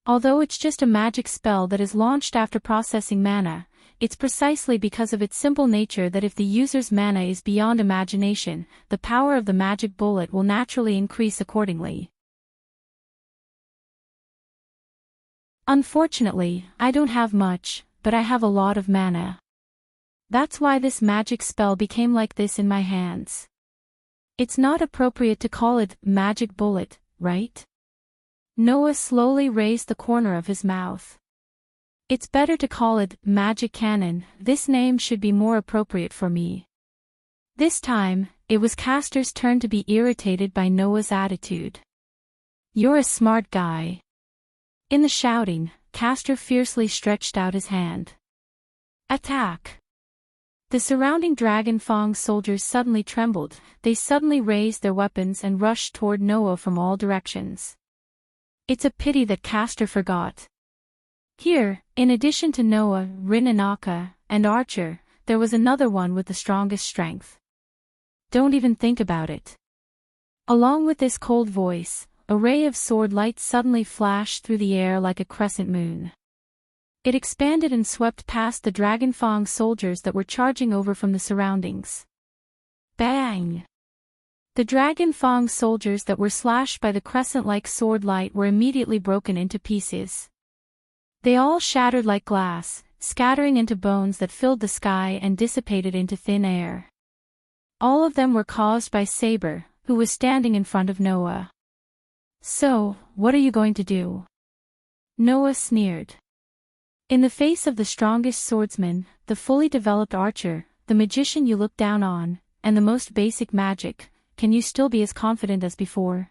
Although it's just a magic spell that is launched after processing mana, it's precisely because of its simple nature that if the user's mana is beyond imagination, the power of the magic bullet will naturally increase accordingly. Unfortunately, I don't have much, but I have a lot of mana. That's why this magic spell became like this in my hands. It's not appropriate to call it magic bullet, right? Noah slowly raised the corner of his mouth. It's better to call it magic cannon, this name should be more appropriate for me. This time, it was Castor's turn to be irritated by Noah's attitude. You're a smart guy. In the shouting, Castor fiercely stretched out his hand. Attack! The surrounding Dragon Fang soldiers suddenly trembled, they suddenly raised their weapons and rushed toward Noah from all directions. It's a pity that Castor forgot. Here, in addition to Noah, Rin and Akka, and Archer, there was another one with the strongest strength. Don't even think about it. Along with this cold voice, a ray of sword light suddenly flashed through the air like a crescent moon. It expanded and swept past the Dragon Fang soldiers that were charging over from the surroundings. Bang! The Dragon Fang soldiers that were slashed by the crescent-like sword light were immediately broken into pieces. They all shattered like glass, scattering into bones that filled the sky and dissipated into thin air. All of them were caused by Saber, who was standing in front of Noah. So, what are you going to do? Noah sneered. In the face of the strongest swordsman, the fully developed archer, the magician you look down on, and the most basic magic, can you still be as confident as before?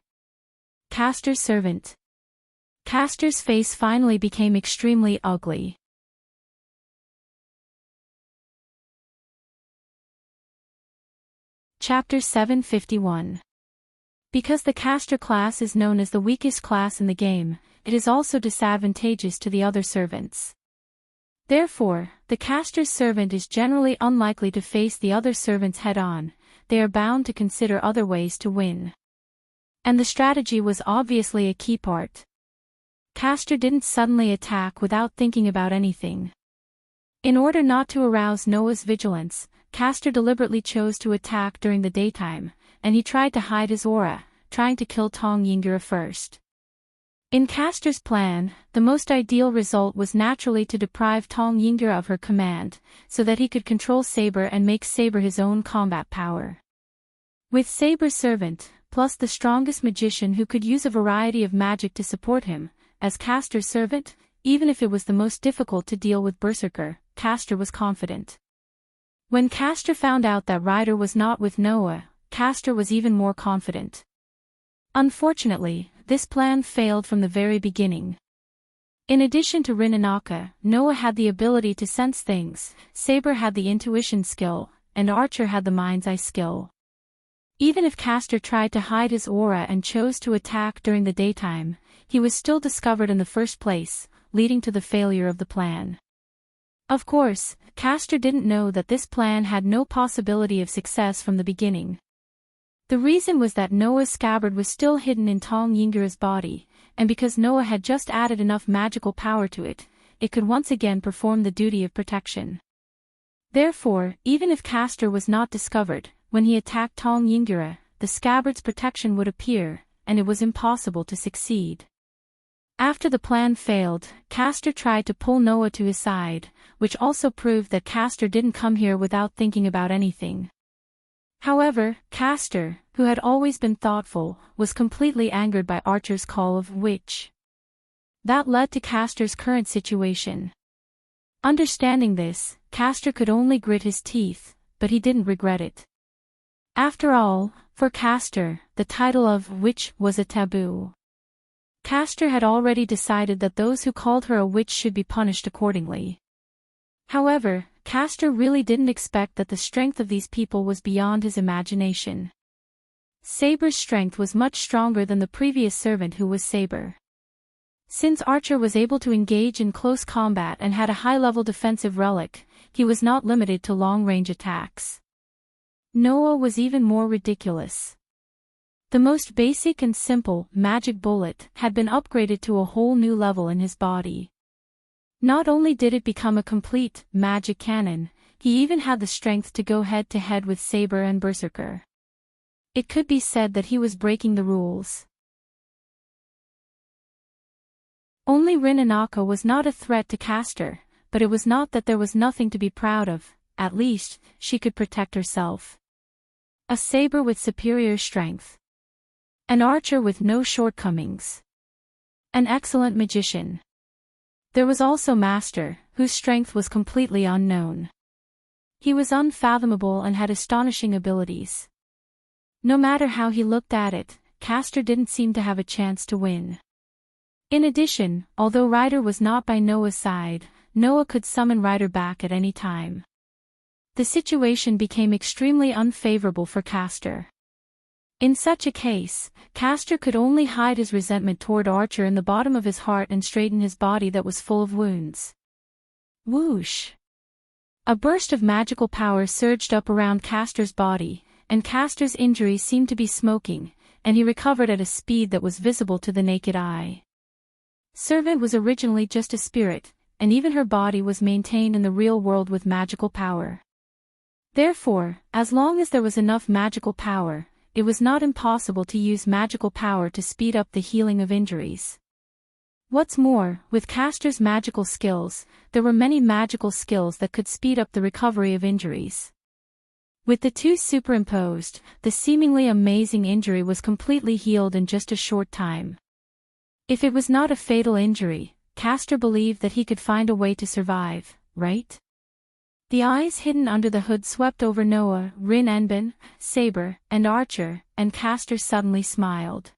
Castor's servant. Castor's face finally became extremely ugly. Chapter 751. Because the Castor class is known as the weakest class in the game, it is also disadvantageous to the other servants. Therefore, the Castor's servant is generally unlikely to face the other servants head-on, they are bound to consider other ways to win. And the strategy was obviously a key part. Castor didn't suddenly attack without thinking about anything. In order not to arouse Noah's vigilance, Castor deliberately chose to attack during the daytime, and he tried to hide his aura, trying to kill Tong Yingira first. In Castor's plan, the most ideal result was naturally to deprive Tong Yingyur of her command, so that he could control Saber and make Saber his own combat power. With Saber's servant, plus the strongest magician who could use a variety of magic to support him, as Castor's servant, even if it was the most difficult to deal with Berserker, Castor was confident. When Castor found out that Ryder was not with Noah, Castor was even more confident. Unfortunately, this plan failed from the very beginning. In addition to Rin and Akka, Noah had the ability to sense things, Saber had the intuition skill, and Archer had the mind's eye skill. Even if Castor tried to hide his aura and chose to attack during the daytime, he was still discovered in the first place, leading to the failure of the plan. Of course, Castor didn't know that this plan had no possibility of success from the beginning. The reason was that Noah's scabbard was still hidden in Tong Yingyur's body, and because Noah had just added enough magical power to it, it could once again perform the duty of protection. Therefore, even if Castor was not discovered, when he attacked Tong Yingyur, the scabbard's protection would appear, and it was impossible to succeed. After the plan failed, Castor tried to pull Noah to his side, which also proved that Castor didn't come here without thinking about anything. However, Castor, who had always been thoughtful, was completely angered by Archer's call of witch. That led to Castor's current situation. Understanding this, Castor could only grit his teeth, but he didn't regret it. After all, for Castor, the title of witch was a taboo. Castor had already decided that those who called her a witch should be punished accordingly. However, Castor really didn't expect that the strength of these people was beyond his imagination. Saber's strength was much stronger than the previous servant who was Saber. Since Archer was able to engage in close combat and had a high-level defensive relic, he was not limited to long-range attacks. Noah was even more ridiculous. The most basic and simple, magic bullet, had been upgraded to a whole new level in his body. Not only did it become a complete, magic cannon, he even had the strength to go head-to-head with Saber and Berserker. It could be said that he was breaking the rules. Only Rin and Akka was not a threat to Castor, but it was not that there was nothing to be proud of, at least, she could protect herself. A Saber with superior strength. An archer with no shortcomings. An excellent magician. There was also Master, whose strength was completely unknown. He was unfathomable and had astonishing abilities. No matter how he looked at it, Castor didn't seem to have a chance to win. In addition, although Ryder was not by Noah's side, Noah could summon Ryder back at any time. The situation became extremely unfavorable for Castor. In such a case, Castor could only hide his resentment toward Archer in the bottom of his heart and straighten his body that was full of wounds. Whoosh! A burst of magical power surged up around Castor's body, and Castor's injury seemed to be smoking, and he recovered at a speed that was visible to the naked eye. Servant was originally just a spirit, and even her body was maintained in the real world with magical power. Therefore, as long as there was enough magical power, it was not impossible to use magical power to speed up the healing of injuries. What's more, with Castor's magical skills, there were many magical skills that could speed up the recovery of injuries. With the two superimposed, the seemingly amazing injury was completely healed in just a short time. If it was not a fatal injury, Castor believed that he could find a way to survive, right? The eyes hidden under the hood swept over Noah, Rin Enbin, Saber, and Archer, and Castor suddenly smiled.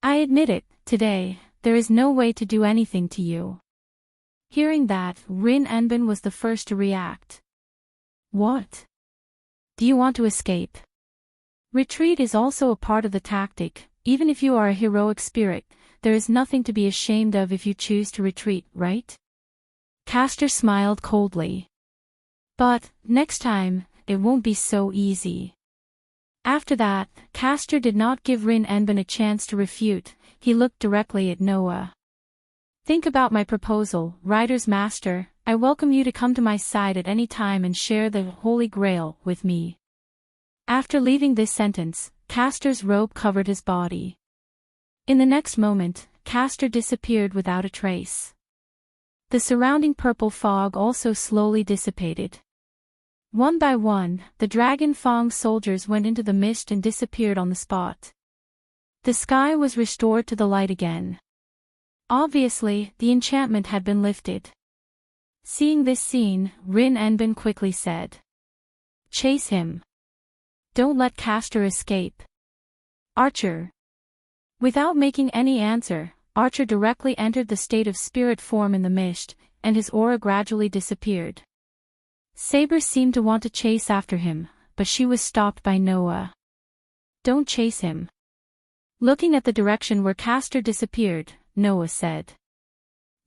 I admit it, today, there is no way to do anything to you. Hearing that, Rin Enbin was the first to react. What? Do you want to escape? Retreat is also a part of the tactic. Even if you are a heroic spirit, there is nothing to be ashamed of if you choose to retreat, right? Castor smiled coldly. But, next time, it won't be so easy. After that, Castor did not give Rin Enbin a chance to refute, he looked directly at Noah. Think about my proposal, Ryder's master, I welcome you to come to my side at any time and share the Holy Grail with me. After leaving this sentence, Castor's robe covered his body. In the next moment, Castor disappeared without a trace. The surrounding purple fog also slowly dissipated. One by one, the Dragon Fang soldiers went into the mist and disappeared on the spot. The sky was restored to the light again. Obviously, the enchantment had been lifted. Seeing this scene, Rin Enbin quickly said, "Chase him. Don't let Castor escape." Archer. Without making any answer, Archer directly entered the state of spirit form in the mist, and his aura gradually disappeared. Saber seemed to want to chase after him, but she was stopped by Noah. "Don't chase him." Looking at the direction where Castor disappeared, Noah said,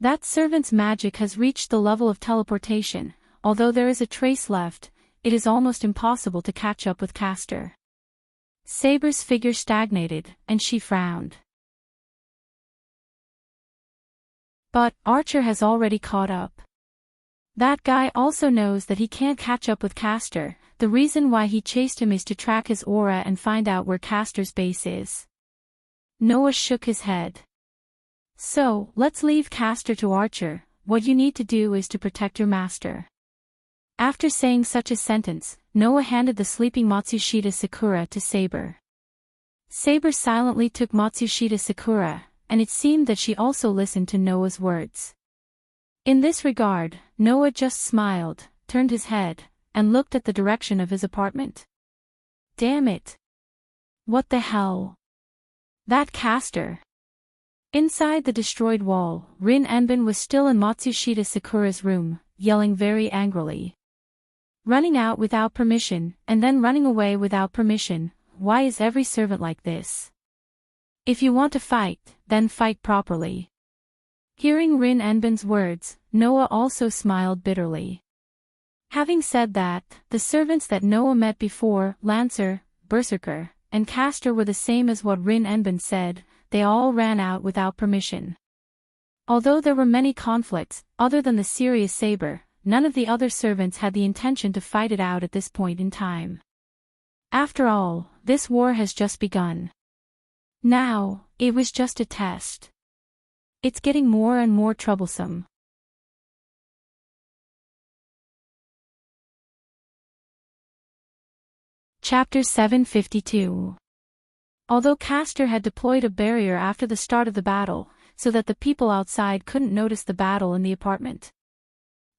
"That servant's magic has reached the level of teleportation. Although there is a trace left, it is almost impossible to catch up with Castor." Saber's figure stagnated, and she frowned. "But Archer has already caught up. That guy also knows that he can't catch up with Castor. The reason why he chased him is to track his aura and find out where Castor's base is." Noah shook his head. "So, let's leave Castor to Archer. What you need to do is to protect your master." After saying such a sentence, Noah handed the sleeping Matsushita Sakura to Saber. Saber silently took Matsushita Sakura, and it seemed that she also listened to Noah's words. In this regard, Noah just smiled, turned his head, and looked at the direction of his apartment. Damn it! What the hell? That Castor! Inside the destroyed wall, Rin Enbin was still in Matsushita Sakura's room, yelling very angrily. Running out without permission, and then running away without permission. Why is every servant like this? If you want to fight, then fight properly. Hearing Rin Enbin's words, Noah also smiled bitterly. Having said that, the servants that Noah met before, Lancer, Berserker, and Castor were the same as what Rin Enbin said. They all ran out without permission. Although there were many conflicts, other than the serious Saber, none of the other servants had the intention to fight it out at this point in time. After all, this war has just begun. Now, it was just a test. It's getting more and more troublesome. Chapter 752. Although Castor had deployed a barrier after the start of the battle, so that the people outside couldn't notice the battle in the apartment.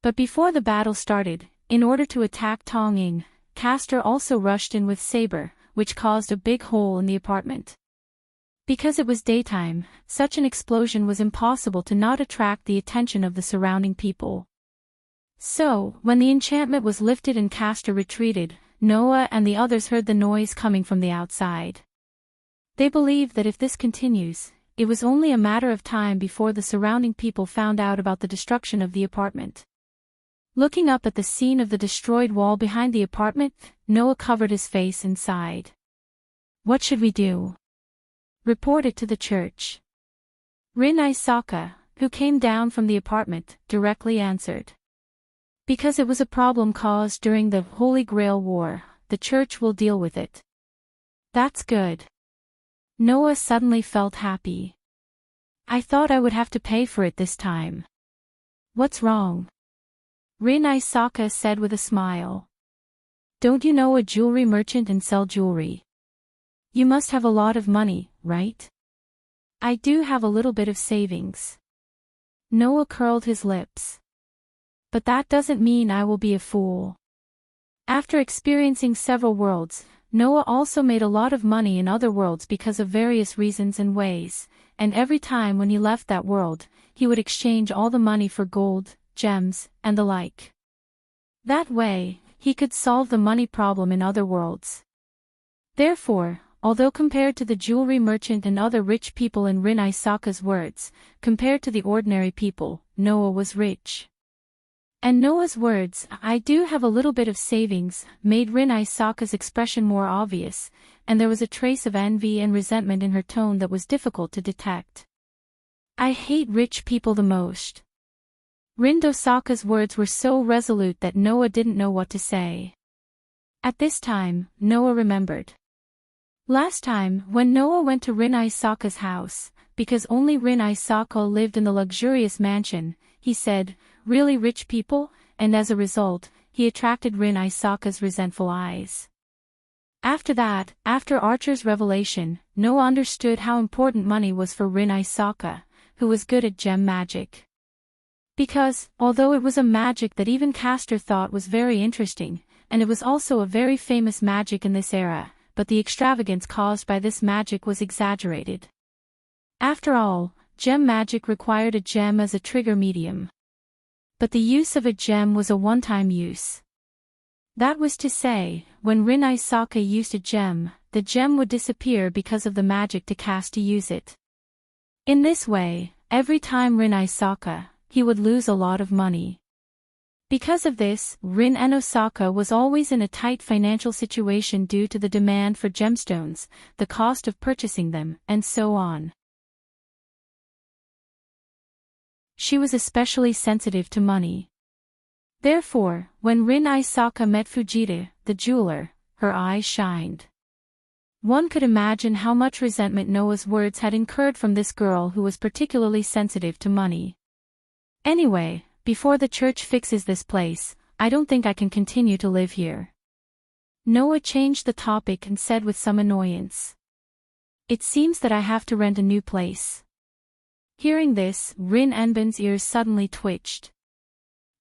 But before the battle started, in order to attack Tong Ying, Castor also rushed in with Saber, which caused a big hole in the apartment. Because it was daytime, such an explosion was impossible to not attract the attention of the surrounding people. So, when the enchantment was lifted and Castor retreated, Noah and the others heard the noise coming from the outside. They believed that if this continues, it was only a matter of time before the surrounding people found out about the destruction of the apartment. Looking up at the scene of the destroyed wall behind the apartment, Noah covered his face and sighed. What should we do? Report it to the church. Rin Isaka, who came down from the apartment, directly answered. Because it was a problem caused during the Holy Grail War, the church will deal with it. That's good. Noah suddenly felt happy. I thought I would have to pay for it this time. What's wrong? Rin Isaka said with a smile. Don't you know a jewelry merchant and sell jewelry? You must have a lot of money, right? I do have a little bit of savings. Noah curled his lips. But that doesn't mean I will be a fool. After experiencing several worlds, Noah also made a lot of money in other worlds because of various reasons and ways, and every time when he left that world, he would exchange all the money for gold, gems, and the like. That way, he could solve the money problem in other worlds. Therefore, although compared to the jewelry merchant and other rich people in Rin Isaka's words, compared to the ordinary people, Noah was rich. And Noah's words, I do have a little bit of savings, made Rin Isaka's expression more obvious, and there was a trace of envy and resentment in her tone that was difficult to detect. I hate rich people the most. Rin Dosaka's words were so resolute that Noah didn't know what to say. At this time, Noah remembered. Last time, when Noah went to Rin Isaka's house, because only Rin Isaka lived in the luxurious mansion, he said, really rich people, and as a result, he attracted Rin Isaka's resentful eyes. After that, after Archer's revelation, Noah understood how important money was for Rin Isaka, who was good at gem magic. Because, although it was a magic that even Castor thought was very interesting, and it was also a very famous magic in this era, but the extravagance caused by this magic was exaggerated. After all, gem magic required a gem as a trigger medium. But the use of a gem was a one-time use. That was to say, when Rin Isaka used a gem, the gem would disappear because of the magic to cast to use it. In this way, every time Rin Isaka, he would lose a lot of money. Because of this, Rin Osaka was always in a tight financial situation due to the demand for gemstones, the cost of purchasing them, and so on. She was especially sensitive to money. Therefore, when Rin Isaka met Fujita, the jeweler, her eyes shined. One could imagine how much resentment Noah's words had incurred from this girl who was particularly sensitive to money. Anyway, before the church fixes this place, I don't think I can continue to live here. Noah changed the topic and said with some annoyance. It seems that I have to rent a new place. Hearing this, Rin Enbin's ears suddenly twitched.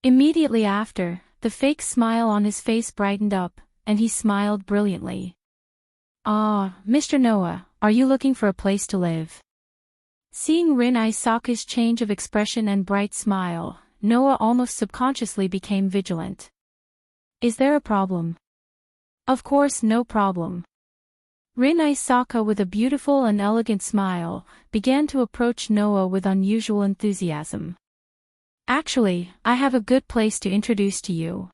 Immediately after, the fake smile on his face brightened up, and he smiled brilliantly. Ah, Mr. Noah, are you looking for a place to live? Seeing Rin Isaka's change of expression and bright smile, Noah almost subconsciously became vigilant. Is there a problem? Of course, no problem. Rin Isaka, with a beautiful and elegant smile, began to approach Noah with unusual enthusiasm. Actually, I have a good place to introduce to you.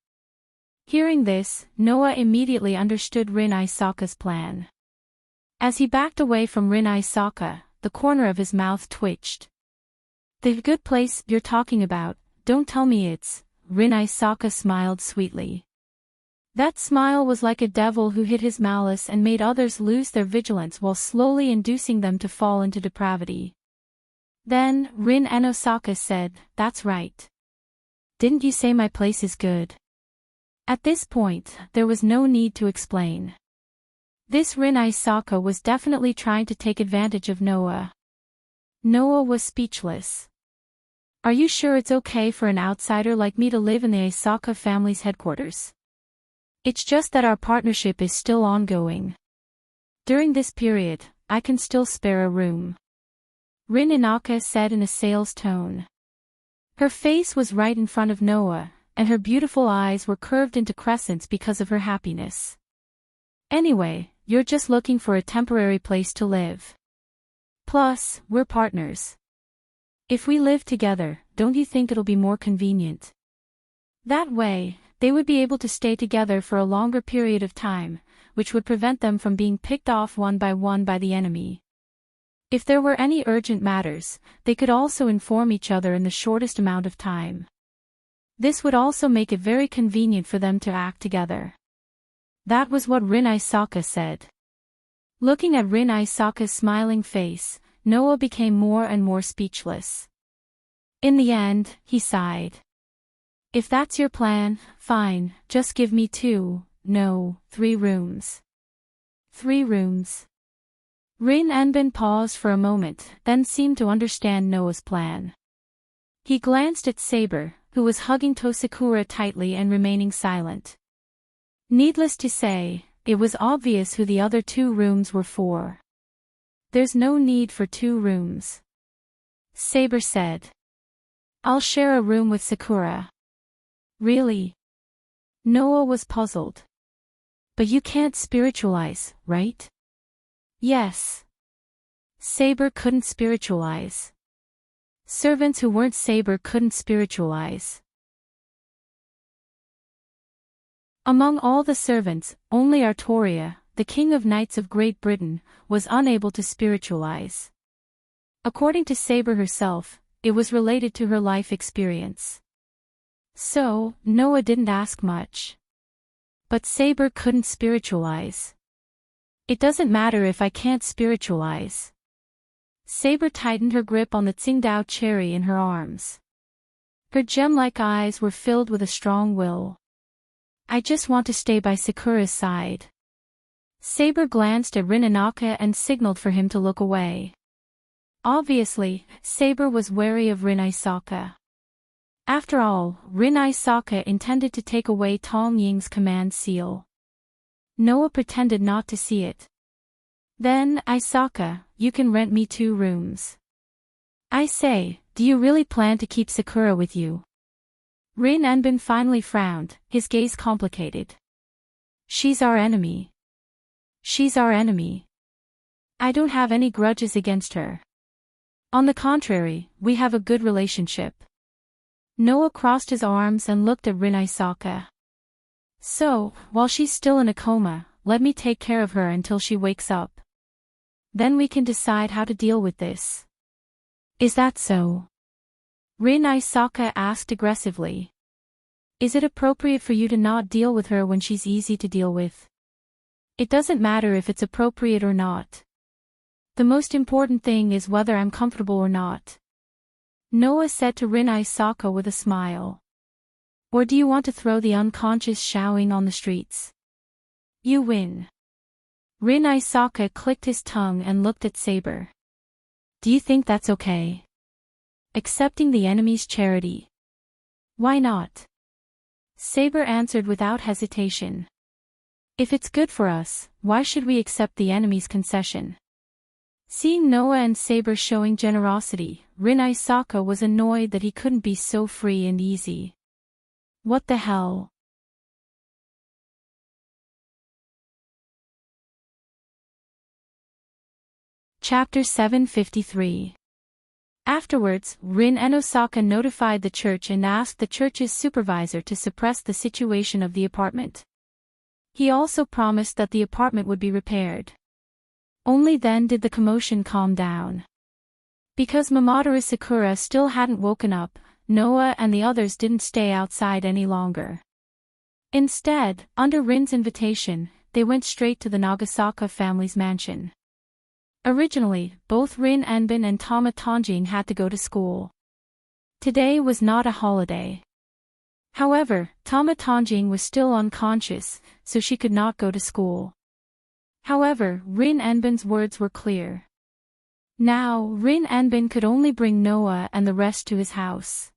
Hearing this, Noah immediately understood Rin Isaka's plan. As he backed away from Rin Isaka, the corner of his mouth twitched. The good place you're talking about, don't tell me it's... Rin Isaka smiled sweetly. That smile was like a devil who hid his malice and made others lose their vigilance while slowly inducing them to fall into depravity. Then, Rin Osaka said, that's right. Didn't you say my place is good? At this point, there was no need to explain. This Rin Isaka was definitely trying to take advantage of Noah. Noah was speechless. Are you sure it's okay for an outsider like me to live in the Isaka family's headquarters? It's just that our partnership is still ongoing. During this period, I can still spare a room. Rin Inaka said in a sales tone. Her face was right in front of Noah, and her beautiful eyes were curved into crescents because of her happiness. Anyway, you're just looking for a temporary place to live. Plus, we're partners. If we live together, don't you think it'll be more convenient? That way, they would be able to stay together for a longer period of time, which would prevent them from being picked off one by the enemy. If there were any urgent matters, they could also inform each other in the shortest amount of time. This would also make it very convenient for them to act together. That was what Rin Isaka said. Looking at Rin Isaka's smiling face, Noah became more and more speechless. In the end, he sighed. If that's your plan, fine, just give me 3 rooms. 3 rooms. Rin Enbin paused for a moment, then seemed to understand Noah's plan. He glanced at Saber, who was hugging Tosakura tightly and remaining silent. Needless to say, it was obvious who the other 2 rooms were for. There's no need for 2 rooms. Saber said. I'll share a room with Sakura. Really? Noah was puzzled. But you can't spiritualize, right? Yes. Saber couldn't spiritualize. Servants who weren't Saber couldn't spiritualize. Among all the servants, only Artoria, the King of Knights of Great Britain, was unable to spiritualize. According to Saber herself, it was related to her life experience. So, Noah didn't ask much. But Saber couldn't spiritualize. It doesn't matter if I can't spiritualize. Saber tightened her grip on the Tsingtao cherry in her arms. Her gem-like eyes were filled with a strong will. I just want to stay by Sakura's side. Saber glanced at Rin Inaka and signaled for him to look away. Obviously, Saber was wary of Rin Isaka. After all, Rin Isaka intended to take away Tong Ying's command seal. Noah pretended not to see it. Then, Isaka, you can rent me 2 rooms. I say, do you really plan to keep Sakura with you? Rin Enbin finally frowned, his gaze complicated. She's our enemy. She's our enemy. I don't have any grudges against her. On the contrary, we have a good relationship. Noah crossed his arms and looked at Rin Isaka. So, while she's still in a coma, let me take care of her until she wakes up. Then we can decide how to deal with this. Is that so? Rin Isaka asked aggressively. Is it appropriate for you to not deal with her when she's easy to deal with? It doesn't matter if it's appropriate or not. The most important thing is whether I'm comfortable or not. Noah said to Rin Isaka with a smile. Or do you want to throw the unconscious Xiaoying on the streets? You win. Rin Isaka clicked his tongue and looked at Saber. Do you think that's okay? Accepting the enemy's charity. Why not? Saber answered without hesitation. If it's good for us, why should we accept the enemy's concession? Seeing Noah and Saber showing generosity, Rin Isaka was annoyed that he couldn't be so free and easy. What the hell? Chapter 753. Afterwards, Rin Enosaka notified the church and asked the church's supervisor to suppress the situation of the apartment. He also promised that the apartment would be repaired. Only then did the commotion calm down. Because Mamoru Sakura still hadn't woken up, Noah and the others didn't stay outside any longer. Instead, under Rin's invitation, they went straight to the Nagasaka family's mansion. Originally, both Rin Enbin and Tama Tonjing had to go to school. Today was not a holiday. However, Tama Tonjing was still unconscious, so she could not go to school. However, Rin Enbin's words were clear. Now, Rin Enbin could only bring Noah and the rest to his house.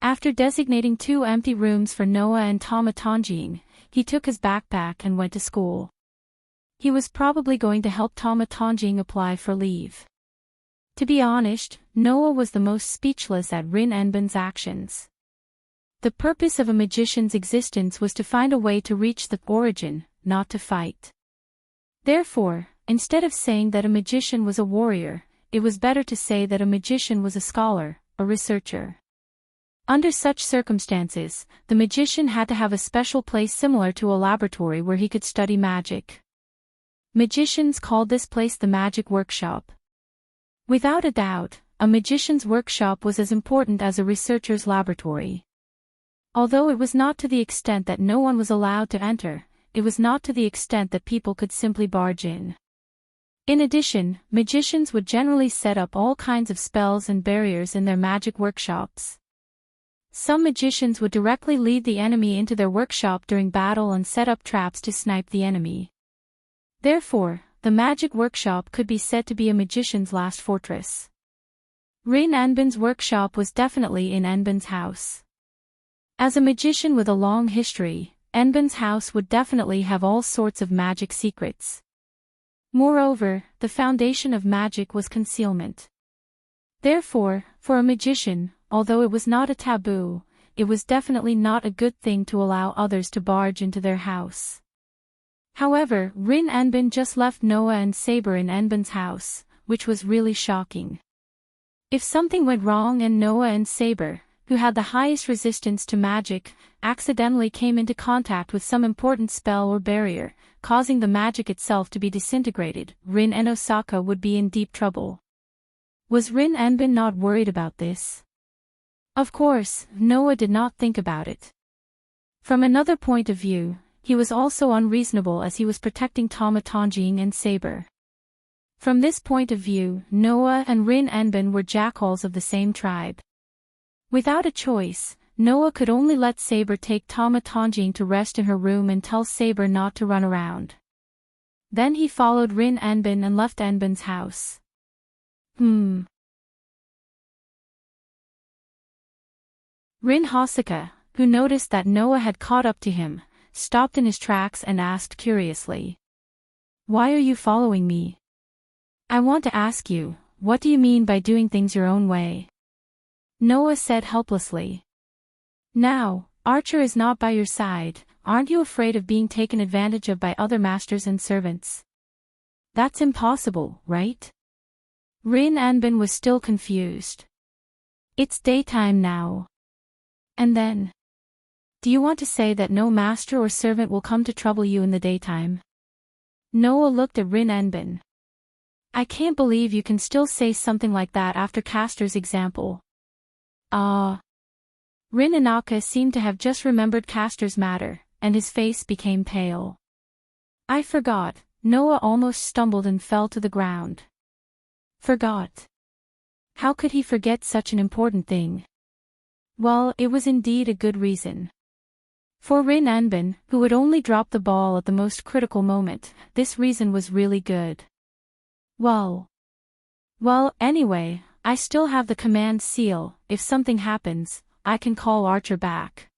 After designating 2 empty rooms for Noah and Tama Tonjing, he took his backpack and went to school. He was probably going to help Tama Tonjing apply for leave. To be honest, Noah was the most speechless at Rin Enbin's actions. The purpose of a magician's existence was to find a way to reach the origin, not to fight. Therefore, instead of saying that a magician was a warrior, it was better to say that a magician was a scholar, a researcher. Under such circumstances, the magician had to have a special place similar to a laboratory where he could study magic. Magicians called this place the magic workshop. Without a doubt, a magician's workshop was as important as a researcher's laboratory. Although it was not to the extent that no one was allowed to enter, it was not to the extent that people could simply barge in. In addition, magicians would generally set up all kinds of spells and barriers in their magic workshops. Some magicians would directly lead the enemy into their workshop during battle and set up traps to snipe the enemy. Therefore, the magic workshop could be said to be a magician's last fortress. Rin Enbin's workshop was definitely in Enbin's house. As a magician with a long history, Enbin's house would definitely have all sorts of magic secrets. Moreover, the foundation of magic was concealment. Therefore, for a magician, although it was not a taboo, it was definitely not a good thing to allow others to barge into their house. However, Rin Enbin just left Noah and Saber in Enbin's house, which was really shocking. If something went wrong and Noah and Saber, who had the highest resistance to magic, accidentally came into contact with some important spell or barrier, causing the magic itself to be disintegrated, Rin Enosaka would be in deep trouble. Was Rin Enbin not worried about this? Of course, Noah did not think about it. From another point of view, he was also unreasonable as he was protecting Tama Tonjing and Saber. From this point of view, Noah and Rin Enbin were jackals of the same tribe. Without a choice, Noah could only let Saber take Tama Tongjin to rest in her room and tell Saber not to run around. Then he followed Rin Enbin and left Enbin's house. Rin Hosoka, who noticed that Noah had caught up to him, stopped in his tracks and asked curiously. Why are you following me? I want to ask you, what do you mean by doing things your own way? Noah said helplessly. Now, Archer is not by your side, aren't you afraid of being taken advantage of by other masters and servants? That's impossible, right? Rin Enbin was still confused. It's daytime now. And then? Do you want to say that no master or servant will come to trouble you in the daytime? Noah looked at Rin Enbin. I can't believe you can still say something like that after Castor's example. Rin Inaka seemed to have just remembered Castor's matter, and his face became pale. I forgot. Noah almost stumbled and fell to the ground. Forgot? How could he forget such an important thing? Well, it was indeed a good reason. For Rin Enbin, who had only dropped the ball at the most critical moment, this reason was really good. Well, anyway, I still have the command seal. If something happens, I can call Archer back.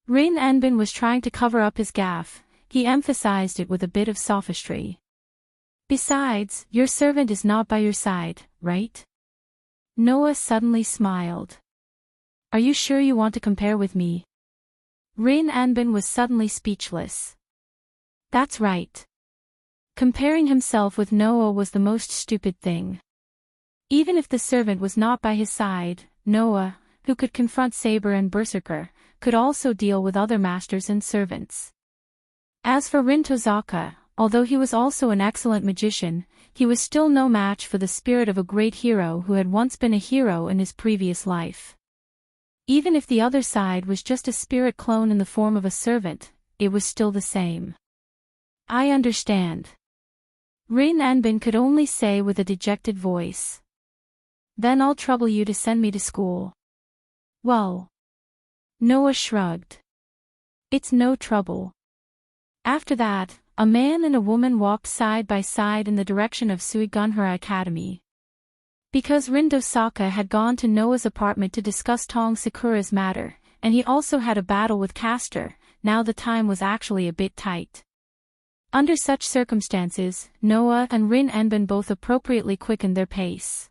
Rin Enbin was trying to cover up his gaffe. He emphasized it with a bit of sophistry. Besides, your servant is not by your side, right? Noah suddenly smiled. Are you sure you want to compare with me? Rin Enbin was suddenly speechless. That's right. Comparing himself with Noah was the most stupid thing. Even if the servant was not by his side, Noah, who could confront Saber and Berserker, could also deal with other masters and servants. As for Rin Tozaka, although he was also an excellent magician, he was still no match for the spirit of a great hero who had once been a hero in his previous life. Even if the other side was just a spirit clone in the form of a servant, it was still the same. I understand. Rin Enbin could only say with a dejected voice. Then I'll trouble you to send me to school. Well. Noah shrugged. It's no trouble. After that, a man and a woman walked side by side in the direction of Suigunhara Academy. Because Rin Dosaka had gone to Noah's apartment to discuss Tong Sakura's matter, and he also had a battle with Castor, now the time was actually a bit tight. Under such circumstances, Noah and Rin Enbin both appropriately quickened their pace.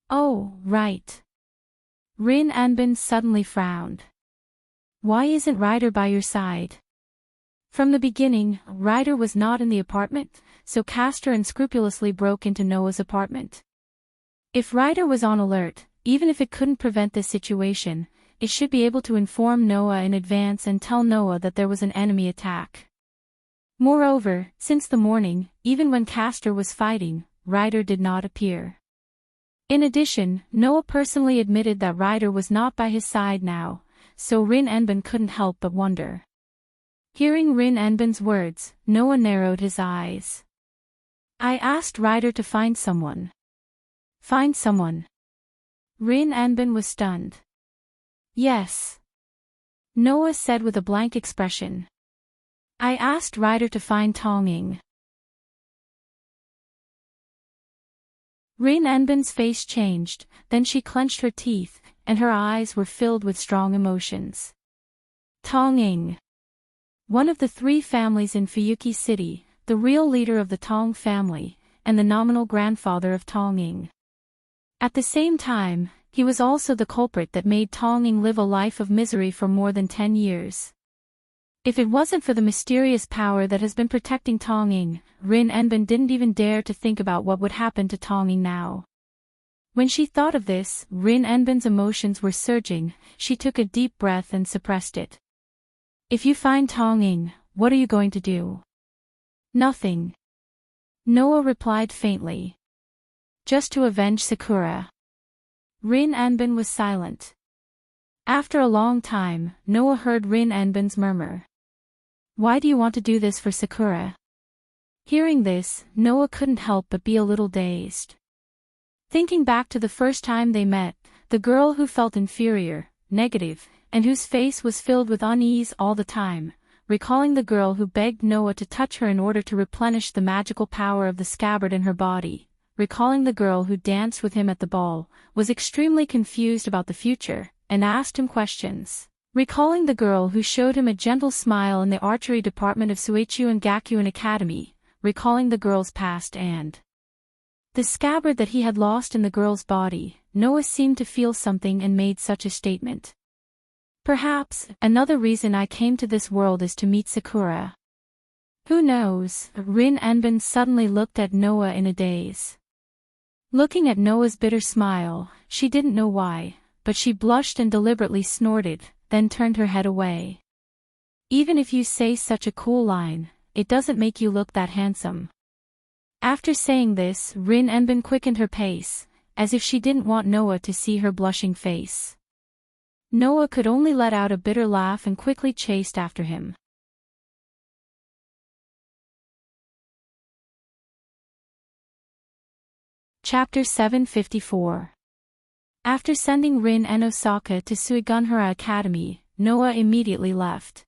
Oh, right. Rin Enbin suddenly frowned. Why isn't Ryder by your side? From the beginning, Ryder was not in the apartment, so Castor unscrupulously broke into Noah's apartment. If Ryder was on alert, even if it couldn't prevent this situation, it should be able to inform Noah in advance and tell Noah that there was an enemy attack. Moreover, since the morning, even when Castor was fighting, Ryder did not appear. In addition, Noah personally admitted that Ryder was not by his side now, so Rin Enbin couldn't help but wonder. Hearing Rin Enbin's words, Noah narrowed his eyes. I asked Ryder to find someone. Find someone. Rin Enbin was stunned. Yes. Noah said with a blank expression. I asked Ryder to find Tonging. Rin Enbin's face changed, then she clenched her teeth, and her eyes were filled with strong emotions. Tonging. One of the three families in Fuyuki City, the real leader of the Tong family, and the nominal grandfather of Tonging. At the same time, he was also the culprit that made Tonging live a life of misery for more than 10 years. If it wasn't for the mysterious power that has been protecting Tonging, Rin Enbin didn't even dare to think about what would happen to Tonging now. When she thought of this, Rin Enbin's emotions were surging, she took a deep breath and suppressed it. If you find Tonging, what are you going to do? Nothing. Noah replied faintly. Just to avenge Sakura. Rin Enbin was silent. After a long time, Noah heard Rin Enbin's murmur. Why do you want to do this for Sakura? Hearing this, Noah couldn't help but be a little dazed. Thinking back to the first time they met, the girl who felt inferior, negative, and whose face was filled with unease all the time, recalling the girl who begged Noah to touch her in order to replenish the magical power of the scabbard in her body, recalling the girl who danced with him at the ball, was extremely confused about the future, and asked him questions. Recalling the girl who showed him a gentle smile in the archery department of Suichu and Gakuin Academy, recalling the girl's past and the scabbard that he had lost in the girl's body, Noah seemed to feel something and made such a statement. Perhaps, another reason I came to this world is to meet Sakura. Who knows? Rin Enbin suddenly looked at Noah in a daze. Looking at Noah's bitter smile, she didn't know why, but she blushed and deliberately snorted, then turned her head away. Even if you say such a cool line, it doesn't make you look that handsome. After saying this, Rin Enbin quickened her pace, as if she didn't want Noah to see her blushing face. Noah could only let out a bitter laugh and quickly chased after him. Chapter 754. After sending Rin and Osaka to Suigunhara Academy, Noah immediately left.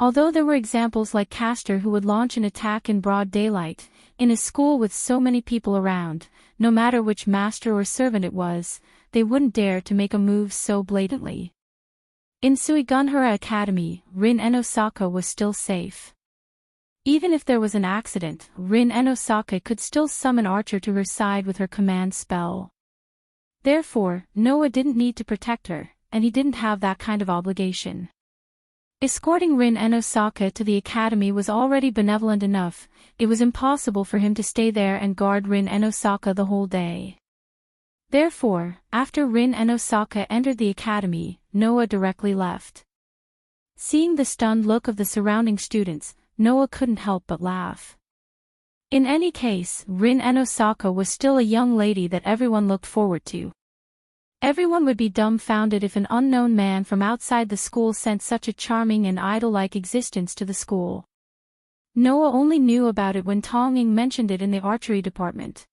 Although there were examples like Castor who would launch an attack in broad daylight, in a school with so many people around, no matter which master or servant it was, they wouldn't dare to make a move so blatantly. In Suigunhara Academy, Rin and Osaka was still safe. Even if there was an accident, Rin and Osaka could still summon Archer to her side with her command spell. Therefore, Noah didn't need to protect her, and he didn't have that kind of obligation. Escorting Rin and Osaka to the academy was already benevolent enough, it was impossible for him to stay there and guard Rin and Osaka the whole day. Therefore, after Rin and Osaka entered the academy, Noah directly left. Seeing the stunned look of the surrounding students, Noah couldn't help but laugh. In any case, Rin and Osaka was still a young lady that everyone looked forward to. Everyone would be dumbfounded if an unknown man from outside the school sent such a charming and idol-like existence to the school. Noah only knew about it when Tonging mentioned it in the archery department.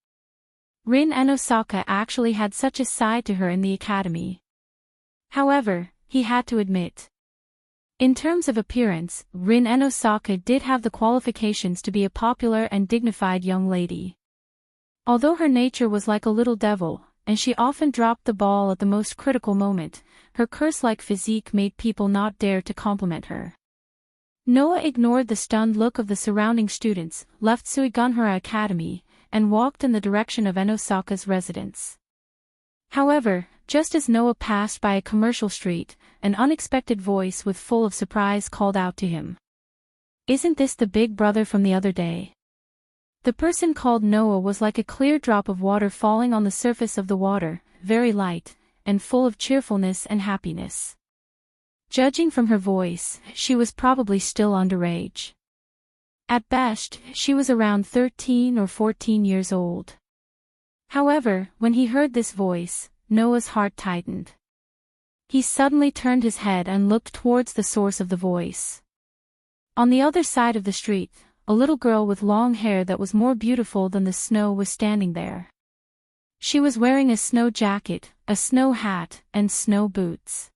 Rin and Osaka actually had such a side to her in the academy. However, he had to admit, in terms of appearance, Rin and Osaka did have the qualifications to be a popular and dignified young lady. Although her nature was like a little devil, and she often dropped the ball at the most critical moment, her curse-like physique made people not dare to compliment her. Noah ignored the stunned look of the surrounding students, left Suigunhara Academy, and walked in the direction of Enosaka's residence. However, just as Noah passed by a commercial street, an unexpected voice with full of surprise called out to him. "Isn't this the big brother from the other day?" The person called Noah was like a clear drop of water falling on the surface of the water, very light, and full of cheerfulness and happiness. Judging from her voice, she was probably still underage. At best, she was around 13 or 14 years old. However, when he heard this voice, Noah's heart tightened. He suddenly turned his head and looked towards the source of the voice. On the other side of the street, a little girl with long hair that was more beautiful than the snow was standing there. She was wearing a snow jacket, a snow hat, and snow boots.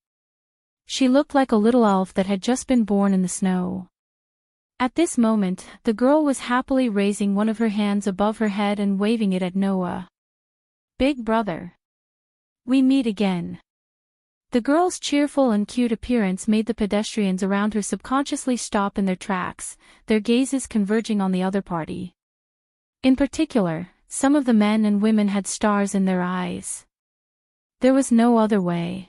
She looked like a little elf that had just been born in the snow. At this moment, the girl was happily raising one of her hands above her head and waving it at Noah. "Big brother. We meet again." The girl's cheerful and cute appearance made the pedestrians around her subconsciously stop in their tracks, their gazes converging on the other party. In particular, some of the men and women had stars in their eyes. There was no other way.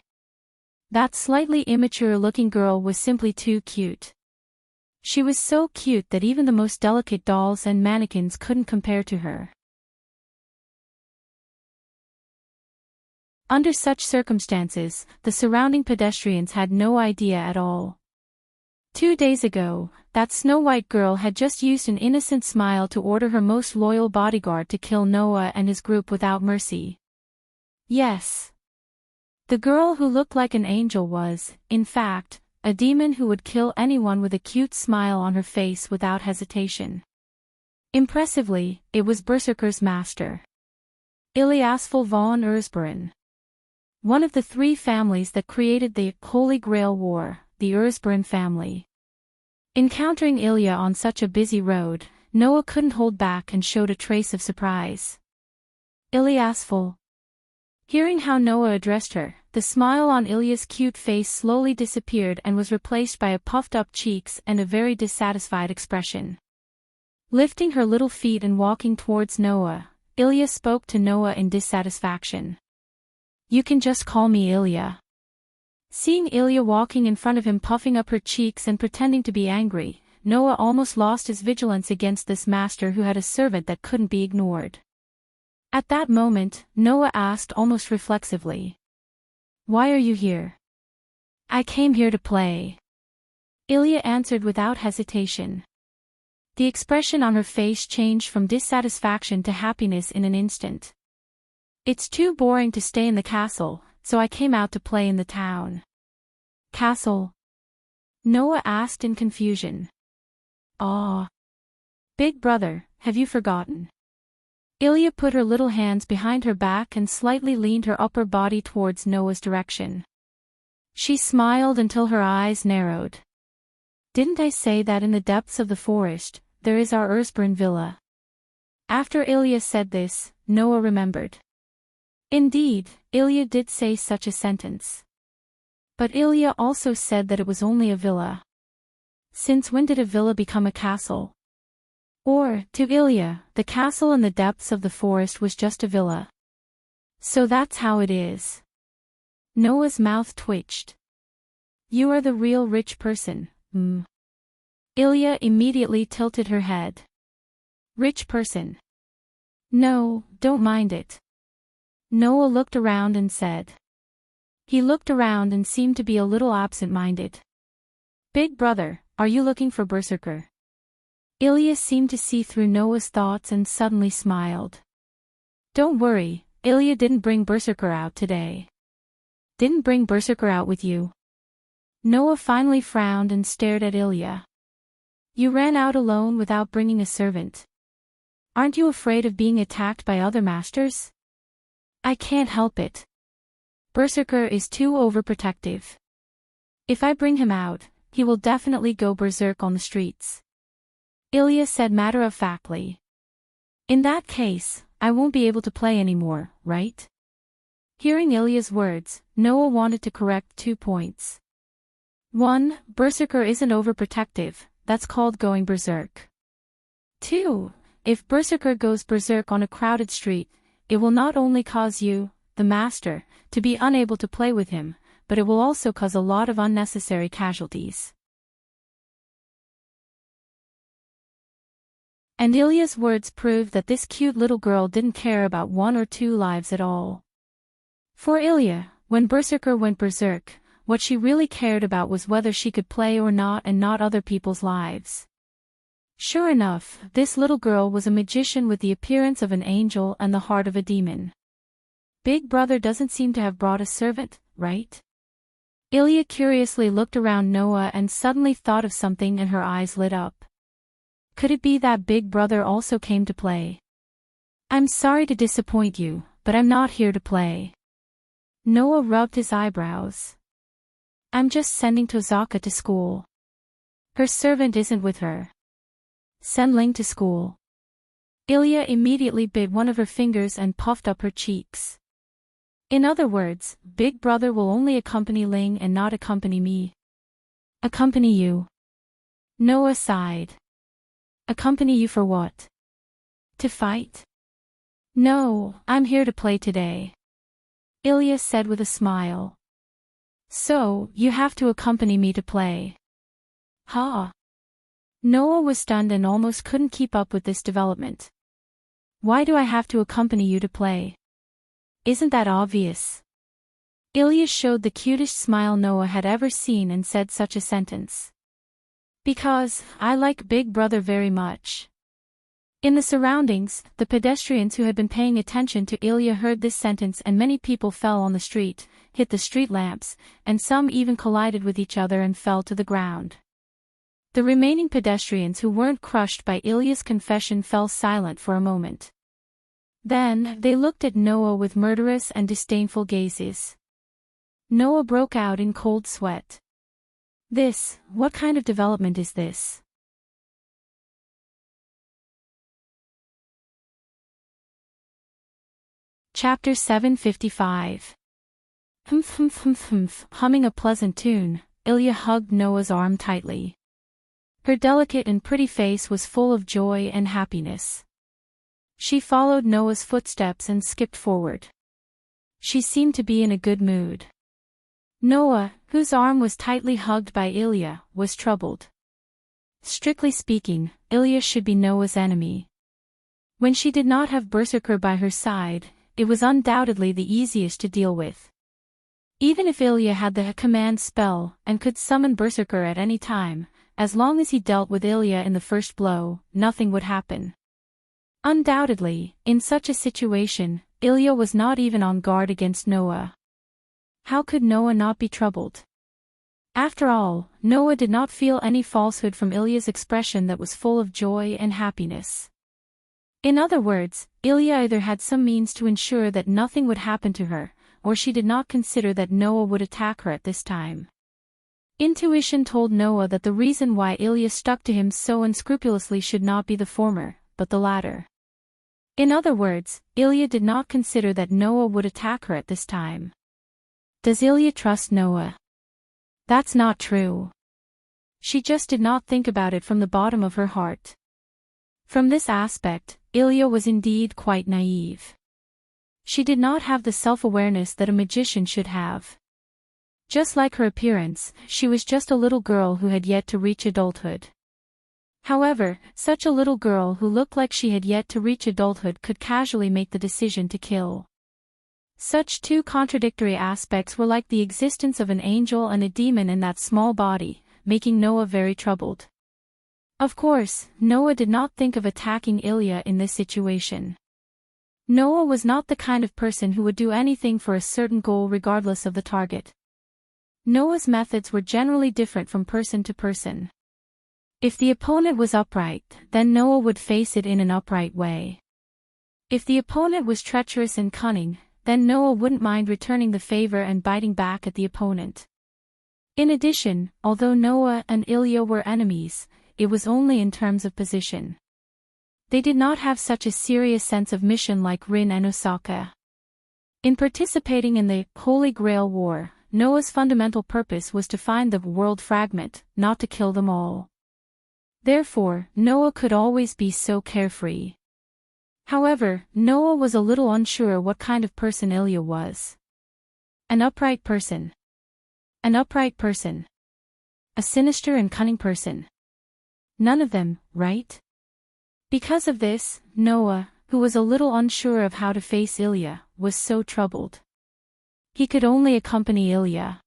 That slightly immature-looking girl was simply too cute. She was so cute that even the most delicate dolls and mannequins couldn't compare to her. Under such circumstances, the surrounding pedestrians had no idea at all. 2 days ago, that snow-white girl had just used an innocent smile to order her most loyal bodyguard to kill Noah and his group without mercy. Yes. The girl who looked like an angel was, in fact, a demon who would kill anyone with a cute smile on her face without hesitation. Impressively, it was Berserker's master. Ilyasful von Ursburen. One of the three families that created the Holy Grail War, the Ursburen family. Encountering Ilya on such a busy road, Noah couldn't hold back and showed a trace of surprise. Ilyasful. Hearing how Noah addressed her, the smile on Ilya's cute face slowly disappeared and was replaced by a puffed-up cheeks and a very dissatisfied expression. Lifting her little feet and walking towards Noah, Ilya spoke to Noah in dissatisfaction. "You can just call me Ilya." Seeing Ilya walking in front of him puffing up her cheeks and pretending to be angry, Noah almost lost his vigilance against this master who had a servant that couldn't be ignored. At that moment, Noah asked almost reflexively. "Why are you here?" "I came here to play." Ilya answered without hesitation. The expression on her face changed from dissatisfaction to happiness in an instant. "It's too boring to stay in the castle, so I came out to play in the town." "Castle?" Noah asked in confusion. "Ah. Big brother, have you forgotten?" Ilya put her little hands behind her back and slightly leaned her upper body towards Noah's direction. She smiled until her eyes narrowed. "Didn't I say that in the depths of the forest, there is our Ursburen villa?" After Ilya said this, Noah remembered. Indeed, Ilya did say such a sentence. But Ilya also said that it was only a villa. Since when did a villa become a castle? Or, to Ilya, the castle in the depths of the forest was just a villa. So that's how it is. Noah's mouth twitched. "You are the real rich person, Ilya immediately tilted her head. "Rich person? No, don't mind it." Noah looked around and said. He looked around and seemed to be a little absent-minded. "Big brother, are you looking for Berserker?" Ilya seemed to see through Noah's thoughts and suddenly smiled. "Don't worry, Ilya didn't bring Berserker out today." "Didn't bring Berserker out with you?" Noah finally frowned and stared at Ilya. "You ran out alone without bringing a servant. Aren't you afraid of being attacked by other masters?" "I can't help it. Berserker is too overprotective. If I bring him out, he will definitely go berserk on the streets." Ilya said matter-of-factly. "In that case, I won't be able to play anymore, right?" Hearing Ilya's words, Noah wanted to correct 2 points. 1. Berserker isn't overprotective, that's called going berserk. 2. If Berserker goes berserk on a crowded street, it will not only cause you, the master, to be unable to play with him, but it will also cause a lot of unnecessary casualties. And Ilya's words proved that this cute little girl didn't care about 1 or 2 lives at all. For Ilya, when Berserker went berserk, what she really cared about was whether she could play or not and not other people's lives. Sure enough, this little girl was a magician with the appearance of an angel and the heart of a demon. Big brother doesn't seem to have brought a servant, right? Ilya curiously looked around Noah and suddenly thought of something and her eyes lit up. Could it be that Big brother also came to play? "I'm sorry to disappoint you, but I'm not here to play." Noah rubbed his eyebrows. "I'm just sending Tozaka to school. Her servant isn't with her." "Send Ling to school." Ilya immediately bit one of her fingers and puffed up her cheeks. "In other words, Big brother will only accompany Ling and not accompany me." "Accompany you?" Noah sighed. "Accompany you for what? To fight?" "No, I'm here to play today," Ilya said with a smile. "So, you have to accompany me to play." "Huh?" Noah was stunned and almost couldn't keep up with this development. "Why do I have to accompany you to play? Isn't that obvious?" Ilya showed the cutest smile Noah had ever seen and said such a sentence. "Because, I like Big brother very much." In the surroundings, the pedestrians who had been paying attention to Ilya heard this sentence and many people fell on the street, hit the street lamps, and some even collided with each other and fell to the ground. The remaining pedestrians who weren't crushed by Ilya's confession fell silent for a moment. Then, they looked at Noah with murderous and disdainful gazes. Noah broke out in cold sweat. What kind of development is this? Chapter 755. Humming a pleasant tune, Ilya hugged Noah's arm tightly. Her delicate and pretty face was full of joy and happiness. She followed Noah's footsteps and skipped forward. She seemed to be in a good mood. Noah, whose arm was tightly hugged by Ilya, was troubled. Strictly speaking, Ilya should be Noah's enemy. When she did not have Berserker by her side, it was undoubtedly the easiest to deal with. Even if Ilya had the command spell and could summon Berserker at any time, as long as he dealt with Ilya in the first blow, nothing would happen. Undoubtedly, in such a situation, Ilya was not even on guard against Noah. How could Noah not be troubled? After all, Noah did not feel any falsehood from Ilya's expression that was full of joy and happiness. In other words, Ilya either had some means to ensure that nothing would happen to her, or she did not consider that Noah would attack her at this time. Intuition told Noah that the reason why Ilya stuck to him so unscrupulously should not be the former, but the latter. In other words, Ilya did not consider that Noah would attack her at this time. Does Ilya trust Noah? That's not true. She just did not think about it from the bottom of her heart. From this aspect, Ilya was indeed quite naive. She did not have the self-awareness that a magician should have. Just like her appearance, she was just a little girl who had yet to reach adulthood. However, such a little girl who looked like she had yet to reach adulthood could casually make the decision to kill. Such two contradictory aspects were like the existence of an angel and a demon in that small body, making Noah very troubled. Of course, Noah did not think of attacking Ilya in this situation. Noah was not the kind of person who would do anything for a certain goal regardless of the target. Noah's methods were generally different from person to person. If the opponent was upright, then Noah would face it in an upright way. If the opponent was treacherous and cunning, then Noah wouldn't mind returning the favor and biting back at the opponent. In addition, although Noah and Ilya were enemies, it was only in terms of position. They did not have such a serious sense of mission like Rin and Osaka. In participating in the Holy Grail War, Noah's fundamental purpose was to find the world fragment, not to kill them all. Therefore, Noah could always be so carefree. However, Noah was a little unsure what kind of person Ilya was. An upright person. An upright person. A sinister and cunning person. None of them, right? Because of this, Noah, who was a little unsure of how to face Ilya, was so troubled. He could only accompany Ilya.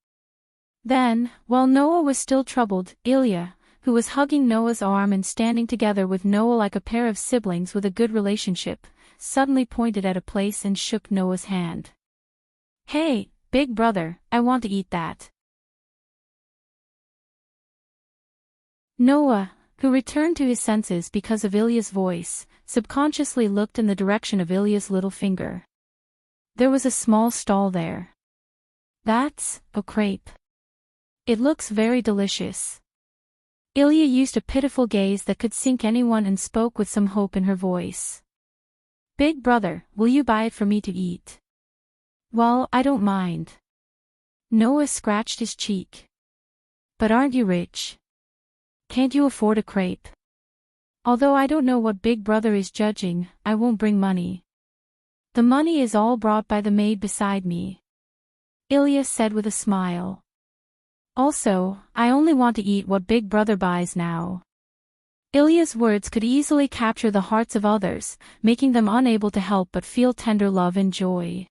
Then, while Noah was still troubled, Ilya, who was hugging Noah's arm and standing together with Noah like a pair of siblings with a good relationship, suddenly pointed at a place and shook Noah's hand. "Hey, big brother, I want to eat that." Noah, who returned to his senses because of Ilya's voice, subconsciously looked in the direction of Ilya's little finger. There was a small stall there. "That's a crepe. It looks very delicious." Ilya used a pitiful gaze that could sink anyone and spoke with some hope in her voice. "Big brother, will you buy it for me to eat?" "Well, I don't mind." Noah scratched his cheek. "But aren't you rich? Can't you afford a crepe?" "Although I don't know what big brother is judging, I won't bring money. The money is all brought by the maid beside me," Ilya said with a smile. "Also, I only want to eat what big brother buys now." Ilya's words could easily capture the hearts of others, making them unable to help but feel tender love and joy.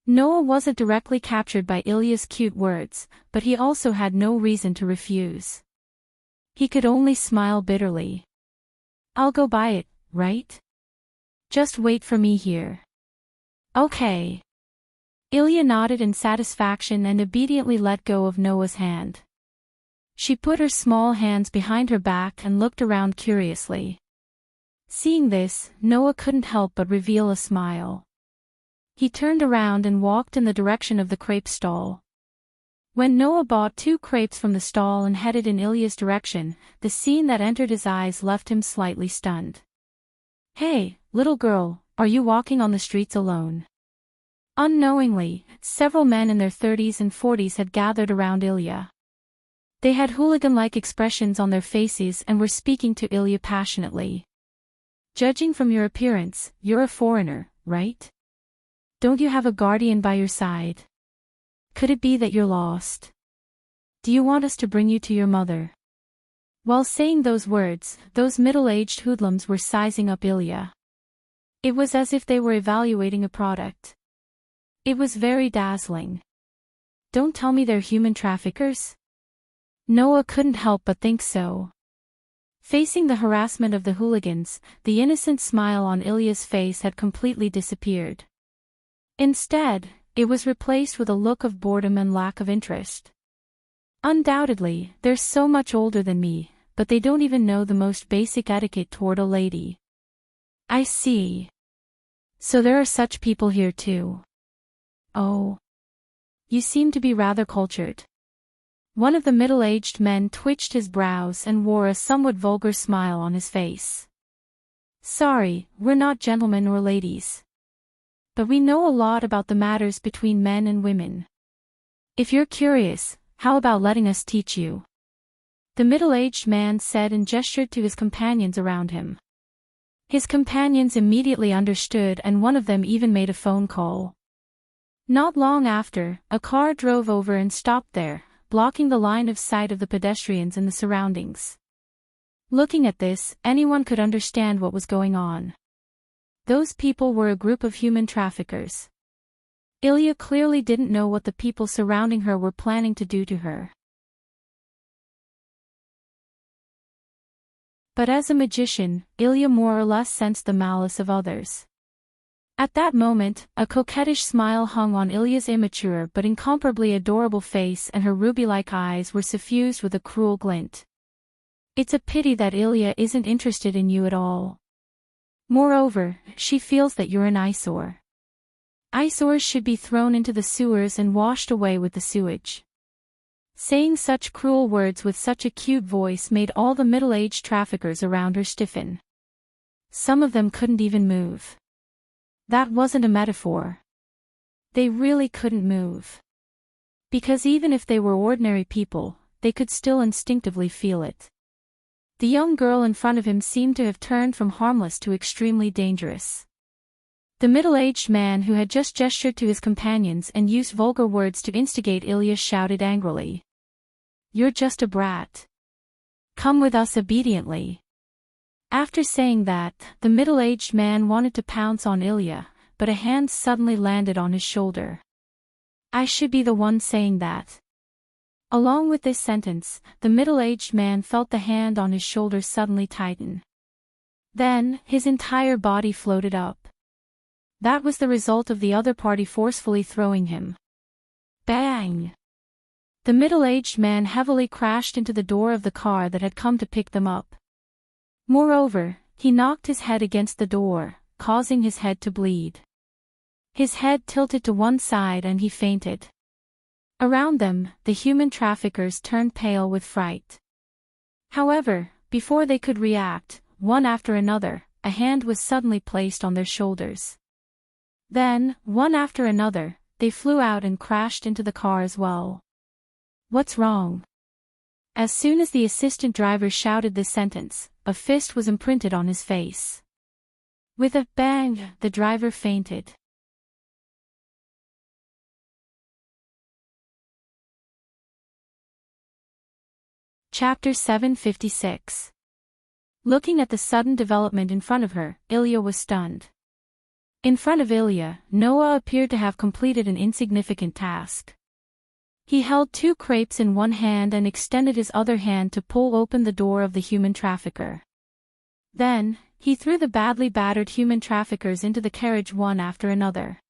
Noah wasn't directly captured by Ilya's cute words, but he also had no reason to refuse. He could only smile bitterly. "I'll go buy it, right? Just wait for me here." "Okay." Ilya nodded in satisfaction and obediently let go of Noah's hand. She put her small hands behind her back and looked around curiously. Seeing this, Noah couldn't help but reveal a smile. He turned around and walked in the direction of the crepe stall. When Noah bought 2 crepes from the stall and headed in Ilya's direction, the scene that entered his eyes left him slightly stunned. "Hey, little girl, are you walking on the streets alone?" Unknowingly, several men in their 30s and 40s had gathered around Ilya. They had hooligan-like expressions on their faces and were speaking to Ilya passionately. "Judging from your appearance, you're a foreigner, right? Don't you have a guardian by your side? Could it be that you're lost? Do you want us to bring you to your mother?" While saying those words, those middle-aged hoodlums were sizing up Ilya. It was as if they were evaluating a product. It was very dazzling. "Don't tell me they're human traffickers?" Noah couldn't help but think so. Facing the harassment of the hooligans, the innocent smile on Ilya's face had completely disappeared. Instead, it was replaced with a look of boredom and lack of interest. "Undoubtedly, they're so much older than me, but they don't even know the most basic etiquette toward a lady." "I see. So there are such people here too." "Oh. You seem to be rather cultured." One of the middle-aged men twitched his brows and wore a somewhat vulgar smile on his face. "Sorry, we're not gentlemen or ladies. But we know a lot about the matters between men and women. If you're curious, how about letting us teach you?" The middle-aged man said and gestured to his companions around him. His companions immediately understood and one of them even made a phone call. Not long after, a car drove over and stopped there, blocking the line of sight of the pedestrians in the surroundings. Looking at this, anyone could understand what was going on. Those people were a group of human traffickers. Ilya clearly didn't know what the people surrounding her were planning to do to her. But as a magician, Ilya more or less sensed the malice of others. At that moment, a coquettish smile hung on Ilya's immature but incomparably adorable face and her ruby-like eyes were suffused with a cruel glint. "It's a pity that Ilya isn't interested in you at all. Moreover, she feels that you're an eyesore. Eyesores should be thrown into the sewers and washed away with the sewage." Saying such cruel words with such a cute voice made all the middle-aged traffickers around her stiffen. Some of them couldn't even move. That wasn't a metaphor. They really couldn't move. Because even if they were ordinary people, they could still instinctively feel it. The young girl in front of him seemed to have turned from harmless to extremely dangerous. The middle-aged man who had just gestured to his companions and used vulgar words to instigate Ilya shouted angrily. "You're just a brat. Come with us obediently." After saying that, the middle-aged man wanted to pounce on Ilya, but a hand suddenly landed on his shoulder. "I should be the one saying that." Along with this sentence, the middle-aged man felt the hand on his shoulder suddenly tighten. Then, his entire body floated up. That was the result of the other party forcefully throwing him. Bang! The middle-aged man heavily crashed into the door of the car that had come to pick them up. Moreover, he knocked his head against the door, causing his head to bleed. His head tilted to one side and he fainted. Around them, the human traffickers turned pale with fright. However, before they could react, one after another, a hand was suddenly placed on their shoulders. Then, one after another, they flew out and crashed into the car as well. "What's wrong?" As soon as the assistant driver shouted this sentence, a fist was imprinted on his face. With a bang, the driver fainted. Chapter 756. Looking at the sudden development in front of her, Ilya was stunned. In front of Ilya, Noah appeared to have completed an insignificant task. He held 2 crepes in one hand and extended his other hand to pull open the door of the human trafficker. Then, he threw the badly battered human traffickers into the carriage one after another.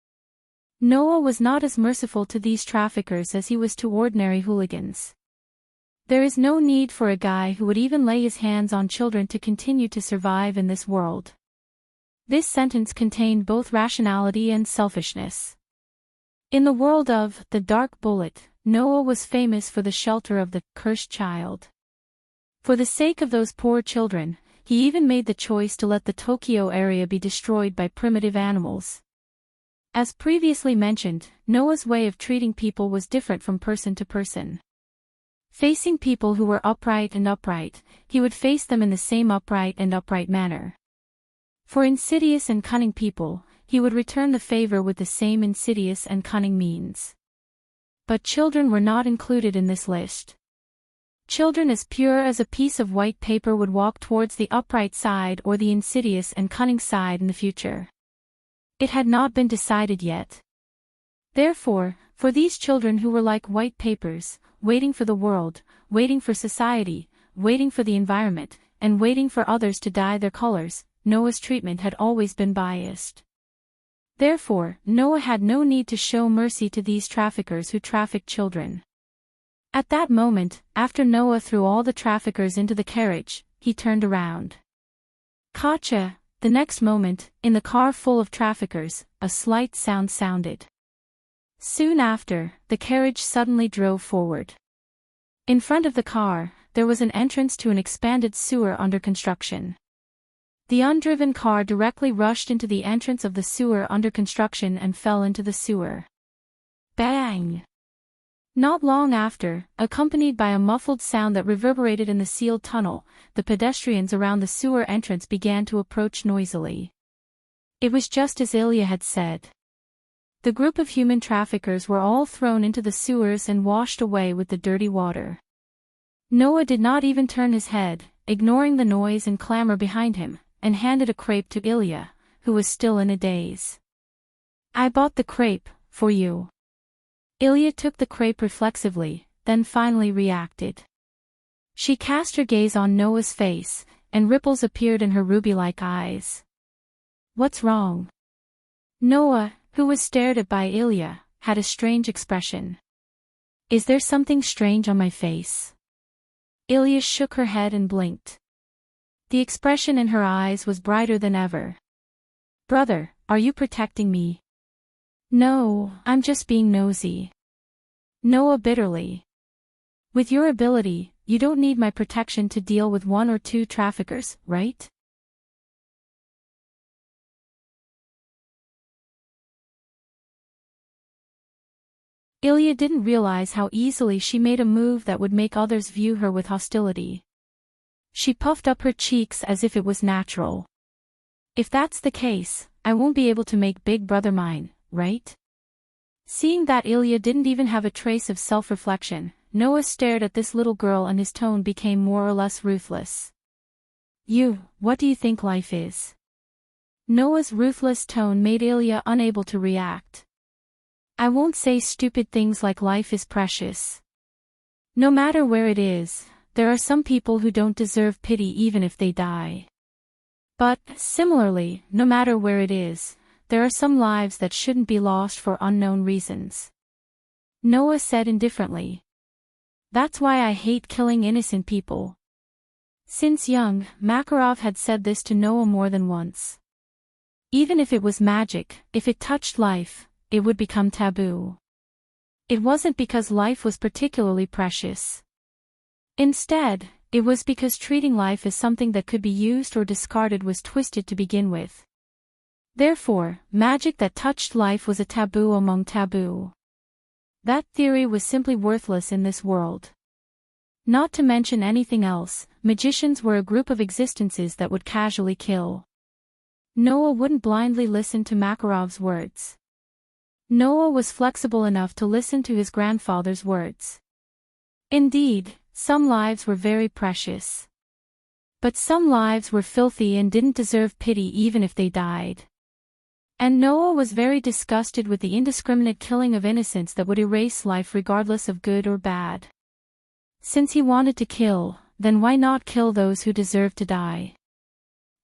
Noah was not as merciful to these traffickers as he was to ordinary hooligans. There is no need for a guy who would even lay his hands on children to continue to survive in this world. This sentence contained both rationality and selfishness. In the world of The Dark Bullet, Noah was famous for the shelter of the cursed child. For the sake of those poor children, he even made the choice to let the Tokyo area be destroyed by primitive animals. As previously mentioned, Noah's way of treating people was different from person to person. Facing people who were upright, he would face them in the same upright manner. For insidious and cunning people, he would return the favor with the same insidious and cunning means. But children were not included in this list. Children as pure as a piece of white paper would walk towards the upright side or the insidious and cunning side in the future. It had not been decided yet. Therefore, for these children who were like white papers, waiting for the world, waiting for society, waiting for the environment, and waiting for others to dye their colors, Noah's treatment had always been biased. Therefore, Noah had no need to show mercy to these traffickers who trafficked children. At that moment, after Noah threw all the traffickers into the carriage, he turned around. Gotcha! The next moment, in the car full of traffickers, a slight sound sounded. Soon after, the carriage suddenly drove forward. In front of the car, there was an entrance to an expanded sewer under construction. The undriven car directly rushed into the entrance of the sewer under construction and fell into the sewer. Bang! Not long after, accompanied by a muffled sound that reverberated in the sealed tunnel, the pedestrians around the sewer entrance began to approach noisily. It was just as Ilya had said. The group of human traffickers were all thrown into the sewers and washed away with the dirty water. Noah did not even turn his head, ignoring the noise and clamor behind him, and handed a crepe to Ilya, who was still in a daze. "I bought the crepe, for you." Ilya took the crepe reflexively, then finally reacted. She cast her gaze on Noah's face, and ripples appeared in her ruby-like eyes. "What's wrong?" Noah, who was stared at by Ilya, had a strange expression. "Is there something strange on my face?" Ilya shook her head and blinked. The expression in her eyes was brighter than ever. "Brother, are you protecting me?" "No, I'm just being nosy." Noah bitterly. "With your ability, you don't need my protection to deal with one or two traffickers, right?" Ilya didn't realize how easily she made a move that would make others view her with hostility. She puffed up her cheeks as if it was natural. "If that's the case, I won't be able to make Big Brother mine, right?" Seeing that Ilya didn't even have a trace of self-reflection, Noah stared at this little girl and his tone became more or less ruthless. What do you think life is?" Noah's ruthless tone made Ilya unable to react. "I won't say stupid things like life is precious. No matter where it is, there are some people who don't deserve pity even if they die. But, similarly, no matter where it is, there are some lives that shouldn't be lost for unknown reasons." Noah said indifferently. "That's why I hate killing innocent people." Since young, Makarov had said this to Noah more than once. Even if it was magic, if it touched life, it would become taboo. It wasn't because life was particularly precious. Instead, it was because treating life as something that could be used or discarded was twisted to begin with. Therefore, magic that touched life was a taboo among taboo. That theory was simply worthless in this world. Not to mention anything else, magicians were a group of existences that would casually kill. Noah wouldn't blindly listen to Makarov's words. Noah was flexible enough to listen to his grandfather's words. Indeed, some lives were very precious. But some lives were filthy and didn't deserve pity even if they died. And Noah was very disgusted with the indiscriminate killing of innocents that would erase life regardless of good or bad. Since he wanted to kill, then why not kill those who deserved to die?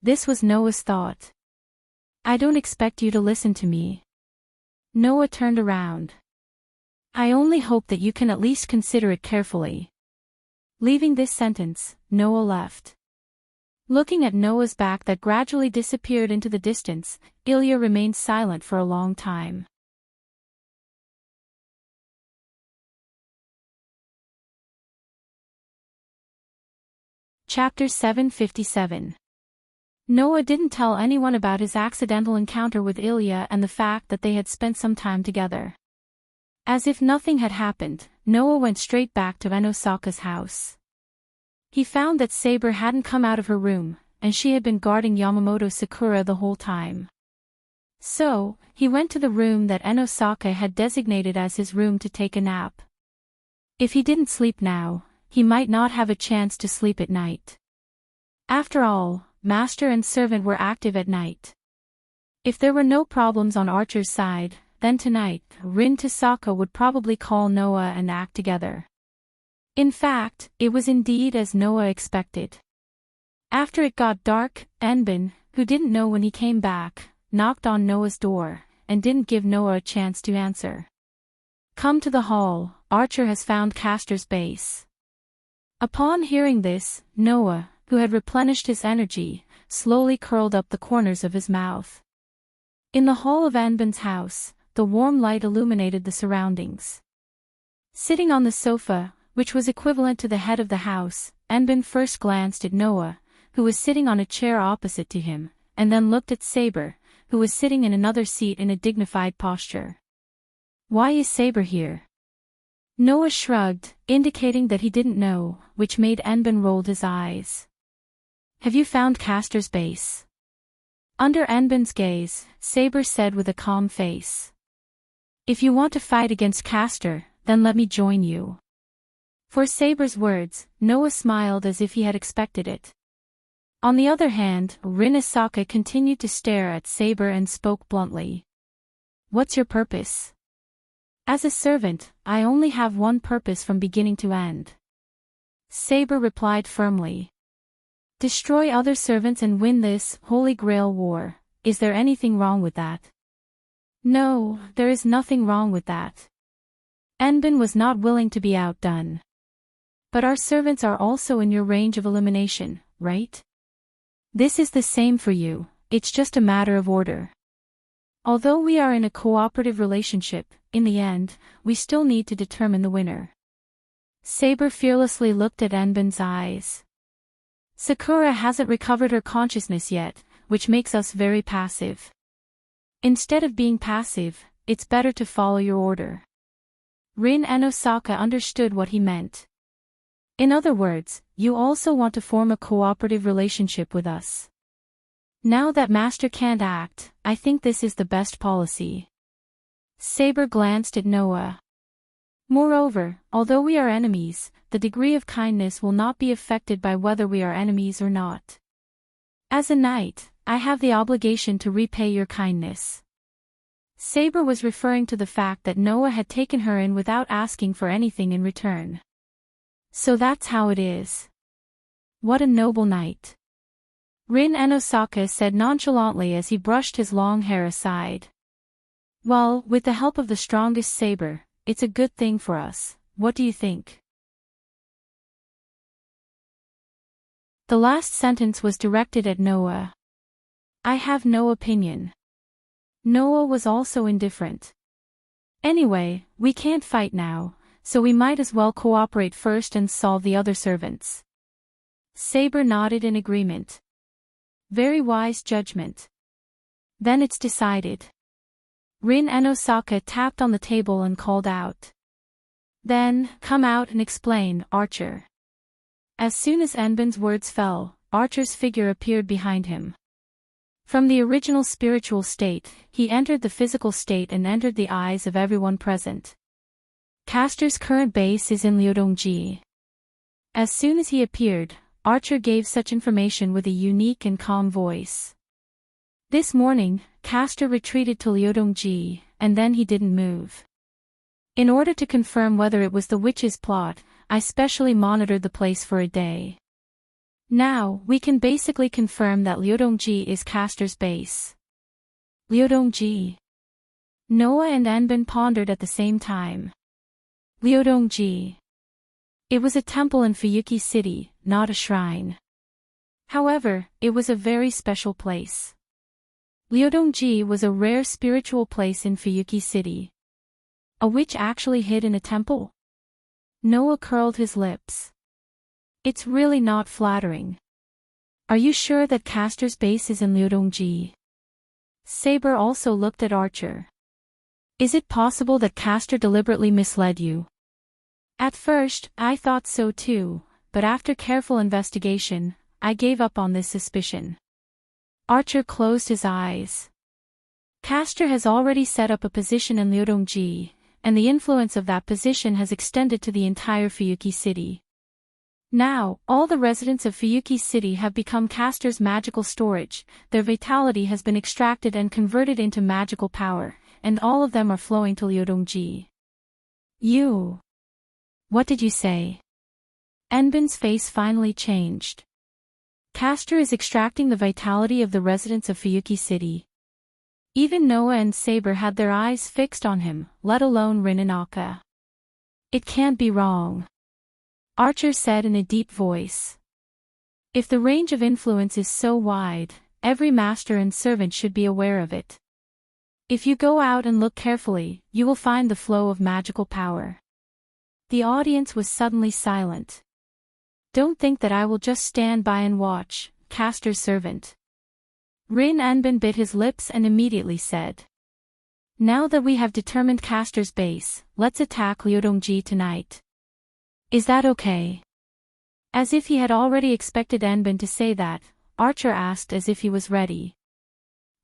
This was Noah's thought. "I don't expect you to listen to me." Noah turned around. "I only hope that you can at least consider it carefully." Leaving this sentence, Noah left. Looking at Noah's back that gradually disappeared into the distance, Ilya remained silent for a long time. Chapter 757. Noah didn't tell anyone about his accidental encounter with Ilya and the fact that they had spent some time together. As if nothing had happened, Noah went straight back to Enosaka's house. He found that Saber hadn't come out of her room, and she had been guarding Yamamoto Sakura the whole time. So, he went to the room that Enosaka had designated as his room to take a nap. If he didn't sleep now, he might not have a chance to sleep at night. After all, master and servant were active at night. If there were no problems on Archer's side, then tonight, Rin Tasaka would probably call Noah and act together. In fact, it was indeed as Noah expected. After it got dark, Enbin, who didn't know when he came back, knocked on Noah's door, and didn't give Noah a chance to answer. Come to the hall, Archer has found Castor's base. Upon hearing this, Noah, who had replenished his energy, slowly curled up the corners of his mouth. In the hall of Anbin's house, the warm light illuminated the surroundings. Sitting on the sofa, which was equivalent to the head of the house, Anbin first glanced at Noah, who was sitting on a chair opposite to him, and then looked at Saber, who was sitting in another seat in a dignified posture. Why is Saber here? Noah shrugged, indicating that he didn't know, which made Enbin roll his eyes. Have you found Castor's base? Under Enbin's gaze, Saber said with a calm face. If you want to fight against Castor, then let me join you. For Saber's words, Noah smiled as if he had expected it. On the other hand, Rin Asaka continued to stare at Saber and spoke bluntly. What's your purpose? As a servant, I only have one purpose from beginning to end. Saber replied firmly. Destroy other servants and win this Holy Grail war. Is there anything wrong with that? No, there is nothing wrong with that. Enbin was not willing to be outdone. But our servants are also in your range of elimination, right? This is the same for you, it's just a matter of order. Although we are in a cooperative relationship, in the end, we still need to determine the winner. Saber fearlessly looked at Enbin's eyes. Sakura hasn't recovered her consciousness yet, which makes us very passive. Instead of being passive, it's better to follow your order. Rin Enosaka understood what he meant. In other words, you also want to form a cooperative relationship with us. Now that Master can't act, I think this is the best policy. Saber glanced at Noah. Moreover, although we are enemies, the degree of kindness will not be affected by whether we are enemies or not. As a knight, I have the obligation to repay your kindness. Saber was referring to the fact that Noah had taken her in without asking for anything in return. So that's how it is. What a noble knight. Rin Enosaka said nonchalantly as he brushed his long hair aside. Well, with the help of the strongest saber, it's a good thing for us, what do you think? The last sentence was directed at Noah. I have no opinion. Noah was also indifferent. Anyway, we can't fight now, so we might as well cooperate first and solve the other servants. Saber nodded in agreement. Very wise judgment. Then it's decided. Rin Enosaka tapped on the table and called out. Then, come out and explain, Archer. As soon as Enbin's words fell, Archer's figure appeared behind him. From the original spiritual state, he entered the physical state and entered the eyes of everyone present. Castor's current base is in Liudongji. As soon as he appeared, Archer gave such information with a unique and calm voice. This morning, Castor retreated to Liudongji, and then he didn't move. In order to confirm whether it was the witch's plot, I specially monitored the place for a day. Now, we can basically confirm that Liudongji is Castor's base. Liudongji. Noah and Enbin pondered at the same time. Liudongji. It was a temple in Fuyuki City, not a shrine. However, it was a very special place. Ryodongji was a rare spiritual place in Fuyuki City. A witch actually hid in a temple? Noah curled his lips. It's really not flattering. Are you sure that Castor's base is in Ryodongji? Saber also looked at Archer. Is it possible that Castor deliberately misled you? At first, I thought so too, but after careful investigation, I gave up on this suspicion. Archer closed his eyes. Castor has already set up a position in Ryodongji, and the influence of that position has extended to the entire Fuyuki City. Now, all the residents of Fuyuki City have become Castor's magical storage, their vitality has been extracted and converted into magical power, and all of them are flowing to Ryodongji. You. What did you say? Enbin's face finally changed. Castor is extracting the vitality of the residents of Fuyuki City. Even Noah and Saber had their eyes fixed on him, let alone Rin and Akka. It can't be wrong. Archer said in a deep voice. If the range of influence is so wide, every master and servant should be aware of it. If you go out and look carefully, you will find the flow of magical power. The audience was suddenly silent. Don't think that I will just stand by and watch, Castor's servant. Rin Enbin bit his lips and immediately said. Now that we have determined Castor's base, let's attack Ryodongji tonight. Is that okay? As if he had already expected Enbin to say that, Archer asked as if he was ready.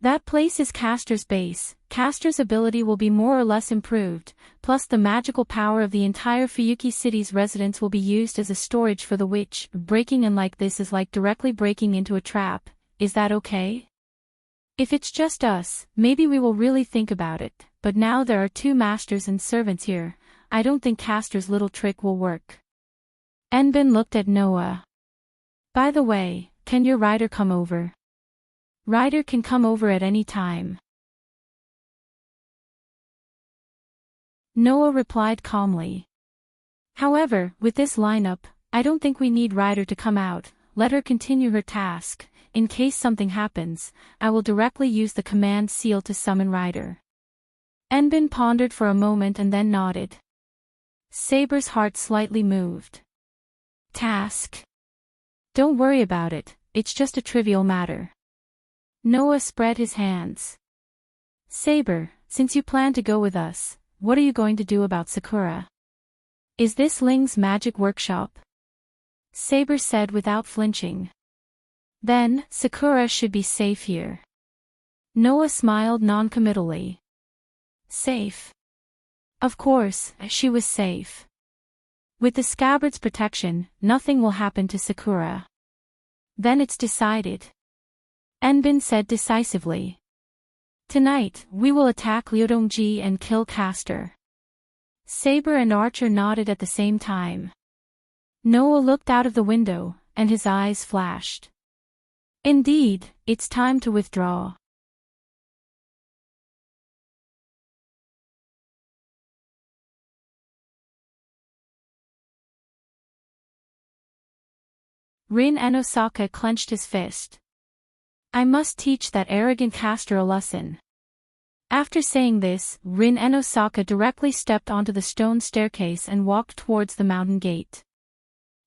That place is Castor's base, Castor's ability will be more or less improved, plus the magical power of the entire Fuyuki City's residents will be used as a storage for the witch. Breaking in like this is like directly breaking into a trap, is that okay? If it's just us, maybe we will really think about it, but now there are two masters and servants here, I don't think Castor's little trick will work. Enbin looked at Noah. By the way, can your rider come over? Rider can come over at any time. Noah replied calmly. However, with this lineup, I don't think we need Rider to come out, let her continue her task, in case something happens, I will directly use the command seal to summon Rider. Enbin pondered for a moment and then nodded. Saber's heart slightly moved. Task. Don't worry about it, it's just a trivial matter. Noah spread his hands. Saber, since you plan to go with us, what are you going to do about Sakura? Is this Ling's magic workshop? Saber said without flinching. Then, Sakura should be safe here. Noah smiled non-committally. Safe. Of course, she was safe. With the scabbard's protection, nothing will happen to Sakura. Then it's decided. Enbin said decisively. Tonight, we will attack Ryodongji and kill Castor. Saber and Archer nodded at the same time. Noah looked out of the window, and his eyes flashed. Indeed, it's time to withdraw. Rin and Osaka clenched his fist. I must teach that arrogant Castor a lesson. After saying this, Rin and Osaka directly stepped onto the stone staircase and walked towards the mountain gate.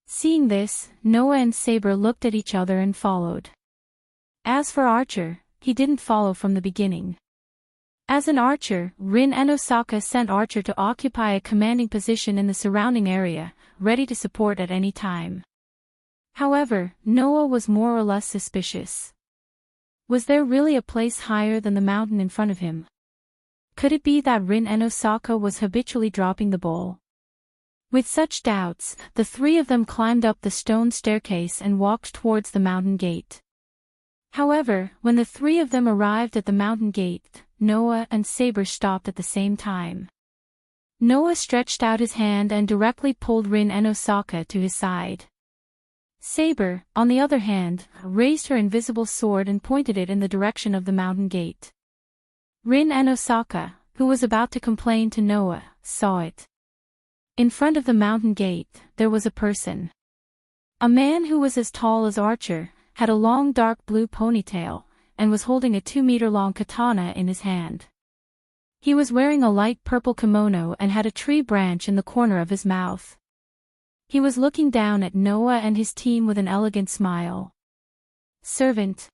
Seeing this, Noah and Saber looked at each other and followed. As for Archer, he didn't follow from the beginning. As an archer, Rin and Osaka sent Archer to occupy a commanding position in the surrounding area, ready to support at any time. However, Noah was more or less suspicious. Was there really a place higher than the mountain in front of him? Could it be that Rin and Osaka was habitually dropping the ball? With such doubts, the three of them climbed up the stone staircase and walked towards the mountain gate. However, when the three of them arrived at the mountain gate, Noah and Saber stopped at the same time. Noah stretched out his hand and directly pulled Rin and Osaka to his side. Saber, on the other hand, raised her invisible sword and pointed it in the direction of the mountain gate. Rin and Osaka, who was about to complain to Noah, saw it. In front of the mountain gate, there was a person. A man who was as tall as Archer, had a long dark blue ponytail, and was holding a 2-meter-long katana in his hand. He was wearing a light purple kimono and had a tree branch in the corner of his mouth. He was looking down at Noah and his team with an elegant smile. Servant.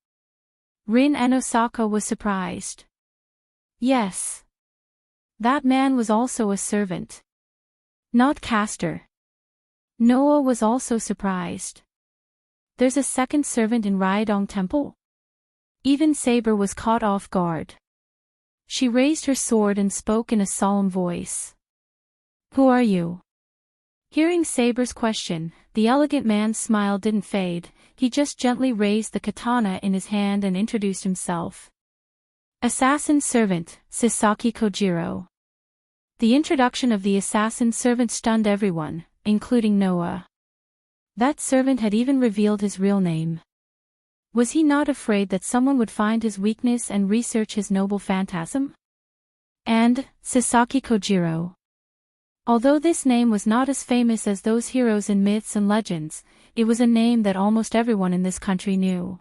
Rin and Osaka was surprised. Yes. That man was also a servant. Not caster. Noah was also surprised. There's a second servant in Ryodong Temple? Even Saber was caught off guard. She raised her sword and spoke in a solemn voice. Who are you? Hearing Saber's question, the elegant man's smile didn't fade, he just gently raised the katana in his hand and introduced himself. Assassin servant, Sasaki Kojiro. The introduction of the assassin servant stunned everyone, including Noah. That servant had even revealed his real name. Was he not afraid that someone would find his weakness and research his noble phantasm? And, Sasaki Kojiro. Although this name was not as famous as those heroes in myths and legends, it was a name that almost everyone in this country knew.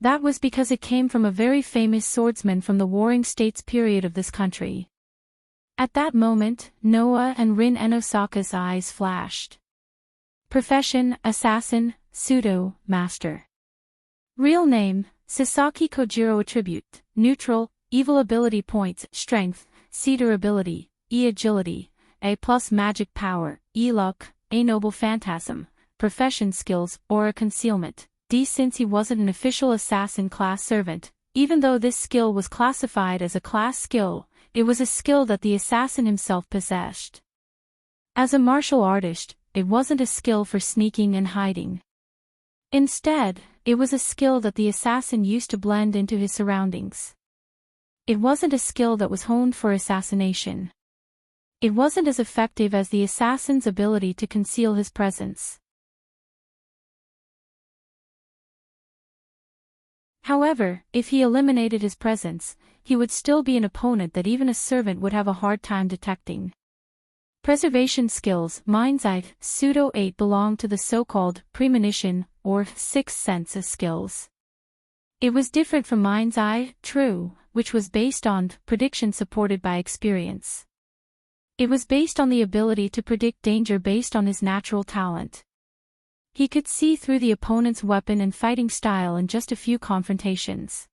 That was because it came from a very famous swordsman from the Warring States period of this country. At that moment, Noah and Rin and Osaka's eyes flashed. Profession, assassin, pseudo, master. Real name, Sasaki Kojiro. Attribute, neutral, evil ability points, strength, C durability, E agility, A+ magic power, E luck, A noble phantasm, profession skills, aura concealment, D. Since he wasn't an official assassin class servant, even though this skill was classified as a class skill, it was a skill that the assassin himself possessed. As a martial artist, it wasn't a skill for sneaking and hiding. Instead, it was a skill that the assassin used to blend into his surroundings. It wasn't a skill that was honed for assassination. It wasn't as effective as the assassin's ability to conceal his presence. However, if he eliminated his presence, he would still be an opponent that even a servant would have a hard time detecting. Preservation skills, Mind's Eye, Pseudo 8 belong to the so-called premonition, or sixth sense skills. It was different from Mind's Eye, True, which was based on prediction supported by experience. It was based on the ability to predict danger based on his natural talent. He could see through the opponent's weapon and fighting style in just a few confrontations.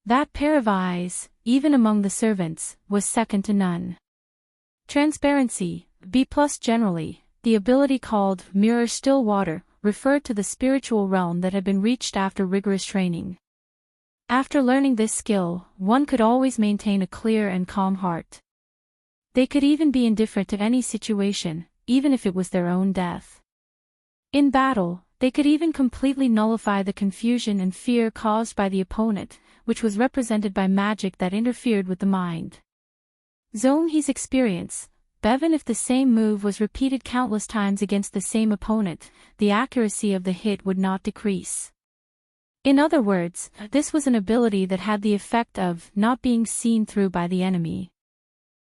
That pair of eyes, even among the servants, was second to none. Transparency, B+ generally, the ability called Mirror Still Water, referred to the spiritual realm that had been reached after rigorous training. After learning this skill, one could always maintain a clear and calm heart. They could even be indifferent to any situation, even if it was their own death. In battle, they could even completely nullify the confusion and fear caused by the opponent, which was represented by magic that interfered with the mind. Zone his experience, even if the same move was repeated countless times against the same opponent, the accuracy of the hit would not decrease. In other words, this was an ability that had the effect of not being seen through by the enemy.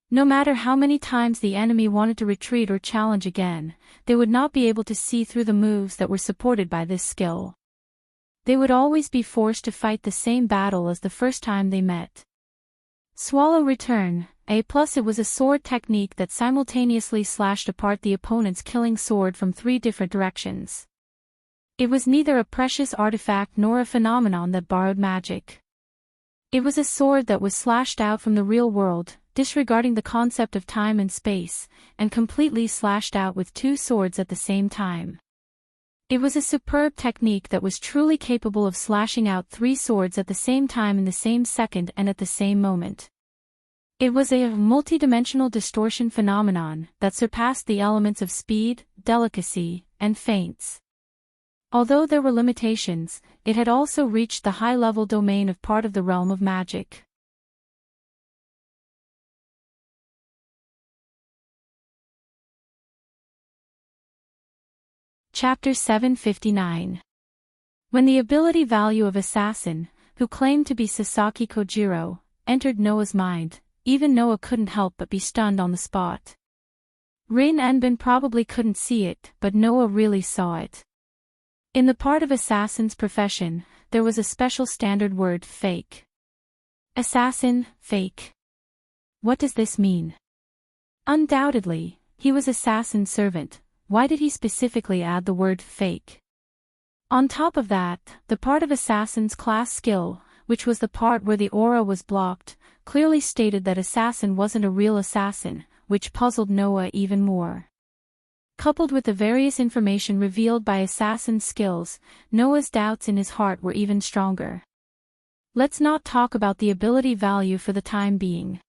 No matter how many times the enemy wanted to retreat or challenge again, they would not be able to see through the moves that were supported by this skill. They would always be forced to fight the same battle as the first time they met. Swallow Return, A+. It was a sword technique that simultaneously slashed apart the opponent's killing sword from 3 different directions. It was neither a precious artifact nor a phenomenon that borrowed magic. It was a sword that was slashed out from the real world, disregarding the concept of time and space, and completely slashed out with 2 swords at the same time. It was a superb technique that was truly capable of slashing out 3 swords at the same time in the same second and at the same moment. It was a multidimensional distortion phenomenon that surpassed the elements of speed, delicacy, and feints. Although there were limitations, it had also reached the high-level domain of part of the realm of magic. Chapter 759. When the ability value of Assassin, who claimed to be Sasaki Kojiro, entered Noah's mind, even Noah couldn't help but be stunned on the spot. Rin and Bin probably couldn't see it, but Noah really saw it. In the part of assassin's profession, there was a special standard word, fake. Assassin, fake. What does this mean? Undoubtedly, he was assassin's servant. Why did he specifically add the word fake? On top of that, the part of assassin's class skill, which was the part where the aura was blocked, clearly stated that assassin wasn't a real assassin, which puzzled Noah even more. Coupled with the various information revealed by assassin's skills, Noah's doubts in his heart were even stronger. Let's not talk about the ability value for the time being.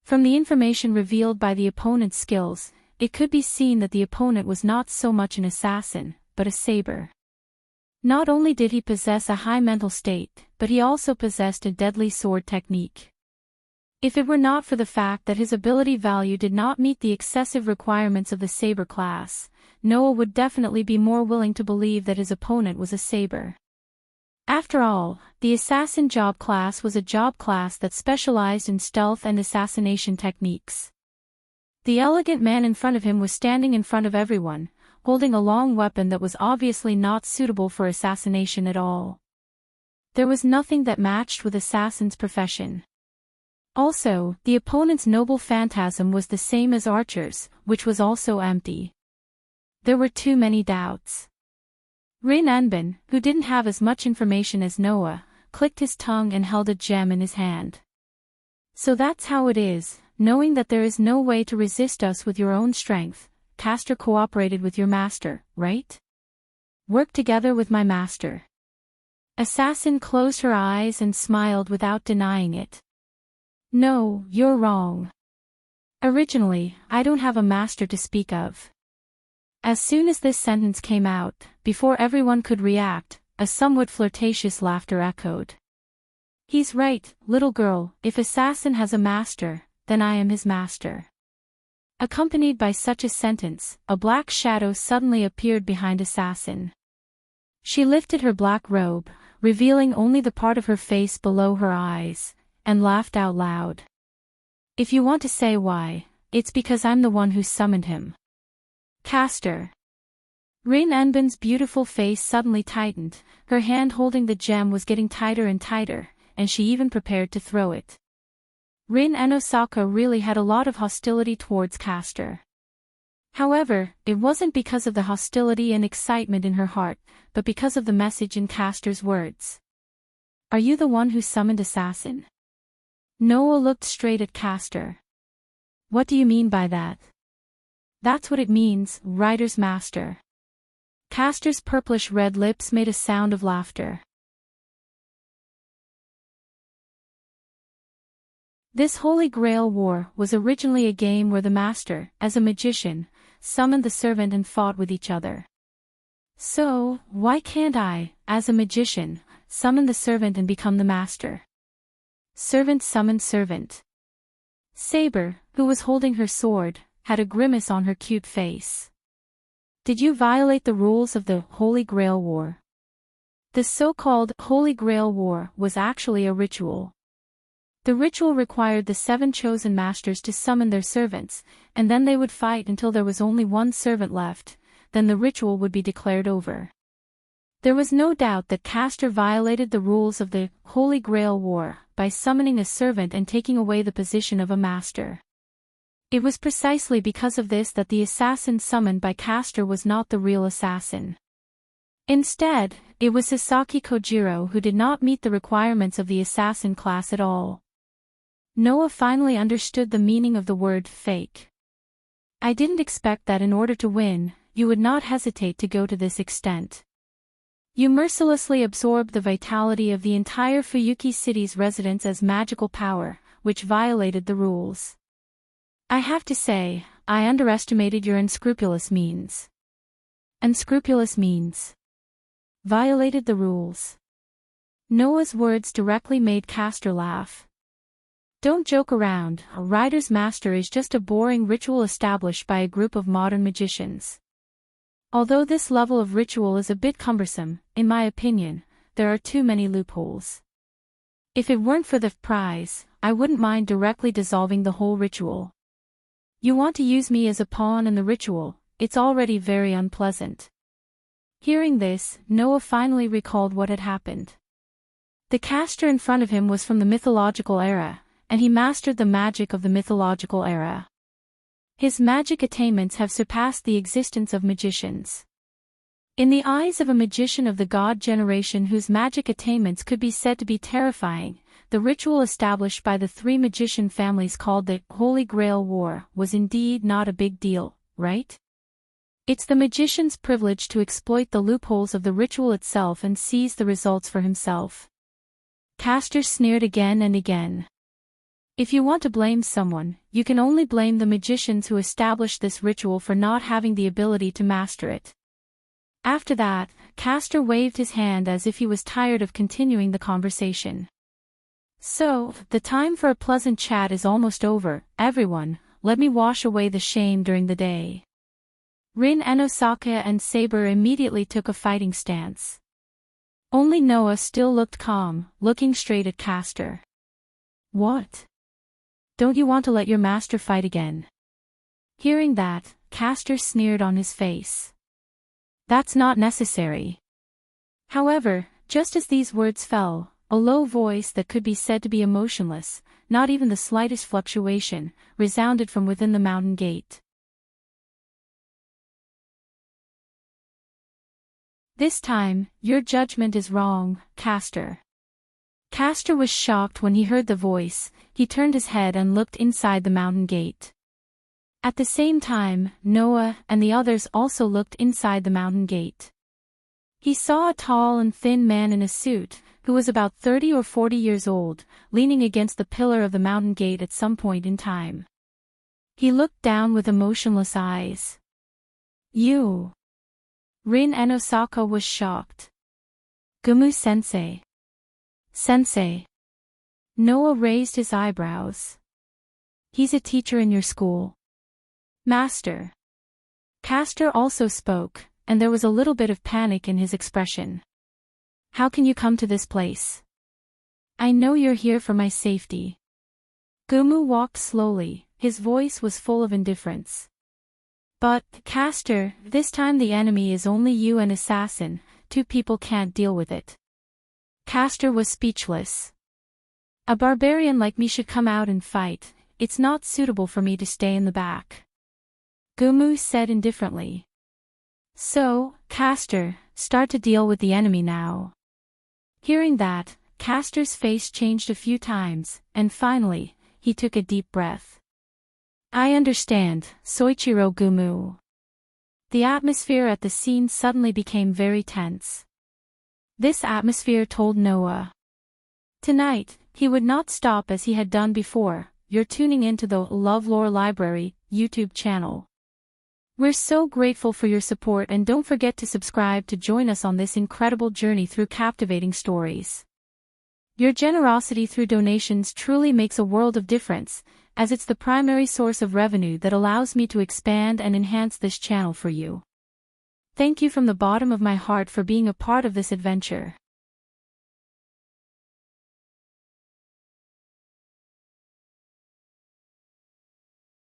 From the information revealed by the opponent's skills, it could be seen that the opponent was not so much an assassin, but a saber. Not only did he possess a high mental state, but he also possessed a deadly sword technique. If it were not for the fact that his ability value did not meet the excessive requirements of the saber class, Noah would definitely be more willing to believe that his opponent was a saber. After all, the assassin job class was a job class that specialized in stealth and assassination techniques. The elegant man in front of him was standing in front of everyone, holding a long weapon that was obviously not suitable for assassination at all. There was nothing that matched with assassin's profession. Also, the opponent's noble phantasm was the same as Archer's, which was also empty. There were too many doubts. Rin Anbin, who didn't have as much information as Noah, clicked his tongue and held a gem in his hand. So that's how it is, knowing that there is no way to resist us with your own strength, Castor cooperated with your master, right? Work together with my master. Assassin closed her eyes and smiled without denying it. No, you're wrong. Originally, I don't have a master to speak of. As soon as this sentence came out, before everyone could react, a somewhat flirtatious laughter echoed. He's right, little girl, if Assassin has a master, then I am his master. Accompanied by such a sentence, a black shadow suddenly appeared behind Assassin. She lifted her black robe, revealing only the part of her face below her eyes, and laughed out loud. If you want to say why, it's because I'm the one who summoned him. Castor. Rin Enbin's beautiful face suddenly tightened, her hand holding the gem was getting tighter and tighter, and she even prepared to throw it. Rin Enosaka really had a lot of hostility towards Castor. However, it wasn't because of the hostility and excitement in her heart, but because of the message in Castor's words. Are you the one who summoned Assassin? Noah looked straight at Castor. What do you mean by that? That's what it means, Rider's master. Castor's purplish-red lips made a sound of laughter. This Holy Grail War was originally a game where the master, as a magician, summoned the servant and fought with each other. So, why can't I, as a magician, summon the servant and become the master? Servant summoned servant. Saber, who was holding her sword, had a grimace on her cute face. Did you violate the rules of the Holy Grail War? The so-called Holy Grail War was actually a ritual. The ritual required the 7 chosen masters to summon their servants, and then they would fight until there was only one servant left, then the ritual would be declared over. There was no doubt that Castor violated the rules of the Holy Grail War by summoning a servant and taking away the position of a master. It was precisely because of this that the assassin summoned by Castor was not the real assassin. Instead, it was Sasaki Kojiro who did not meet the requirements of the assassin class at all. Noah finally understood the meaning of the word fake. I didn't expect that in order to win, you would not hesitate to go to this extent. You mercilessly absorbed the vitality of the entire Fuyuki city's residents as magical power, which violated the rules. I have to say, I underestimated your unscrupulous means. Unscrupulous means. Violated the rules. Noah's words directly made Castor laugh. Don't joke around, a rider's master is just a boring ritual established by a group of modern magicians. Although this level of ritual is a bit cumbersome, in my opinion, there are too many loopholes. If it weren't for the prize, I wouldn't mind directly dissolving the whole ritual. You want to use me as a pawn in the ritual, it's already very unpleasant. Hearing this, Noah finally recalled what had happened. The caster in front of him was from the mythological era, and he mastered the magic of the mythological era. His magic attainments have surpassed the existence of magicians. In the eyes of a magician of the god generation whose magic attainments could be said to be terrifying, the ritual established by the three magician families called the Holy Grail War was indeed not a big deal, right? It's the magician's privilege to exploit the loopholes of the ritual itself and seize the results for himself. Caster sneered again and again. If you want to blame someone, you can only blame the magicians who established this ritual for not having the ability to master it. After that, Caster waved his hand as if he was tired of continuing the conversation. So, the time for a pleasant chat is almost over, everyone, let me wash away the shame during the day. Rin and Osaka and Saber immediately took a fighting stance. Only Noah still looked calm, looking straight at Caster. What? Don't you want to let your master fight again? Hearing that, Caster sneered on his face. That's not necessary. However, just as these words fell, a low voice that could be said to be emotionless, not even the slightest fluctuation, resounded from within the mountain gate. This time, your judgment is wrong, Caster. Caster was shocked when he heard the voice. He turned his head and looked inside the mountain gate. At the same time, Noah and the others also looked inside the mountain gate. He saw a tall and thin man in a suit, who was about 30 or 40 years old, leaning against the pillar of the mountain gate at some point in time. He looked down with emotionless eyes. You. Rin and Osaka was shocked. Gumu-sensei. Sensei. Noah raised his eyebrows. He's a teacher in your school. Master. Caster also spoke, and there was a little bit of panic in his expression. How can you come to this place? I know you're here for my safety. Gumu walked slowly, his voice was full of indifference. But, Caster, this time the enemy is only you and Assassin, two people can't deal with it. Caster was speechless. A barbarian like me should come out and fight, it's not suitable for me to stay in the back. Gumu said indifferently. So, Caster, start to deal with the enemy now. Hearing that, Caster's face changed a few times, and finally, he took a deep breath. I understand, Soichiro Gumu. The atmosphere at the scene suddenly became very tense. This atmosphere told Noah. Tonight, he would not stop as he had done before. You're tuning into the LoveLore Library YouTube channel. We're so grateful for your support, and don't forget to subscribe to join us on this incredible journey through captivating stories. Your generosity through donations truly makes a world of difference, as it's the primary source of revenue that allows me to expand and enhance this channel for you. Thank you from the bottom of my heart for being a part of this adventure.